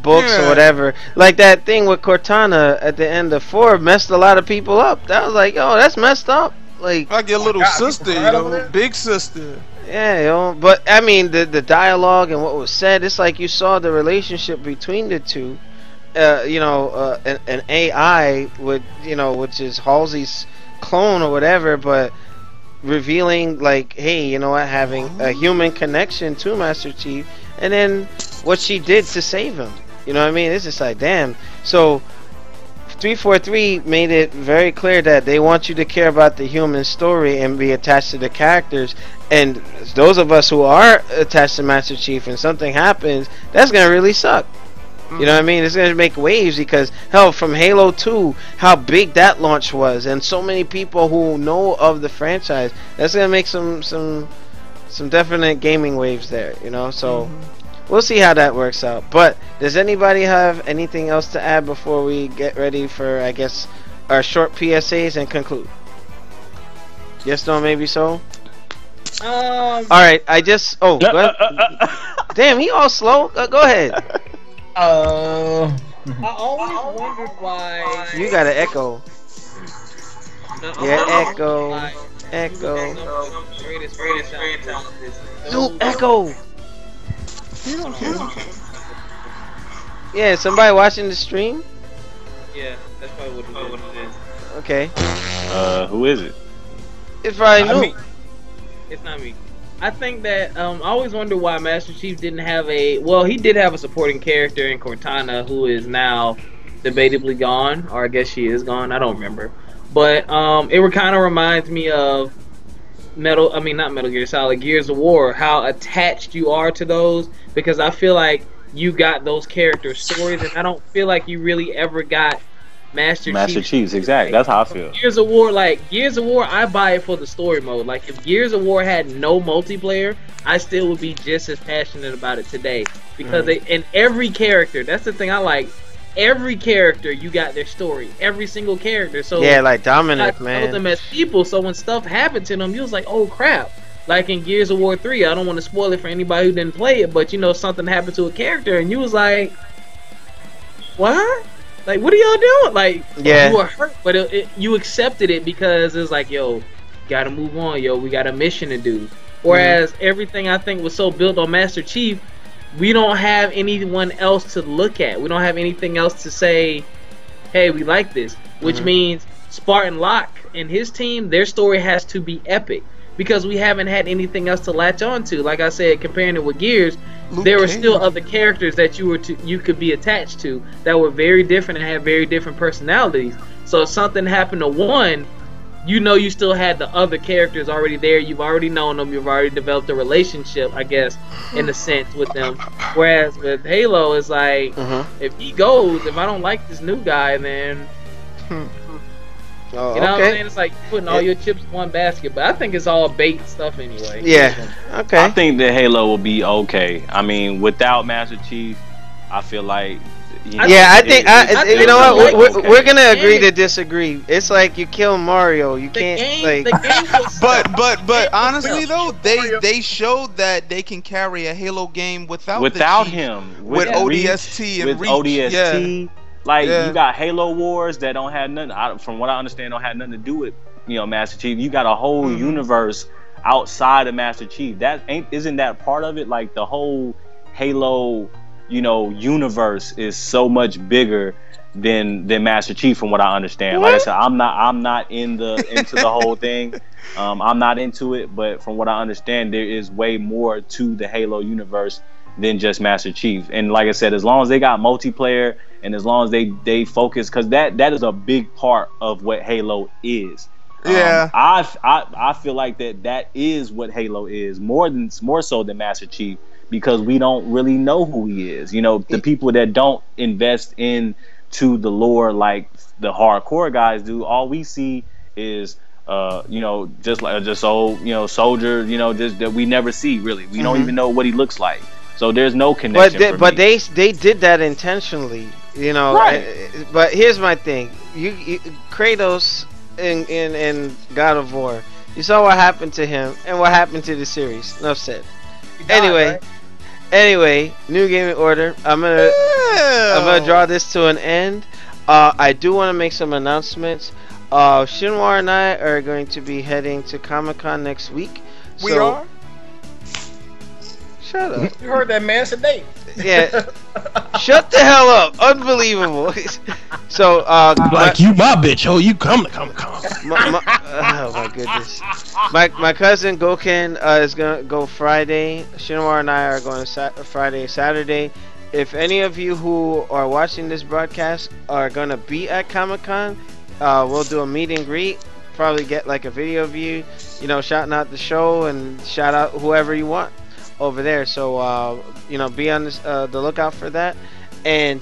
books or Yeah. whatever, like that thing with Cortana at the end of 4 messed a lot of people up. That was like, oh, that's messed up. Like, Like your little God, sister, people you cried over know, that? big sister. yeah, but I mean the dialogue and what was said, it's like you saw the relationship between the two. An AI with which is Halsey's clone or whatever, but revealing like, hey, you know what, having a human connection to Master Chief, and then what she did to save him. You know what I mean? It's just like, damn. So 343 made it very clear that they want you to care about the human story and be attached to the characters. And those of us who are attached to Master Chief and something happens, that's gonna really suck. You know what I mean? It's gonna make waves because hell, from Halo 2, how big that launch was, and so many people who know of the franchise, that's gonna make some definite gaming waves there. So we'll see how that works out. But does anybody have anything else to add before we get ready for, I guess, our short PSAs and conclude? Yes, no, maybe so. All right, I just go ahead. Damn, he all slow. Go ahead. I always wondered why. You got an echo. Yeah, echo. No echo. Yeah, somebody watching the stream? Yeah, that's probably what it is. Okay. Who is it? It's probably I new. mean- It's not me. I think that I always wonder why Master Chief didn't have a. Well, he did have a supporting character in Cortana, who is now debatably gone, or I guess she is gone. I don't remember. But it kind of reminds me of not Metal Gear Solid, Gears of War. How attached you are to those, because I feel like you got those character stories, and I don't feel like you really ever got Master Chiefs, exactly. That's how I feel. Gears of War, I buy it for the story mode. Like, if Gears of War had no multiplayer, I still would be just as passionate about it today. Because in every character, that's the thing I like. Every character, you got their story. Every single character. So Yeah, like Dominic, I know man. them as people. So when stuff happened to them, you was like, oh crap. Like in Gears of War 3, I don't want to spoil it for anybody who didn't play it, but something happened to a character, and you was like, what? Like, what are y'all doing? Like, Yeah. you were hurt, but you accepted it because it's like, yo, gotta move on, yo, we got a mission to do. Whereas everything I think was so built on Master Chief, we don't have anyone else to look at. We don't have anything else to say, hey, we like this. Which means Spartan Locke and his team, their story has to be epic. Because we haven't had anything else to latch on to. Like I said, comparing it with Gears, there were still other characters that you could be attached to that were very different and had very different personalities. So if something happened to one, you still had the other characters already there. You've already known them. You've already developed a relationship, I guess, in a sense with them. Whereas with Halo, it's like, if he goes, if I don't like this new guy, then... Oh, You know what I'm okay. saying? It's like putting all your chips in one basket, but I think it's all bait stuff anyway. Yeah. Okay. I think that Halo will be okay. I mean, without Master Chief, I feel like. I think you know what? We're gonna agree game- to disagree. It's like you kill Mario. You can't The game was But honestly though, they showed that they can carry a Halo game without the Chief. him with Reach, ODST and with Reach. ODST. Like, Yeah. you got Halo Wars that don't have nothing. From what I understand, don't have nothing to do with Master Chief. You got a whole universe outside of Master Chief. Isn't that part of it? Like the whole Halo, universe is so much bigger than Master Chief, from what I understand. What? Like I said, I'm not into the whole thing. I'm not into it, but from what I understand, there is way more to the Halo universe than just Master Chief. And like I said, as long as they got multiplayer and as long as they focus, because that is a big part of what Halo is. Yeah. I feel like that is what Halo is, more so than Master Chief, because we don't really know who he is. The people that don't invest into the lore like the hardcore guys do, all we see is just old soldier, just that we never see really. We don't even know what he looks like. So there's no connection. But they did that intentionally, Right. But here's my thing: you Kratos in God of War, you saw what happened to him and what happened to the series. Enough said. Anyway, New Gaming Order. I'm gonna draw this to an end. I do want to make some announcements. Shinwar and I are going to be heading to Comic-Con next week. We are? Shut up. You heard that, man. It's a date. Yeah. Shut the hell up. Unbelievable. So, like you my bitch. Oh, you come to Comic-Con. Oh my goodness. My cousin Goken is gonna go Friday. Shinwar and I are going Friday, Saturday. If any of you who are watching this broadcast are gonna be at Comic-Con, we'll do a meet and greet. Probably get like a video of you, shouting out the show and shout out whoever you want over there. So be on the lookout for that. And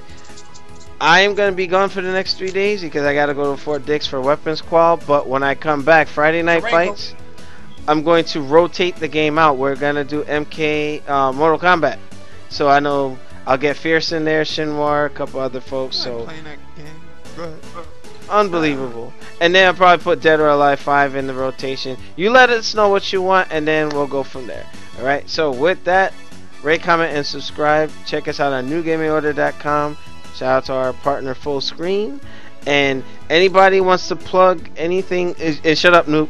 I am going to be gone for the next 3 days because I got to go to Fort Dix for weapons qual. But when I come back, Friday night fights, I'm going to rotate the game out. We're going to do MK Mortal Kombat. So I know I'll get Fierce in there, Shinwar, a couple other folks. So Playing that game. Go ahead. unbelievable. And then I'll probably put Dead or Alive 5 in the rotation. You let us know what you want and then we'll go from there. Alright, so with that, rate, comment, and subscribe. Check us out on newgamingorder.com. Shout out to our partner Full Screen. And anybody wants to plug anything, and shut up, Noob.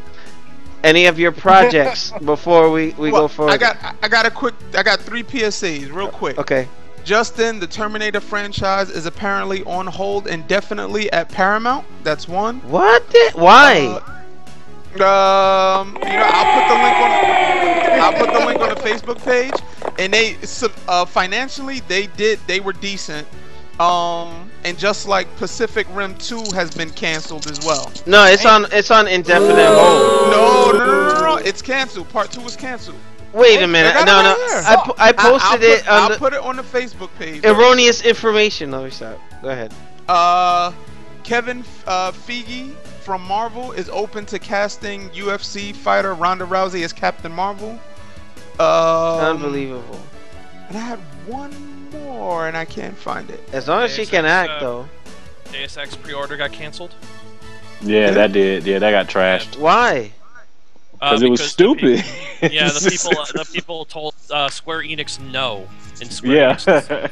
Any of your projects before we go forward. I got 3 PSAs real quick. Okay. Justin, the Terminator franchise is apparently on hold indefinitely at Paramount. That's one. What? Why? I'll put the link on the Facebook page. And they financially they were decent. And just like Pacific Rim 2 has been canceled as well. No, it's on indefinite hold. No, it's canceled. Part 2 is canceled. Wait a minute. No. I posted it on I'll put it on the Facebook page. Erroneous information. Let me stop. Go ahead. Kevin Feige from Marvel is open to casting UFC fighter Ronda Rousey as Captain Marvel. Unbelievable. And I had one more, and I can't find it. As long as she can act, though. Deus Ex pre-order got canceled. Yeah, that did. Yeah, that got trashed. Why? Because it was stupid. The people told Square Enix no. In Square Enix.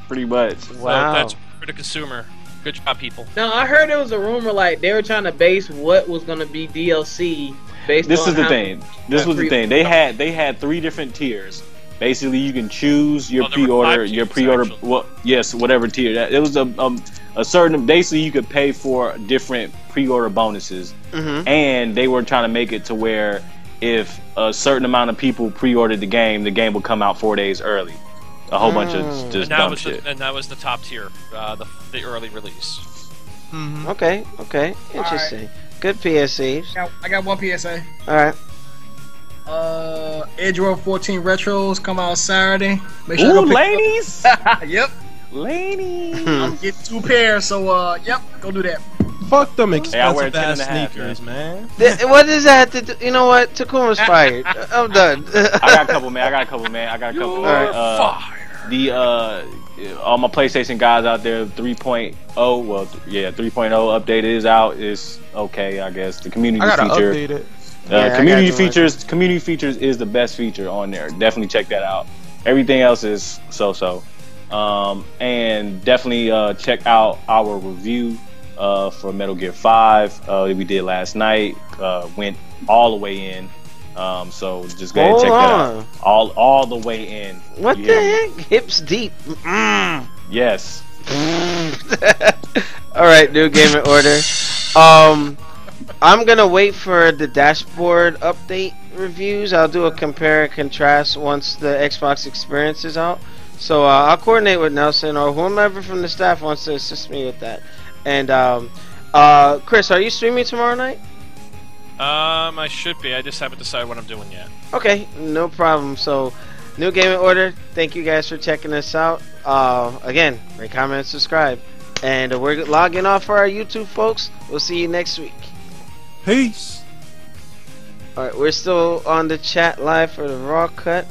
Pretty much. Wow. So that's for the consumer. Good job, people. No, I heard there was a rumor like they were trying to base what was going to be DLC based This on is the thing. This was the thing. They had 3 different tiers. Basically, you can choose your pre-order. Your pre-order. Actually. Well, yes, whatever tier. It was a certain. Basically, you could pay for different pre-order bonuses, and they were trying to make it to where if a certain amount of people pre-ordered the game would come out 4 days early. A whole bunch of just dumb shit. And that was the top tier, the early release. Okay. Interesting. Right. Good PSAs. I got one PSA. All right. Edge World 14 Retros come out Saturday. Make sure Ooh, to go pick ladies! up. Yep. Ladies! I'm getting 2 pairs, so yep, go do that. Fuck them I wear expensive 10 ass and a half, sneakers, man. What does that have to do? You know what? Takuma's fired. I'm done. I got a couple, man. All Fire. The all my PlayStation guys out there, 3.0. Well, 3.0 update is out. It's okay, I guess. The community I gotta feature. update it. Community features. Community features is the best feature on there. Definitely check that out. Everything else is so. And definitely check out our review for Metal Gear 5 that we did last night. Went all the way in. So just go ahead and check that out. All the way in. What the heck? Hips deep. Yes. All right, new game in order. I'm gonna wait for the dashboard update reviews. I'll do a compare and contrast once the Xbox experience is out. So I'll coordinate with Nelson or whomever from the staff wants to assist me with that. And Chris, are you streaming tomorrow night? I should be. I just haven't decided what I'm doing yet. Okay, no problem. So, new game in order. Thank you guys for checking us out. Again, rate, comment, subscribe. And we're logging off for our YouTube folks. We'll see you next week. Peace. Alright, we're still on the chat live for the Raw cut.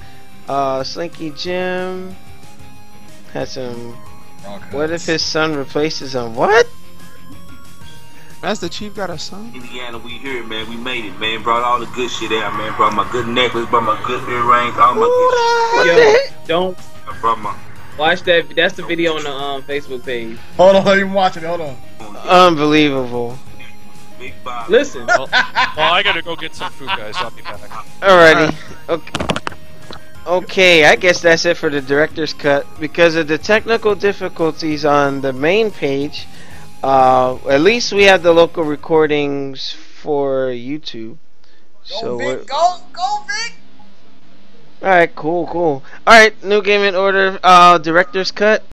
Slinky Jim had some. What if his son replaces him? What? Master Chief got a son? Indiana, we here, man. We made it, man. Brought all the good shit out, man. Brought my good necklace, brought my good earrings, all my good shit. Yo, don't. I brought my. Watch that. That's the video on the Facebook page. Hold on, let me watch it. Hold on. Unbelievable. Big Bob. Listen. Well, I gotta go get some food, guys. I'll be back. Alrighty. Okay, I guess that's it for the director's cut. Because of the technical difficulties on the main page, at least we have the local recordings for YouTube. Go, Vic. Go, Vic. Alright, cool. Alright, new game in order, director's cut.